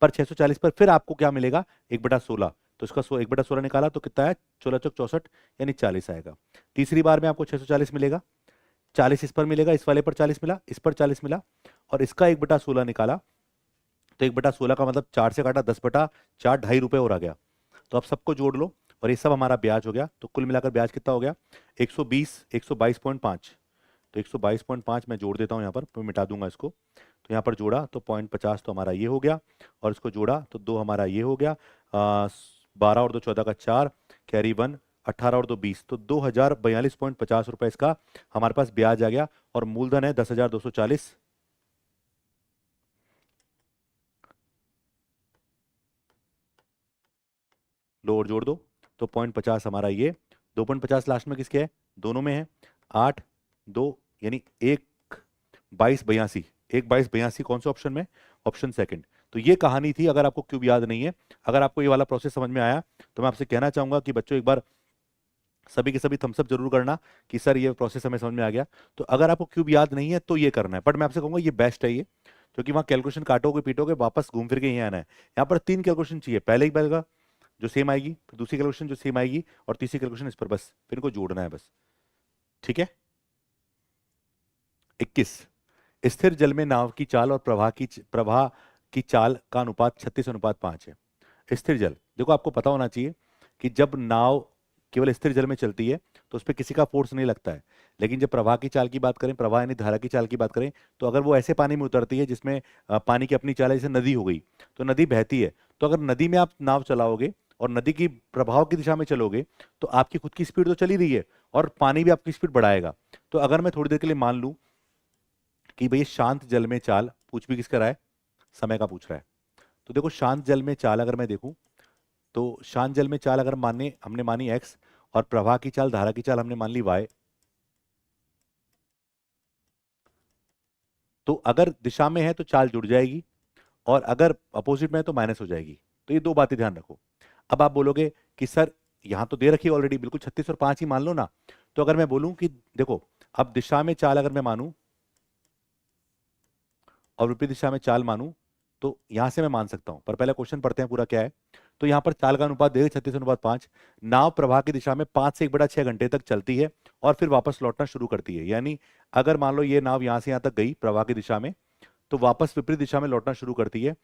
[SPEAKER 1] पर 640 पर फिर आपको क्या मिलेगा, 1/16। तो इसका 1/16 निकाला तो कितना है, 16×64 यानी 40 आएगा। तीसरी बार में आपको 640 मिलेगा, 40 इस पर मिलेगा, इस वाले पर 40 मिला, इस पर 40 मिला, और इसका 1/16 निकाला तो 1/16 का मतलब 4 से काटा 10/4, 2.5 रुपए और आ गया। तो आप सबको जोड़ लो और ये सब हमारा ब्याज हो गया। तो कुल मिलाकर ब्याज कितना हो गया, 122.5। तो 122.5 मैं जोड़ देता हूँ यहाँ पर, मैं मिटा दूंगा इसको। तो यहाँ पर जोड़ा तो 0.50 तो हमारा ये हो गया, और इसको जोड़ा तो 2 हमारा ये हो गया। 12 और 2 14 का 4, कैरी 1, 18 और 2 20, तो 2042.50 रुपए इसका हमारे पास ब्याज आ गया। और मूलधन है 10,240। लो और जोड़ दो तो 0.50 हमारा ये, 2.50 लास्ट में किसके है, दोनों में है। 8 2 यानी 1/2282, 1/2282 कौन से ऑप्शन में, ऑप्शन सेकंड। तो ये कहानी थी। अगर आपको क्यूब याद नहीं है, अगर आपको ये वाला प्रोसेस समझ में आया, तो मैं आपसे कहना चाहूंगा कि बच्चों एक बार सभी के सभी थम्सअप जरूर करना कि सर ये प्रोसेस हमें समझ में आ गया। तो अगर आपको क्यूब याद नहीं है तो ये करना है, बट मैं आपसे कहूंगा ये बेस्ट है ये, क्योंकि वहां कैलकुलेशन काटोगे पीटोगे, वापस घूम फिर के यहीं आना है। यहाँ पर 3 कैलकुलेशन चाहिए, पहले एक बार जो सेम आएगी, फिर दूसरी कैलकुलेशन जो सेम आएगी, और तीसरी कैलकुलेशन इस पर, बस फिर इनको जोड़ना है बस, ठीक है। 21, स्थिर जल में नाव की चाल और प्रवाह की चाल का अनुपात 36:5 है। स्थिर जल, देखो आपको पता होना चाहिए कि जब नाव केवल स्थिर जल में चलती है तो उस पर किसी का फोर्स नहीं लगता है। लेकिन जब प्रवाह की चाल की बात करें, प्रवाह यानी धारा की चाल की बात करें, तो अगर वो ऐसे पानी में उतरती है जिसमें पानी की अपनी चाल है, जैसे नदी हो गई, तो नदी बहती है, तो अगर नदी में आप नाव चलाओगे और नदी की प्रभाव की दिशा में चलोगे, तो आपकी खुद की स्पीड तो चली रही है और पानी भी आपकी स्पीड बढ़ाएगा। तो अगर मैं थोड़ी देर के लिए मान लूं कि भैया शांत जल में चाल, पूछ भी किसका रहा है, समय का पूछ रहा है। तो देखो शांत जल में चाल अगर मैं देखूं, तो शांत जल में चाल अगर हमने मानी x, और प्रवाह की चाल, धारा की चाल हमने मान ली y, तो अगर दिशा में है तो चाल जुड़ जाएगी, और अगर अपोजिट में है तो माइनस हो जाएगी। तो ये 2 बातें ध्यान रखो। अब आप बोलोगे कि सर यहां तो दे रखी है ऑलरेडी, बिल्कुल 36 और 5 ही मान लो ना। तो अगर मैं बोलूं कि देखो अब दिशा में चाल अगर मैं मानूं और विपरीत दिशा में चाल मानूं, तो यहां से मैं मान सकता हूं, पर पहले क्वेश्चन पढ़ते हैं पूरा क्या है। तो यहां पर चाल का अनुपात देगा 36:5। नाव प्रवाह की दिशा में 5 से 1/6 घंटे तक चलती है और फिर वापस लौटना शुरू करती है। यानी अगर मान लो ये नाव यहां से यहां तक गई प्रवाह की दिशा में, तो वापस विपरीत दिशा में लौटना शुरू करती है।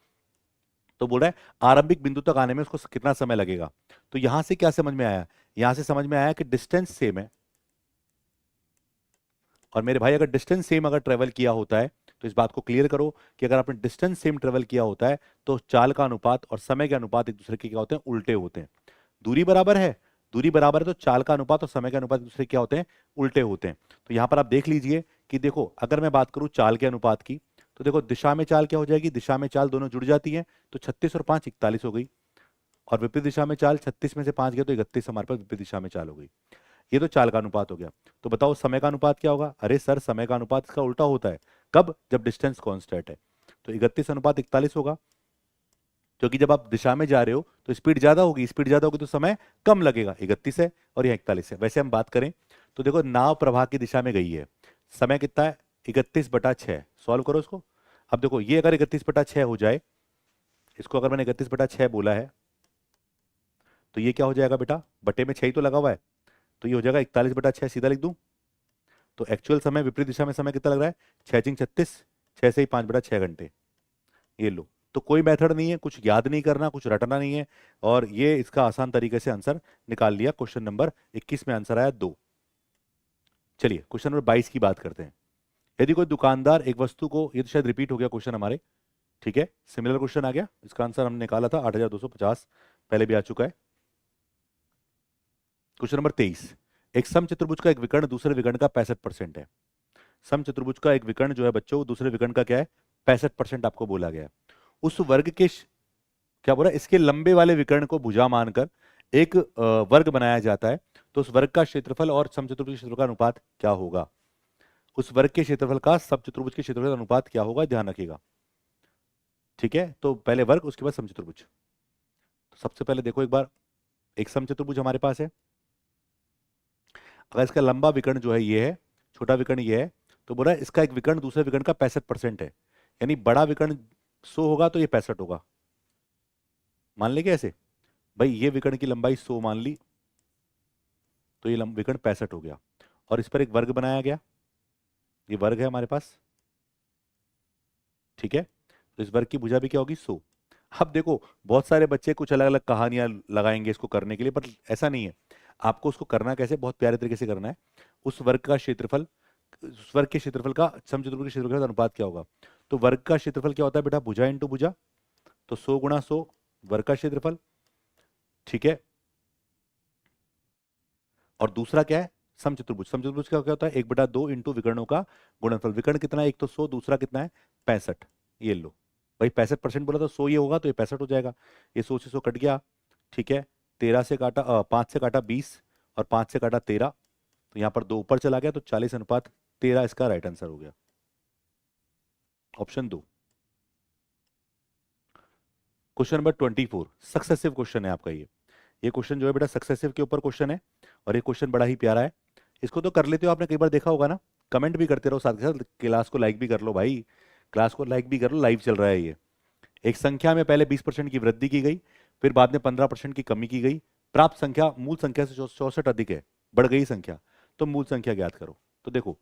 [SPEAKER 1] तो बोल रहा है आरंभिक बिंदु तक आने में उसको कितना समय लगेगा। तो यहां से क्या समझ में आया, यहां से समझ में आया कि डिस्टेंस सेम है। और मेरे भाई अगर डिस्टेंस सेम अगर ट्रेवल किया होता है, तो इस बात को क्लियर करो कि अगर आपने डिस्टेंस सेम ट्रेवल किया होता है, तो चाल का अनुपात और समय के अनुपात एक दूसरे के क्या होते हैं, उल्टे होते हैं। दूरी बराबर है, दूरी बराबर है, तो चाल का अनुपात और समय के अनुपात एक दूसरे क्या होते हैं, उल्टे होते हैं। तो यहां पर आप देख लीजिए कि देखो अगर मैं बात करूं चाल के अनुपात की, तो देखो दिशा में चाल क्या हो जाएगी, दिशा में चाल दोनों जुड़ जाती है, तो 36 और 5 41 हो गई। और विपरीत दिशा में चाल, 36 में से 5 गया तो 31 हमारे पास विपरीत दिशा में चाल हो गई। ये तो चाल का अनुपात हो गया। तो बताओ समय का अनुपात क्या होगा, अरे सर समय का अनुपात इसका उल्टा होता है। कब, जब डिस्टेंस कांस्टेंट है। तो 31:41 होगा, क्योंकि जब आप दिशा में जा रहे हो तो स्पीड ज्यादा होगी, स्पीड ज्यादा होगी तो समय कम लगेगा। 31 है और यहाँ 41 है। वैसे हम बात करें तो देखो नाव प्रवाह की दिशा में गई है, समय कितना है, 31/6। सॉल्व करो इसको। अब देखो ये अगर 31/6 हो जाए, इसको अगर मैंने 31/6 बोला है, तो ये क्या हो जाएगा बेटा, बटे में 6 ही तो लगा हुआ है, तो ये हो जाएगा 41/6। सीधा लिख दूं तो एक्चुअल समय विपरीत दिशा में समय कितना लग रहा है, 6×36, 6 से ही 5/6 घंटे। ये लो। तो कोई मेथड नहीं है, कुछ याद नहीं करना, कुछ रटना नहीं है, और ये इसका आसान तरीके से आंसर निकाल लिया। क्वेश्चन नंबर 21 में आंसर आया 2। चलिए क्वेश्चन नंबर 22 की बात करते हैं। यदि कोई दुकानदार एक वस्तु को, ये तो शायद रिपीट हो गया क्वेश्चन हमारे, ठीक है, सिमिलर क्वेश्चन आ गया। इसका आंसर हमने निकाला था 8,250, पहले भी आ चुका है। क्वेश्चन नंबर 23, एक समचतुर्भुज का एक विकर्ण दूसरे विकर्ण का 65% है। समचतुर्भुज का एक विकर्ण जो है बच्चों, दूसरे विकर्ण का क्या है, 65% आपको बोला गया है। उस वर्ग के क्या बोला, इसके लंबे वाले विकर्ण को भुजा मानकर एक वर्ग बनाया जाता है, तो उस वर्ग का क्षेत्रफल और समचतुर्भुज के क्षेत्रफल का अनुपात क्या होगा। उस वर्ग के क्षेत्रफल का समचतुर्भुज के क्षेत्रफल का अनुपात क्या होगा, ध्यान रखिएगा। ठीक है, तो पहले वर्ग उसके बाद समचतुर्भुज। तो सबसे पहले देखो एक बार, एक समचतुर्भुज हमारे पास है। अगर इसका लंबा विकर्ण जो है ये है, छोटा विकर्ण ये है, तो बोला इसका एक विकर्ण दूसरे विकर्ण का 65% है, यानी बड़ा विकर्ण 100 होगा तो ये 65 होगा। मान लेंगे ऐसे, भाई ये विकर्ण की लंबाई 100 मान ली, तो ये विकर्ण 65 हो गया, और इस पर एक वर्ग बनाया गया, ये वर्ग है हमारे पास। ठीक है, तो इस वर्ग की भुजा भी क्या होगी, 100। अब देखो बहुत सारे बच्चे कुछ अलग अलग कहानियां लगाएंगे इसको करने के लिए, पर ऐसा नहीं है। आपको उसको करना कैसे, बहुत प्यारे तरीके से करना है। उस वर्ग का क्षेत्रफल, उस वर्ग के क्षेत्रफल का समचतुर्भुज के क्षेत्रफल का अनुपात क्या होगा। तो वर्ग का क्षेत्रफल क्या होता है बेटा, भुजा इंटू भुजा, तो 100 गुणा 100 वर्ग का क्षेत्रफल। ठीक है, और दूसरा क्या है, समचतुर्भुज। समचतुर्भुज का क्या होता है, 1/2 इंटू विकर्णों का गुणनफल। विकर्ण कितना है, एक तो 100, दूसरा कितना है 65। ये लो भाई, 65% बोला तो 100 ये होगा, तो ये 65 हो जाएगा। ये 100 से 100 कट गया। ठीक है, 13 से काटा 5 से काटा 20, और 5 से काटा 13, तो यहाँ पर 2 ऊपर चला गया, तो 40:13 इसका राइट आंसर हो गया, option 2। Question number 24, successive question है आपका ये क्वेश्चन जो है बेटा सक्सेसिव के ऊपर क्वेश्चन है, और ये क्वेश्चन बड़ा ही प्यारा है। इसको तो कर लेते हो, आपने कई बार देखा होगा ना। कमेंट भी करते रहो साथ के साथ, क्लास को लाइक भी कर लो भाई, क्लास को लाइक भी कर लो, लाइव चल रहा है ये। एक संख्या में पहले 20% की वृद्धि की गई, फिर बाद में 15% की कमी की गई। प्राप्त संख्या मूल संख्या से 64 अधिक है, बढ़ गई संख्या, तो मूल संख्या ज्ञात करो। तो देखो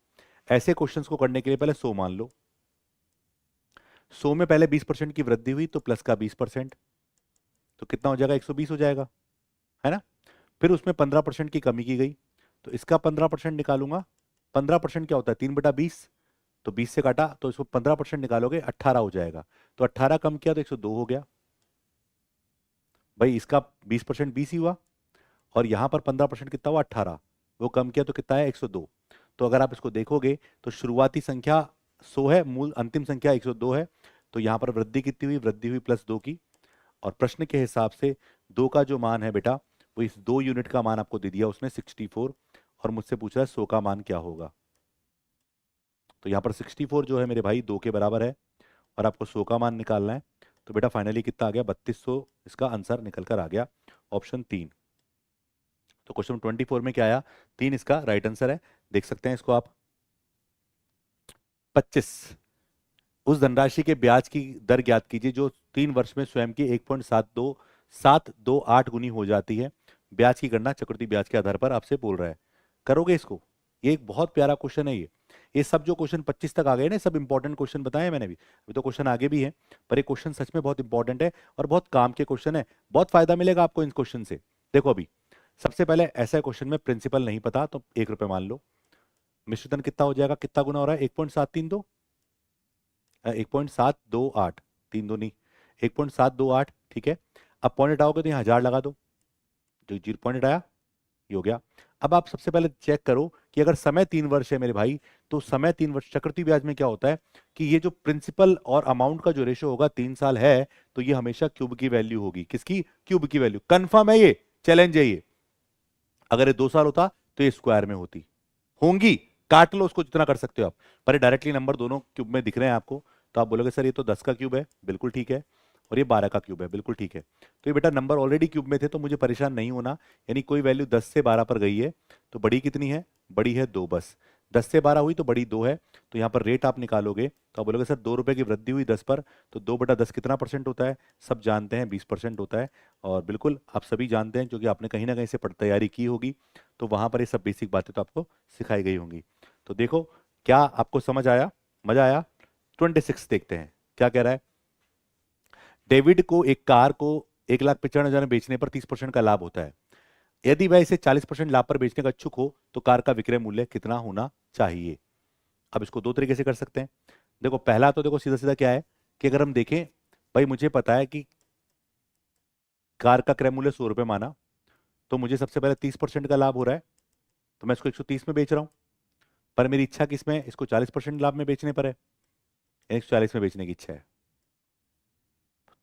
[SPEAKER 1] ऐसे क्वेश्चंस को करने के लिए पहले 100 मान लो। 100 में पहले 20% की वृद्धि हुई, तो प्लस का 20%, तो कितना हो जाएगा, 120 हो जाएगा, है ना। फिर उसमें 15% की कमी की गई, तो इसका 15% निकालूंगा। 15% क्या होता है, 3/20, तो 20 से काटा, तो इसको 15% निकालोगे 18 हो जाएगा, तो 18 कम किया तो 102 हो गया। भाई इसका 20% 20 ही हुआ, और यहां पर 15% कितना हुआ, 18, वो कम किया तो कितना है, 102। तो अगर आप इसको देखोगे तो शुरुआती संख्या 100 है, मूल अंतिम संख्या 102 है, तो यहां पर वृद्धि कितनी हुई, वृद्धि हुई +2 की। और प्रश्न के हिसाब से 2 का जो मान है बेटा, वो इस 2 यूनिट का मान आपको दे दिया उसने 64, और मुझसे पूछ रहा है 100 का मान क्या होगा। तो यहाँ पर 64 जो है मेरे भाई 2 के बराबर है, और आपको 100 का मान निकालना है। तो बेटा फाइनली कितना आ गया, 3200 इसका आंसर निकल कर आ गया, ऑप्शन 3। तो क्वेश्चन 24 में क्या आया, 3 इसका राइट आंसर है। देख सकते हैं इसको आप। 25, उस धनराशि के ब्याज की दर ज्ञात कीजिए जो 3 वर्ष में स्वयं की 1.728 गुनी हो जाती है। ब्याज की गणना चक्रवृद्धि ब्याज के आधार पर आपसे बोल रहा है, करोगे इसको। ये एक बहुत प्यारा क्वेश्चन है ये सब जो क्वेश्चन 25 तक आ गए ना, सब इंपॉर्टेंट क्वेश्चन बताए हैं मैंने भी। अभी तो क्वेश्चन आगे भी है, पर ये क्वेश्चन सच में बहुत इंपॉर्टेंट है और बहुत काम के क्वेश्चन है। बहुत फायदा मिलेगा आपको इन क्वेश्चन से। देखो अभी सबसे पहले ऐसा क्वेश्चन में प्रिंसिपल नहीं पता तो 1 रुपये मान लो। मिश्रधन कितना हो जाएगा, कितना गुना हो रहा है, 1.732, 1.728, 3 दूनी 1.728। ठीक है, अब पॉइंट हटाओगे तो यहाँ 1000 लगा दो, जो 0 पॉइंट आया ये हो गया। अब आप सबसे पहले चेक करो कि अगर समय 3 वर्ष है मेरे भाई, तो समय 3 वर्ष चक्रवृद्धि ब्याज में क्या होता है कि ये जो प्रिंसिपल और अमाउंट का जो रेशो होगा 3 साल है, तो ये हमेशा क्यूब की वैल्यू होगी। किसकी, क्यूब की वैल्यू। कंफर्म है, ये चैलेंज है ये। अगर ये 2 साल होता तो ये स्क्वायर में होती होंगी, काट लो उसको जितना कर सकते हो आप, पर ये डायरेक्टली नंबर दोनों क्यूब में दिख रहे हैं आपको, तो आप बोलोगे सर ये तो 10 का क्यूब है, बिल्कुल ठीक है, और ये 12 का क्यूब है, बिल्कुल ठीक है। तो ये बेटा नंबर ऑलरेडी क्यूब में थे, तो मुझे परेशान नहीं होना। यानी कोई वैल्यू 10 से 12 पर गई है, तो बड़ी कितनी है, बड़ी है 2 बस। 10 से 12 हुई तो बड़ी 2 है, तो यहाँ पर रेट आप निकालोगे तो आप बोलोगे सर 2 रुपए की वृद्धि हुई 10 पर, तो 2/10 कितना परसेंट होता है, सब जानते हैं 20% होता है। और बिल्कुल आप सभी जानते हैं क्योंकि आपने कहीं ना कहीं से तैयारी की होगी, तो वहां पर ये सब बेसिक बातें तो आपको सिखाई गई होंगी। तो देखो क्या आपको समझ आया, मजा आया। 26 देखते हैं क्या कह रहा है। डेविड को एक कार को 1,95,000 में बेचने पर 30% का लाभ होता है। यदि वह इसे 40% लाभ पर बेचने का इच्छुक हो तो कार का विक्रय मूल्य कितना होना चाहिए। अब इसको 2 तरीके से कर सकते हैं। देखो पहला तो देखो सीधा सीधा क्या है कि अगर हम देखें, भाई मुझे पता है कि कार का क्रय मूल्य 100 रुपए माना, तो मुझे सबसे पहले 30% का लाभ हो रहा है, तो मैं इसको 130 में बेच रहा हूं। पर मेरी इच्छा किसमें है, इसको 40% लाभ में बेचने पर है, 140 में बेचने की इच्छा है।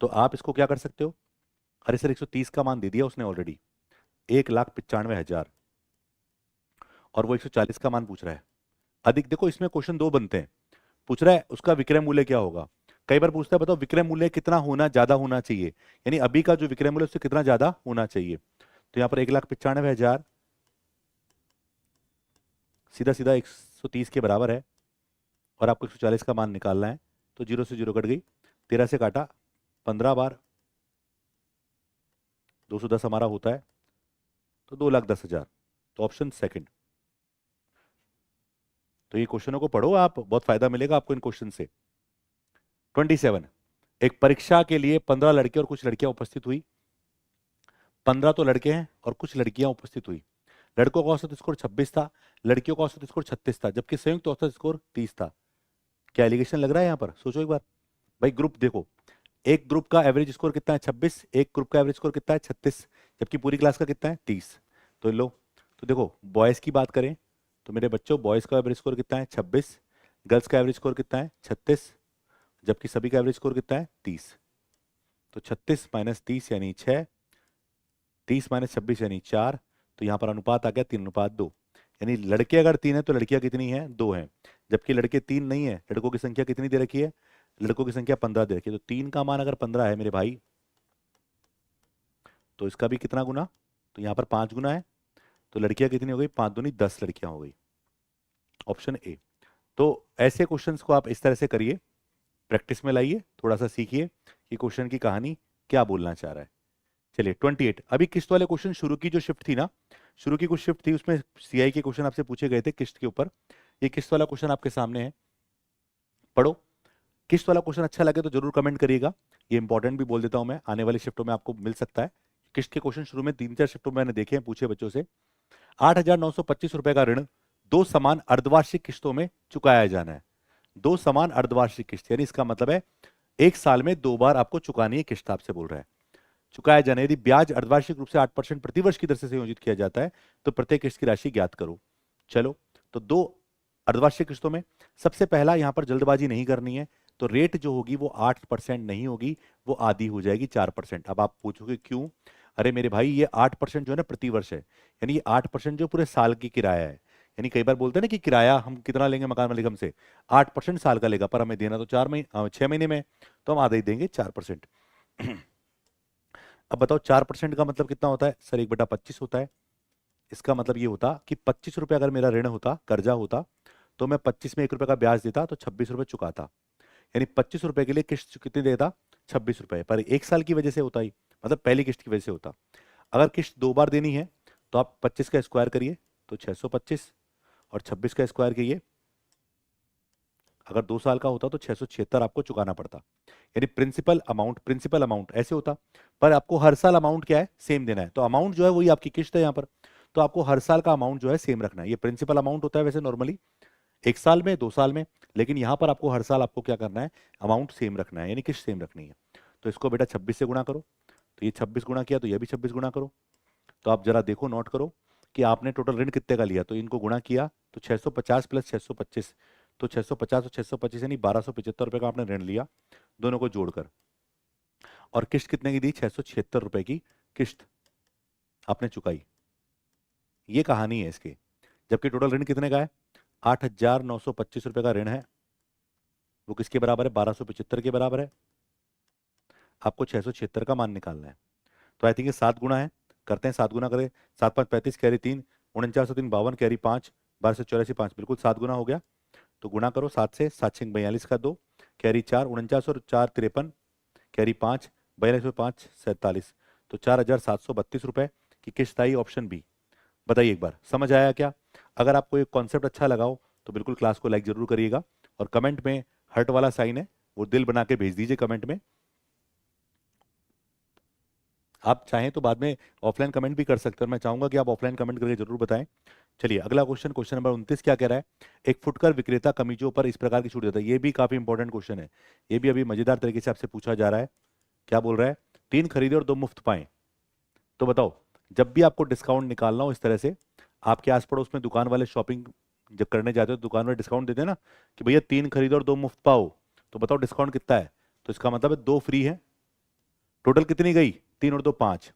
[SPEAKER 1] तो आप इसको क्या कर सकते हो, अरे सर 130 का मान दे दिया उसने ऑलरेडी, 1,95,000, और वो 140 का मान पूछ रहा है, अधिक, देखो इसमें क्वेश्चन दो बनते हैं। पूछ रहा है उसका विक्रय मूल्य क्या होगा, कई बार पूछता है बताओ विक्रय मूल्य कितना होना, ज्यादा होना चाहिए, यानी अभी का जो विक्रय मूल्य उससे कितना ज्यादा होना चाहिए। तो यहाँ पर 1,95,000 सीधा सीधा 130 के बराबर है, और आपको 140 का मान निकालना है। तो 0 से 0 कट गई, 13 से काटा 15 बार, 210 हमारा होता है, तो 2,10,000। तो ऑप्शन सेकंड। तो ये क्वेश्चनों को पढ़ो आप, बहुत फायदा मिलेगा आपको इन क्वेश्चन से। 27, एक परीक्षा के लिए 15 लड़के और कुछ लड़कियां उपस्थित हुई। 15 तो लड़के हैं और कुछ लड़कियां उपस्थित हुई। लड़कों का औसत स्कोर 26 था, लड़कियों का औसत स्कोर 36 था, जबकि संयुक्त औसत स्कोर 30 था। क्या एलिगेशन लग रहा है यहाँ पर, सोचो एक बार। भाई ग्रुप देखो, एक ग्रुप का एवरेज स्कोर कितना है 26, एक ग्रुप का एवरेज स्कोर कितना है 36, जबकि पूरी क्लास का कितना है 30। तो लो, तो देखो बॉयज की बात करें तो मेरे बच्चों बॉयज का एवरेज स्कोर कितना है 26, गर्ल्स का एवरेज स्कोर कितना है 36, जबकि सभी का एवरेज स्कोर कितना है 30। तो 36 माइनस 30 यानी 6, 30 माइनस 26 यानी 4। तो यहाँ पर अनुपात आ गया 3:2। यानी लड़के अगर 3 है तो लड़कियां कितनी है 2 हैं, जबकि लड़के 3 नहीं है, लड़कों की संख्या कितनी दे रखी है, लड़कों की संख्या 15 दे रखी है। तो 3 का मान अगर 15 है मेरे भाई, तो इसका भी कितना गुना, तो यहाँ पर 5 गुना है। तो लड़कियां कितनी हो गई, 5 दूनी 10 लड़कियां हो गई, ऑप्शन ए। तो ऐसे क्वेश्चंस को आप इस तरह से करिए, प्रैक्टिस में लाइए, थोड़ा सा सीखिए कि क्वेश्चन की कहानी क्या बोलना चाह रहा है। चलिए 28, अभी किस्त वाले क्वेश्चन शुरू की जो शिफ्ट थी ना, शुरू की कुछ शिफ्ट थी उसमें सीआई के क्वेश्चन आपसे पूछे गए थे किस्त के ऊपर। ये किस्त वाला क्वेश्चन आपके सामने है, पढ़ो। किस्त वाला क्वेश्चन अच्छा लगे तो जरूर कमेंट करिएगा, ये इंपॉर्टेंट भी बोल देता हूं मैं, आने वाली शिफ्टों में आपको मिल सकता है। किस्त के क्वेश्चन शुरू में 3-4 शिफ्टों में मैंने देखे हैं, पूछे बच्चों से। 8,925 रुपए का ऋण दो समान अर्धवार्षिक किस्तों में चुकाया जाना है। दो समान अर्धवार्षिक किस्त, यानी इसका मतलब है एक साल में 2 बार आपको चुकानी है किस्त, आपसे बोल रहा है। चुकाया जाना, यदि ब्याज अर्धवार्षिक रूप से 8% प्रतिवर्ष की दर से संयोजित किया जाता है तो प्रत्येक किस्त की राशि ज्ञात करो। चलो, तो दो अर्धवार्षिक किस्तों में सबसे पहला यहां पर जल्दबाजी नहीं करनी है, तो रेट जो होगी वो 8% नहीं होगी, वो आधी हो जाएगी 4%। अब आप पूछोगे क्यों, अरे मेरे भाई ये 8% जो है ना प्रतिवर्ष है, यानी ये 8% जो पूरे साल की किराया है। यानी कई बार बोलते हैं ना कि किराया हम कितना लेंगे मकान मालिक हमसे, 8% साल का लेगा, पर हमें देना तो 6 महीने में, तो हम आधा ही देंगे 4%। अब बताओ 4% का मतलब कितना होता है सर, 1/25 होता है। इसका मतलब ये होता कि 25 रुपए अगर मेरा ऋण होता, कर्जा होता, तो मैं 25 में 1 रुपए का ब्याज देता तो 26 रुपए चुकाता, यानी 25 रुपए के लिए किस्त कितनी देता 26 रुपए, पर एक साल की वजह से होता ही, मतलब पहली किस्त की वजह से होता। अगर किस्त 2 बार देनी है तो आप 25 का स्क्वायर करिए तो 625, और 26 का स्क्वायर करिए, अगर 2 साल का होता तो 676 आपको चुकाना पड़ता, यानी प्रिंसिपल अमाउंट ऐसे होता। पर आपको हर साल अमाउंट क्या है सेम देना है, तो अमाउंट जो है वही आपकी किस्त है यहाँ पर, तो आपको हर साल का अमाउंट जो है सेम रखना है। ये प्रिंसिपल अमाउंट होता है वैसे नॉर्मली 1 साल में 2 साल में, लेकिन यहाँ पर आपको हर साल आपको क्या करना है, अमाउंट सेम रखना है, यानी किस्त सेम रखनी है। तो इसको बेटा 26 से गुणा करो, तो ये 26 गुणा किया तो ये भी 26 गुणा करो। तो आप जरा देखो, नोट करो कि आपने टोटल ऋण कितने का लिया, तो इनको गुणा किया तो 650 प्लस 625, तो 650 और 625 यानी 1275 रुपए का आपने ऋण लिया, दोनों को जोड़कर। और किस्त कितने की दी, 676 रुपए की किस्त आपने चुकाई। ये कहानी है इसकी, जबकि टोटल ऋण कितने का है, 8,925 रुपए का ऋण है, वो किसके बराबर है, 1275 के बराबर है। आपको 676 का मान निकालना है, तो आई थिंक ये 7 गुना है, करते हैं 7 गुना करें, 7 5 35 कैरी 3, 49 3 52 कैरी 5, 12 से 84 5, बिल्कुल 7 गुना हो गया। तो गुणा करो 7 से, 7 6 42 का 2, कैरी 4, 49 और 4 53, कैरी 5, 42 और 5 47, तो 4,732 रुपए की किस्त आई, ऑप्शन बी। बताइए एक बार समझ आया क्या। अगर आपको ये कॉन्सेप्ट अच्छा लगाओ तो बिल्कुल क्लास को लाइक जरूर करिएगा, और कमेंट में हर्ट वाला साइन है वो दिल बना के भेज दीजिए कमेंट में। आप चाहें तो बाद में ऑफलाइन कमेंट भी कर सकते हैं, मैं चाहूंगा कि आप ऑफलाइन कमेंट करके जरूर बताएं। चलिए अगला क्वेश्चन, क्वेश्चन नंबर 29 क्या कह रहा है, एक फुटकर विक्रेता कमीजों पर इस प्रकार की छूट देता है। ये भी काफी इंपॉर्टेंट क्वेश्चन है, ये भी अभी मजेदार तरीके से आपसे पूछा जा रहा है। क्या बोल रहा है, 3 खरीदे और 2 मुफ्त पाए। तो बताओ, जब भी आपको डिस्काउंट निकालना हो इस तरह से, आपके आस पड़ोस में दुकान वाले शॉपिंग जब करने जाते हो तो दुकान वाले डिस्काउंट देते हैं ना कि भैया 3 खरीदो और 2 मुफ्त पाओ, तो बताओ डिस्काउंट कितना है, तो इसका मतलब है 2 फ्री है। टोटल कितनी गई, 3 और 2 5,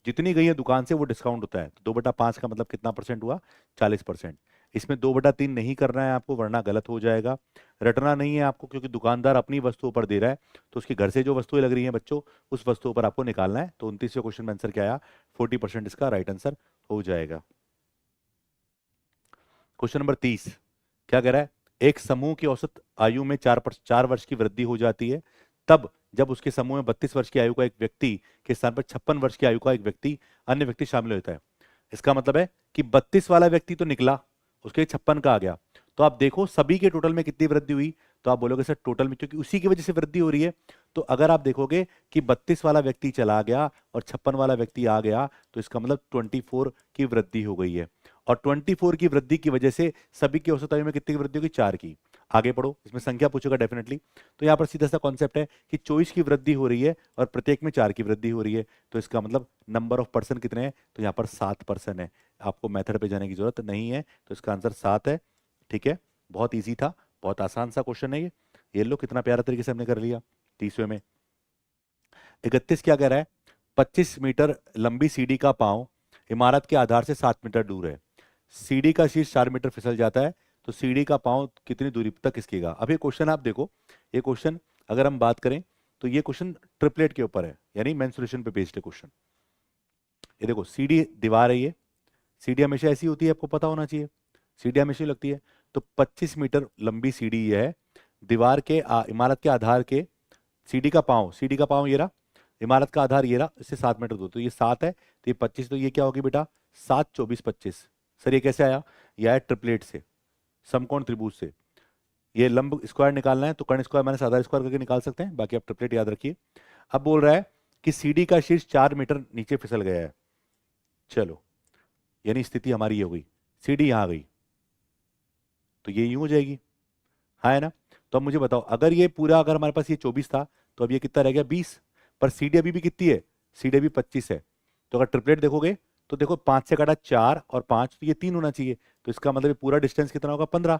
[SPEAKER 1] जितनी गई है दुकान से वो डिस्काउंट होता है, तो 2/5 का मतलब कितना परसेंट हुआ, 40%। इसमें 2/3 नहीं करना है आपको, वरना गलत हो जाएगा। रटना नहीं है आपको, क्योंकि दुकानदार अपनी वस्तुओं पर दे रहा है, तो उसके घर से जो वस्तुएं लग रही हैं बच्चों, उस वस्तुओं पर आपको निकालना है। तो 29वें क्वेश्चन में आंसर क्या आया, 40% इसका राइट आंसर हो जाएगा। क्वेश्चन नंबर 30 क्या कह रहा है, एक समूह की औसत आयु में 4 वर्ष की वृद्धि हो जाती है तब जब उसके समूह में 32 वर्ष की आयु का एक व्यक्ति के स्थान पर 56 वर्ष की आयु का एक व्यक्ति अन्य व्यक्ति शामिल होता है। इसका मतलब है कि 32 वाला व्यक्ति तो निकला, उसके 56 का आ गया। तो आप देखो सभी के टोटल में कितनी वृद्धि हुई, तो आप बोलोगे सर टोटल में, क्योंकि उसी की वजह से वृद्धि हो रही है। तो अगर आप देखोगे कि 32 वाला व्यक्ति चला गया और 56 वाला व्यक्ति आ गया, तो इसका मतलब 24 की वृद्धि हो गई है। और 24 की वृद्धि की वजह से सभी की औसत आयु में कितनी की वृद्धि होगी, 4 की। आगे पढ़ो, इसमें संख्या पूछेगा डेफिनेटली। तो यहाँ पर सीधा सा कॉन्सेप्ट है कि 24 की वृद्धि हो रही है और प्रत्येक में 4 की वृद्धि हो रही है, तो इसका मतलब नंबर ऑफ पर्सन कितने हैं, तो यहाँ पर 7 पर्सन है। आपको मेथड पे जाने की जरूरत नहीं है, तो इसका आंसर 7 है। ठीक है, बहुत ईजी था, बहुत आसान सा क्वेश्चन है ये लो कितना प्यारा तरीके से हमने कर लिया। 30वें में 31 क्या कह रहा है, 25 मीटर लंबी सीढ़ी का पांव इमारत के आधार से 7 मीटर दूर है। सीढ़ी का शीर्ष 4 मीटर फिसल जाता है, तो सीढ़ी का पांव कितनी दूरी तक खिसकेगा। अब ये क्वेश्चन आप देखो, ये क्वेश्चन अगर हम बात करें तो ये क्वेश्चन ट्रिपलेट के ऊपर है, यानी मेंसुरेशन पे बेस्ड है क्वेश्चन। ये देखो सीढ़ी दीवार है, ये सीढ़ी हमेशा ऐसी होती है, आपको पता होना चाहिए, सीढ़ी हमेशा ही लगती है। तो 25 मीटर लंबी सीढ़ी है, दीवार के इमारत के आधार के, सीढ़ी का पांव ये रहा, इमारत का आधार ये रहा, इससे 7 मीटर दूर, तो ये 7 है, तो ये 25, तो ये क्या होगी बेटा 7 24 25। सर ये कैसे आया, ये आया ट्रिपलेट से, समकोण त्रिभुज से। ये लंब स्क्वायर निकालना है तो कर्ण स्क्वायर माइनस आधार स्क्वायर करके निकाल सकते हैं, बाकी आप ट्रिपलेट याद रखिए। अब बोल रहा है कि सीढ़ी का शीर्ष 4 मीटर नीचे फिसल गया है। चलो, यानी स्थिति हमारी ये हो गई, सीढ़ी यहां गई तो ये यूं हो जाएगी, हाँ है ना। तो अब मुझे बताओ, अगर ये पूरा, अगर हमारे पास ये 24 था तो अब ये कितना रह गया 20, पर सीढ़ी अभी भी कितनी है, सीढ़ी अभी 25 है। तो अगर ट्रिपलेट देखोगे तो देखो 5 से काटा 4 और 5, तो ये 3 होना चाहिए, तो इसका मतलब ये पूरा डिस्टेंस कितना होगा 15।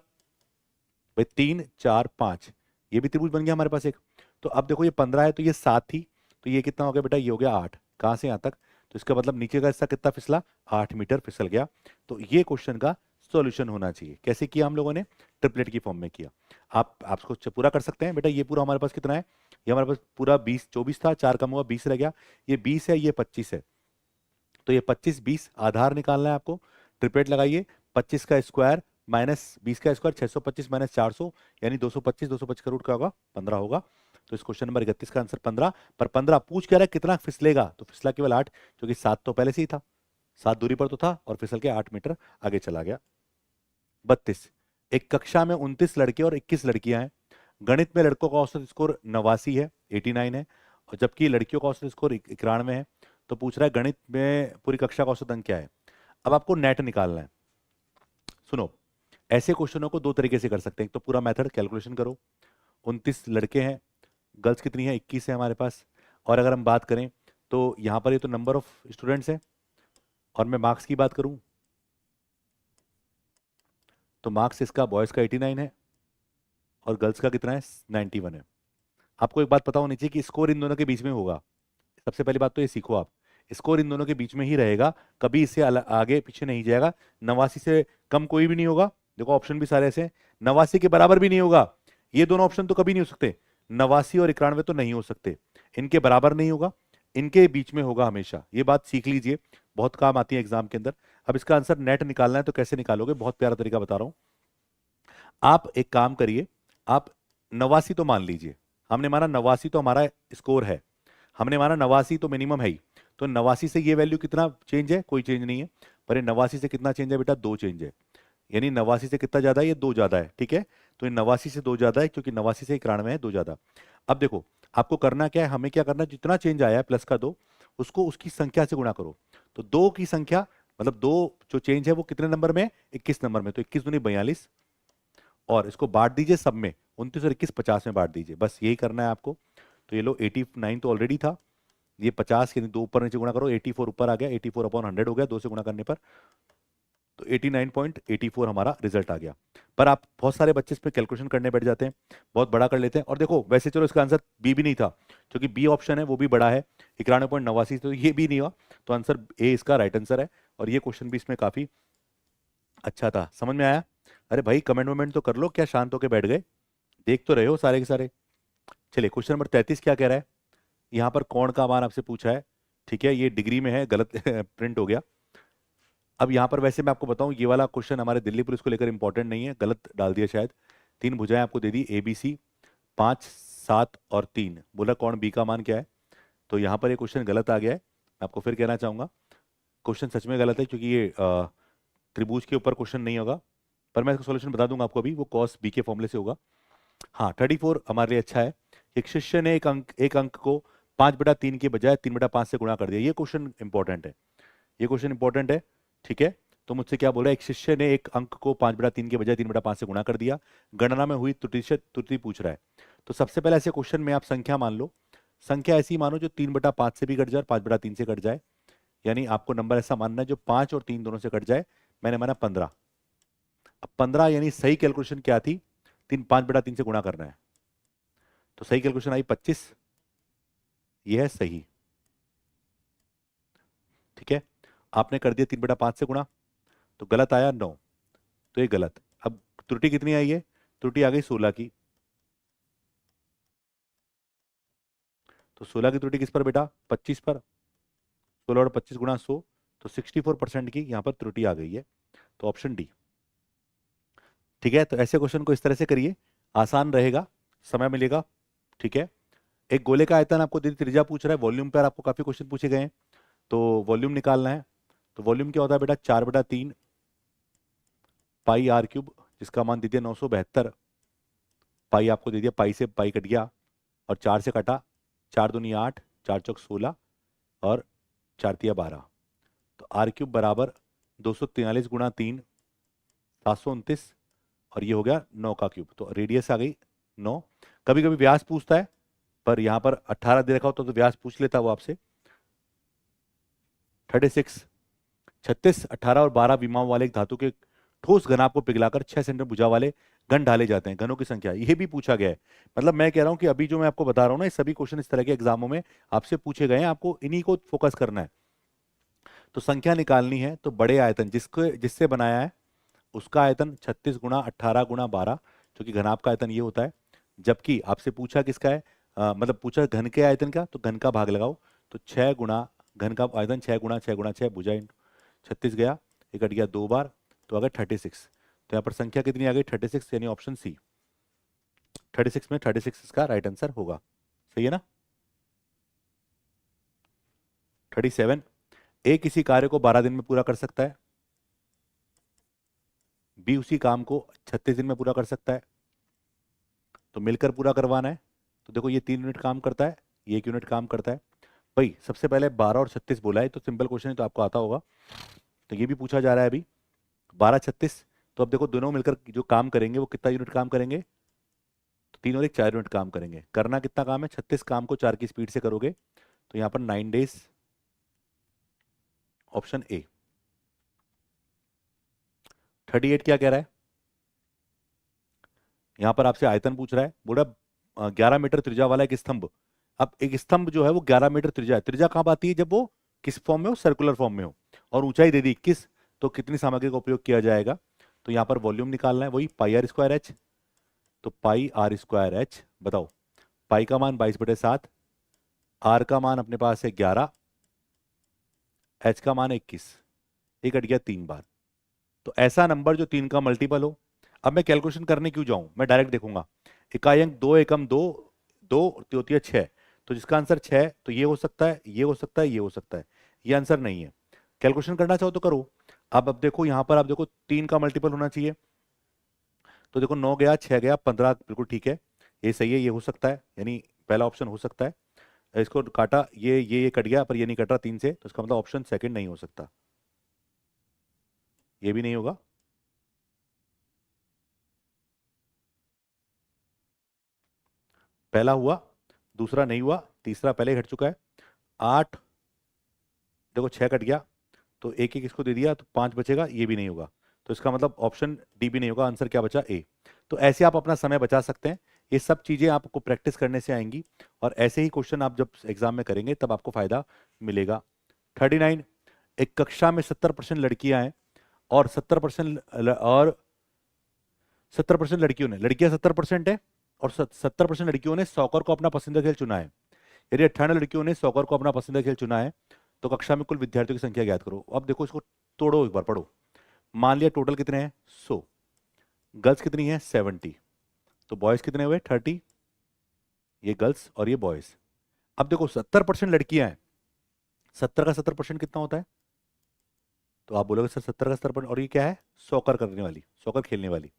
[SPEAKER 1] भाई 3 4 5, ये भी त्रिभुज बन गया हमारे पास एक। तो अब देखो ये 15 है तो ये 7 थी, तो ये कितना हो गया बेटा, ये हो गया 8। कहां से यहां तक, तो इसका मतलब नीचे का हिस्सा कितना फिसला, 8 मीटर फिसल गया। तो ये क्वेश्चन का सॉल्यूशन होना चाहिए। कैसे किया हम लोगों ने, ट्रिपलेट की फॉर्म में किया। आप इसको पूरा कर सकते हैं बेटा। ये पूरा हमारे पास कितना है, ये हमारे पास पूरा 24 था, 4 कम हुआ 20 रह गया, ये 20 है, ये 25 है। तो ये 25 20 आधार निकालना है आपको, ट्रिपलेट लगाइए, 25 का स्क्वायर माइनस 20 का स्क्वायर 625 माइनस 400, यानी 225, 225 का रूट क्या होगा 15 होगा। तो इस क्वेश्चन नंबर 31 का आंसर 15। पर 15 पूछ क्या रहा है कितना फिसलेगा, तो फिसला केवल 8, क्योंकि 7 तो पहले से ही था, 7 दूरी पर तो था और फिसल के 8 मीटर आगे चला गया। 32, एक कक्षा में 29 लड़के और 21 लड़कियां हैं। गणित में लड़कों का औसत स्कोर 89 है, 89 है, और जबकि लड़कियों का औसत स्कोर 91 है। तो पूछ रहा है गणित में पूरी कक्षा का औसत अंक क्या है। अब आपको नेट निकालना है। सुनो, ऐसे क्वेश्चनों को दो तरीके से कर सकते हैं, एक तो पूरा मेथड कैलकुलेशन करो, 29 लड़के हैं, गर्ल्स कितनी है 21 है हमारे पास, और अगर हम बात करें तो यहाँ पर ये तो नंबर ऑफ स्टूडेंट्स है, और मैं मार्क्स की बात करूं तो मार्क्स इसका बॉयज का 89 है और गर्ल्स का कितना है 91 है। आपको एक बात पता होनी चाहिए कि स्कोर इन दोनों के बीच में होगा। सबसे पहली बात तो ये सीखो आप, स्कोर इन दोनों के बीच में ही रहेगा, कभी इससे आगे पीछे नहीं जाएगा। 89 से कम कोई भी नहीं होगा, देखो ऑप्शन भी सारे ऐसे हैं, 89 के बराबर भी नहीं होगा, ये दोनों ऑप्शन तो कभी नहीं हो सकते, 89 और 91 तो नहीं हो सकते, इनके बराबर नहीं होगा, इनके बीच में होगा हमेशा। ये बात सीख लीजिए, बहुत काम आती है एग्जाम के अंदर। अब इसका आंसर नेट निकालना है तो कैसे निकालोगे, बहुत प्यारा तरीका बता रहा हूं। आप एक काम करिए, आप 89 तो मान लीजिए, हमने माना 89 तो हमारा स्कोर है, हमने माना 89 तो मिनिमम है ही, तो 89 से ये वैल्यू कितना चेंज है, कोई चेंज नहीं है, पर 89 से कितना चेंज है बेटा, 2 चेंज है, यानी 89 से कितना ज्यादा है, ये 2 ज्यादा है। ठीक है, तो ये 89 से 2 ज्यादा है, क्योंकि 89 से 91 है, 2 ज्यादा। अब देखो आपको करना क्या है, हमें क्या करना है, जितना चेंज आया है प्लस का 2, उसको उसकी संख्या से गुणा करो। तो 2 की संख्या मतलब 2 जो चेंज है वो कितने नंबर में, 21 नंबर में, तो 21 दूनी 42, और इसको बांट दीजिए सब में, 29 और 21 50 में बांट दीजिए, बस यही करना है आपको। तो ये लो 89 तो ऑलरेडी था, ये 50 यानी 2 ऊपर नीचे गुणा करो, 84 ऊपर आ गया, 84 अपॉन 100 हो गया 2 से गुणा करने पर, तो 89.84 हमारा रिजल्ट आ गया। पर आप बहुत सारे बच्चे इस पर कैलकुलेशन करने बैठ जाते हैं, बहुत बड़ा कर लेते हैं, और देखो वैसे चलो इसका आंसर बी भी नहीं था, क्योंकि बी ऑप्शन है वो भी बड़ा है 91.89, तो ये भी नहीं हुआ, तो आंसर ए इसका राइट आंसर है। और ये क्वेश्चन भी इसमें काफी अच्छा था, समझ में आया? अरे भाई कमेंट वमेंट तो कर लो, क्या शांत होके बैठ गए? देख तो रहे हो सारे के सारे। चलिए क्वेश्चन नंबर 33 क्या कह रहा है? यहाँ पर कोण का मान आपसे पूछा है, ठीक है, ये डिग्री में है, गलत प्रिंट हो गया। अब यहाँ पर वैसे मैं आपको बताऊं, ये वाला क्वेश्चन हमारे दिल्ली पुलिस को लेकर इंपॉर्टेंट नहीं है, गलत डाल दिया शायद। 3 भुजाएं आपको दे दी ABC, 5, 7 और 3, बोला कोण बी का मान क्या है? तो यहाँ पर ये क्वेश्चन गलत आ गया है। मैं आपको फिर कहना चाहूंगा, क्वेश्चन सच में गलत है, क्योंकि ये त्रिभुज के ऊपर क्वेश्चन नहीं होगा। पर मैं इसका सोल्यूशन बता दूंगा आपको अभी, वो कॉस बी के फॉर्मूले से होगा। हाँ 34 हमारे लिए अच्छा है। एक शिष्य ने एक अंक को 5/3 के बजाय 3/5 से गुणा कर दिया। ये क्वेश्चन इंपॉर्टेंट है, ये क्वेश्चन इंपॉर्टेंट है, ठीक है। तो मुझसे क्या बोल रहा है, एक शिष्य ने एक अंक को 5/3 के बजाय 3/5 से गुणा कर दिया, गणना में हुई त्रुटि से त्रुटि पूछ रहा है। तो सबसे पहले ऐसे क्वेश्चन में आप संख्या मान लो, संख्या ऐसी मानो जो 3/5 से भी कट जाए और 5/3 से कट जाए, यानी आपको नंबर ऐसा मानना है जो 5 और 3 दोनों से कट जाए। मैंने माना 15। अब 15 यानी सही कैलकुलेशन क्या थी? 5/3 से गुणा करना है, तो सही कैलकुलेशन आई 25, ये है सही, ठीक है। आपने कर दिया 3/5 से गुणा, तो गलत आया 9, तो ये गलत। अब त्रुटि कितनी आई है? त्रुटि आ गई 16 की। तो 16 की त्रुटि किस पर बेटा? 25 पर। 16 और 25 गुणा 100, तो 64% की यहाँ पर त्रुटि आ गई है, तो ऑप्शन डी, ठीक है। तो ऐसे क्वेश्चन को इस तरह से करिए, आसान रहेगा, समय मिलेगा, ठीक है। एक गोले का आयतन आपको दीदी त्रिज्या पूछ रहा है, वॉल्यूम पर आपको काफी क्वेश्चन पूछे गए हैं, तो वॉल्यूम निकालना है। तो वॉल्यूम क्या होता है बेटा? 4/3 πr3, जिसका मान दे दिया 972। पाई आपको दे दिया, पाई से पाई कट गया और 4 से कटा, 4 दूनी 8, 4 चौक 16 और 4 तिया 12, तो r³ बराबर 243 गुणा 3, 729, और ये हो गया 9 का क्यूब, तो रेडियस आ गई 9। कभी कभी व्यास पूछता है, पर यहाँ पर 18 दे रखा होता तो व्यास पूछ लेता वो आपसे। 36, 36, 18 और 12 विमाओं वाले एक धातु के ठोस घनाभ को पिघलाकर 6 सेंटीमीटर भुजा वाले घन ढाले जाते हैं, घनों की संख्या, ये भी पूछा गया है। मतलब मैं कह रहा हूं कि अभी जो मैं आपको बता रहा हूं ना, ये सभी क्वेश्चन इस तरह के एग्जामों में आपसे पूछे गए हैं, आपको इन्हीं को फोकस करना है। तो संख्या निकालनी है, तो बड़े आयतन जिससे बनाया है उसका आयतन 36 गुणा 18 गुणा 12, जो कि घनाभ का आयतन ये होता है। जबकि आपसे पूछा किसका है, मतलब पूछा घन के आयतन का, तो घन का भाग लगाओ, तो 6 गुणा घन का आयतन 6 गुणा 6 गुणा 6 भुजा 36 गया, ये कट गया 2 बार, तो आ गया 36। तो यहाँ पर संख्या कितनी आ गई? 36, यानी ऑप्शन सी, 36 में 36 इसका राइट आंसर होगा। सही है ना? 37, ए किसी कार्य को 12 दिन में पूरा कर सकता है, बी उसी काम को 36 दिन में पूरा कर सकता है, तो मिलकर पूरा करवाना है। तो देखो ये 3 यूनिट काम करता है, ये 1 यूनिट काम करता है। भाई सबसे पहले 12 और 36 बोला है, तो सिंपल क्वेश्चन है, तो आपको आता होगा। तो ये भी पूछा जा रहा है अभी 12, 36, तो अब देखो दोनों मिलकर जो काम करेंगे वो कितना यूनिट काम करेंगे? तो 3 और 1 4 यूनिट काम करेंगे। करना कितना काम है? 36 काम को 4 की स्पीड से करोगे, तो यहाँ पर 9 डेज, ऑप्शन ए। 38 क्या कह रहा है? यहाँ पर आपसे आयतन पूछ रहा है, बोला 11 मीटर त्रिज्या वाला एक स्तंभ। अब एक स्तंभ जो है वो 11 मीटर त्रिज्या है, त्रिज्या कहाँ आती है? जब वो किस फॉर्म में हो? सर्कुलर फॉर्म में हो, और ऊंचाई दे दी 21, तो कितनी सामग्री का उपयोग किया जाएगा? तो यहाँ पर वॉल्यूम निकालना है, वही πr²h, तो πr²h, बताओ। पाई का मान 22/7, आर का मान अपने पास है 11, एच का मान 21, ये कट गया 3 बार। तो ऐसा नंबर जो 3 का मल्टीपल हो। अब मैं कैलकुलेशन करने क्यों जाऊं, मैं डायरेक्ट देखूंगा। इकाई अंक 2 एकम 2, 2 होती है 6, तो जिसका आंसर 6, तो ये हो सकता है, ये हो सकता है, ये हो सकता है, ये आंसर नहीं है। कैलकुलेशन करना चाहो तो करो। अब देखो यहाँ पर, आप देखो 3 का मल्टीपल होना चाहिए, तो देखो 9 गया, 6 गया, 15, बिल्कुल ठीक है, ये सही है, ये हो सकता है, यानी पहला ऑप्शन हो सकता है। इसको काटा, ये कट गया, पर ये नहीं कट रहा 3 से, तो इसका मतलब ऑप्शन सेकंड नहीं हो सकता, ये भी नहीं होगा। पहला हुआ, दूसरा नहीं हुआ, तीसरा पहले ही हट चुका है। 8, देखो 6 कट गया, तो एक एक इसको दे दिया, तो 5 बचेगा, ये भी नहीं होगा, तो इसका मतलब ऑप्शन डी भी नहीं होगा। आंसर क्या बचा? ए। तो ऐसे आप अपना समय बचा सकते हैं, ये सब चीजें आपको प्रैक्टिस करने से आएंगी, और ऐसे ही क्वेश्चन आप जब एग्जाम में करेंगे तब आपको फायदा मिलेगा। 39, एक कक्षा में 70% लड़कियां हैं और 70% और 70% लड़कियों ने, लड़कियां 70% है, और 70% लड़कियों ने सॉकर को अपना पसंदीदा खेल चुना है। यदि 98 लड़कियों ने सॉकर को अपना पसंदीदा खेल चुना है तो कक्षा में कुल विद्यार्थियों की संख्या ज्ञात करो। अब देखो इसको तोड़ो, एक बार पढ़ो। मान लिया टोटल कितने हैं 100, गर्ल्स कितनी है 70, तो बॉयज कितने हुए 30, ये गर्ल्स और ये बॉयज। अब देखो 70% लड़कियां हैं, 70 का 70% कितना होता है? तो आप बोलोगे सर 70 का 70%, और ये क्या है सॉकर करने वाली, सॉकर खेलने वाली,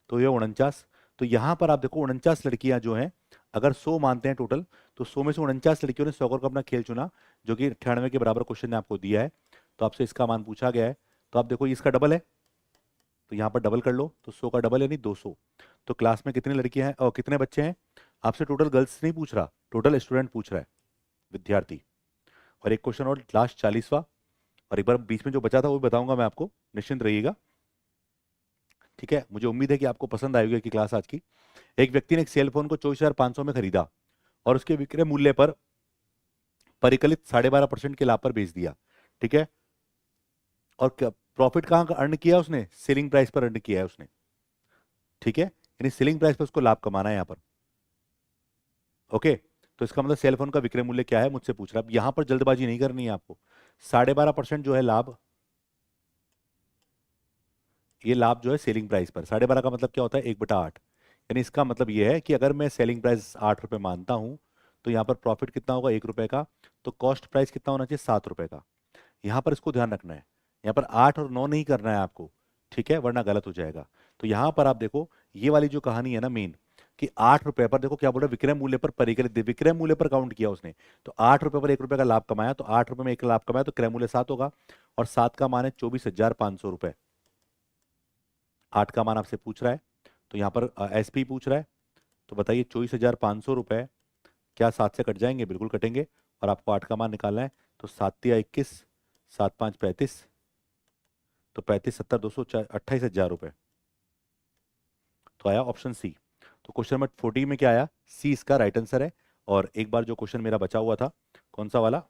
[SPEAKER 1] तो ये 49। तो यहां पर आप देखो 49 लड़कियां जो हैं, अगर 100 मानते हैं टोटल, तो 100 में से 49 लड़कियों ने सॉकर का अपना खेल चुना, जो कि 98 के बराबर क्वेश्चन ने आपको दिया है। तो आपसे इसका मान पूछा गया है, तो आप देखो ये इसका डबल है, तो यहाँ पर डबल कर लो, तो 100 का डबल यानी 200। तो क्लास में कितनी लड़कियां हैं और कितने बच्चे हैं? आपसे टोटल गर्ल्स नहीं पूछ रहा, टोटल स्टूडेंट पूछ रहा है, विद्यार्थी। और एक क्वेश्चन और लास्ट 40वां, और एक बार बीच में जो बचा था वो भी बताऊंगा मैं आपको, निश्चिंत रहिएगा। ठीक है, मुझे उम्मीद है कि आपको पसंद आएगी कि क्लास आज की। एक व्यक्ति ने एक सेल फोन को 24,500 में खरीदा और उसके विक्रय मूल्य पर परिकलित 12.5% के लाभ पर बेच दिया। ठीक है, और प्रॉफिट कहाँ का अर्न किया उसने? सेलिंग प्राइस पर अर्न किया है उसने। ठीक है, यानी सेलिंग प्राइस पर उसको लाभ कमाना है यहाँ पर। ओके, तो इसका मतलब सेल फोन का विक्रय मूल्य क्या है मुझसे पूछ रहा है। अब यहां पर जल्दबाजी नहीं करनी है आपको। 12.5% जो है लाभ, ये लाभ जो है सेलिंग प्राइस पर, 12.5 का मतलब क्या होता है 1/8। यानी इसका मतलब ये है कि अगर मैं सेलिंग प्राइस 8 रुपए मानता हूं, तो यहाँ पर प्रॉफिट कितना होगा 1 रुपए का, तो कॉस्ट प्राइस कितना होना चाहिए 7 रुपए का। यहाँ पर इसको ध्यान रखना है, यहाँ पर 8 और 9 नहीं करना है आपको, ठीक है, वरना गलत हो जाएगा। तो यहाँ पर आप देखो ये वाली जो कहानी है ना मेन, कि 8 रुपए पर देखो क्या बोल रहा है, विक्रय मूल्य पर परिकलित, विक्रय मूल्य पर काउंट किया उसने, तो 8 रुपए पर 1 रुपए का लाभ कमाया, तो 8 रुपए में 1 लाभ कमाया, तो क्रय मूल्य 7 होगा, और 7 का मान है 24,500 रुपए। 8 का मान आपसे पूछ रहा है, तो यहाँ पर एसपी पूछ रहा है, तो बताइए 24,500 रुपए क्या 7 से कट जाएंगे? बिल्कुल कटेंगे, और आपको 8 का मान निकालना है, तो 7 या 21, 7 5 35, तो 35 70 200 28,000 रुपए। तो आया ऑप्शन सी। तो क्वेश्चन नंबर 40 में क्या आया? सी इसका राइट आंसर है। और एक बार जो क्वेश्चन मेरा बचा हुआ था, कौन सा वाला?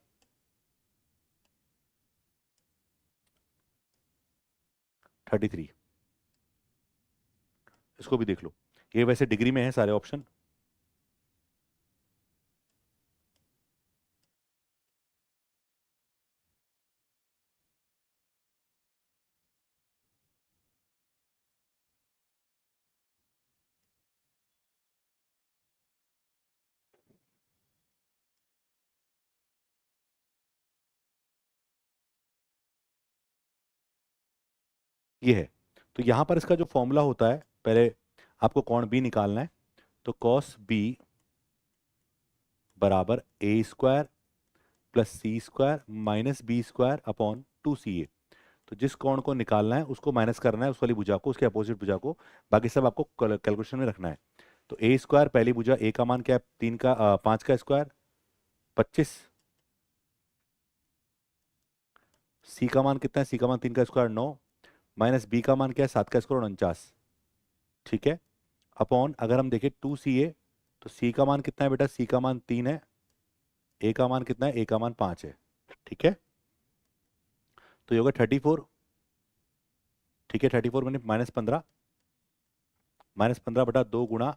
[SPEAKER 1] 33, इसको भी देख लो। ये वैसे डिग्री में है सारे ऑप्शन। ये है, तो यहां पर इसका जो फॉर्मूला होता है, पहले आपको कौन बी निकालना है, तो कॉस बी बराबर A² plus C² minus B² upon 2CA। तो जिस कोण को निकालना है उसको माइनस करना है, उस वाली भुजा को, उसके अपोजिट भुजा को, बाकी सब आपको कैलकुलेशन में रखना है। तो A² पहली भुजा, ए का मान क्या है 5 का स्क्वायर 25, सी का मान कितना है, सी का मान 3 का स्क्वायर 9, माइनस बी का मान क्या है 7 का स्क्वायर 49। ठीक है, अपॉन अगर हम देखें 2CA, तो सी का मान कितना है बेटा, सी का मान 3 है, ए का मान कितना है, ए का मान 5 है। ठीक है, तो ये होगा 34। ठीक है, 34 मैंने -15, -15 बटा 2 गुणा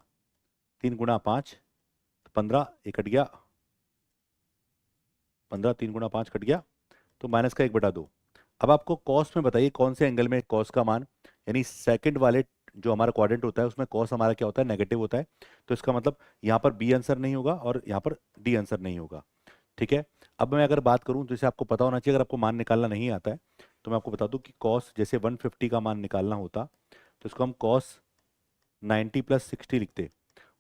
[SPEAKER 1] 3 गुणा 5, तो 15, ये कट गया, 15 3 गुणा 5 कट गया, तो माइनस का 1/2। अब आपको कॉस में बताइए कौन से एंगल में कॉस का मान, यानी सेकंड वाले जो हमारा क्वाड्रेंट होता है उसमें कॉस हमारा क्या होता है, नेगेटिव होता है। तो इसका मतलब यहाँ पर बी आंसर नहीं होगा और यहाँ पर डी आंसर नहीं होगा। ठीक है, अब मैं अगर बात करूँ तो इसे आपको पता होना चाहिए, अगर आपको मान निकालना नहीं आता है तो मैं आपको बता दूं कि कॉस जैसे 150 का मान निकालना होता, तो इसको हम कॉस 90 + 60 लिखते,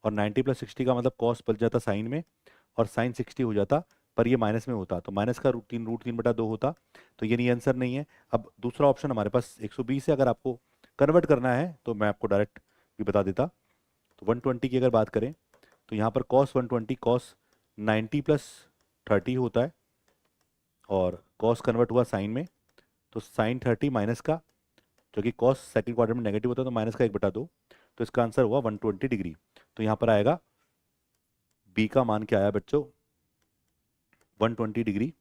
[SPEAKER 1] और 90 + 60 का मतलब कॉस बच जाता साइन में, और साइन 60 हो जाता, पर ये माइनस में होता, तो माइनस का √3 √3/2 होता। तो ये नहीं, आंसर नहीं है। अब दूसरा ऑप्शन हमारे पास 120 है, अगर आपको कन्वर्ट करना है तो मैं आपको डायरेक्ट भी बता देता। तो 120 की अगर बात करें, तो यहाँ पर कॉस 120 कॉस 90 + 30 होता है, और कॉस कन्वर्ट हुआ साइन में, तो साइन 30 माइनस का, जो कि कॉस सेकंड क्वार्टर में नेगेटिव होता है, तो माइनस का 1/2, तो इसका आंसर हुआ 120 डिग्री। तो यहाँ पर आएगा बी का मान क्या आया बच्चों, 120 डिग्री,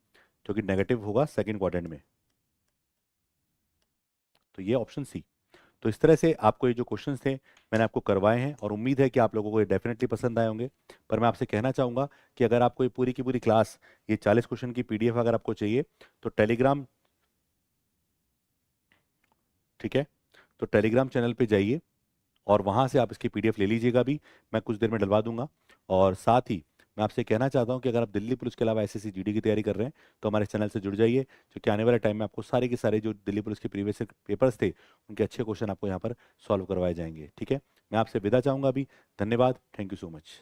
[SPEAKER 1] जो कि नेगेटिव होगा सेकंड क्वाड्रेंट में। तो ये ऑप्शन सी। तो इस तरह से आपको ये जो क्वेश्चंस थे मैंने आपको करवाए हैं और उम्मीद है कि आप लोगों को ये डेफिनेटली पसंद आए होंगे। पर मैं आपसे कहना चाहूँगा कि अगर आपको ये पूरी की पूरी क्लास, ये 40 क्वेश्चन की पीडीएफ अगर आपको चाहिए तो टेलीग्राम, ठीक है, तो टेलीग्राम चैनल पे जाइए और वहाँ से आप इसकी पीडीएफ ले लीजिएगा भी, मैं कुछ देर में डलवा दूंगा। और साथ ही मैं आपसे कहना चाहता हूँ कि अगर आप दिल्ली पुलिस के अलावा एसएससी जीडी की तैयारी कर रहे हैं तो हमारे चैनल से जुड़ जाइए, क्योंकि आने वाले टाइम में आपको सारे के सारे जो दिल्ली पुलिस के प्रीवियस पेपर्स थे उनके अच्छे क्वेश्चन आपको यहाँ पर सॉल्व करवाए जाएंगे। ठीक है, मैं आपसे विदा चाहूँगा अभी। धन्यवाद, थैंक यू सो मच।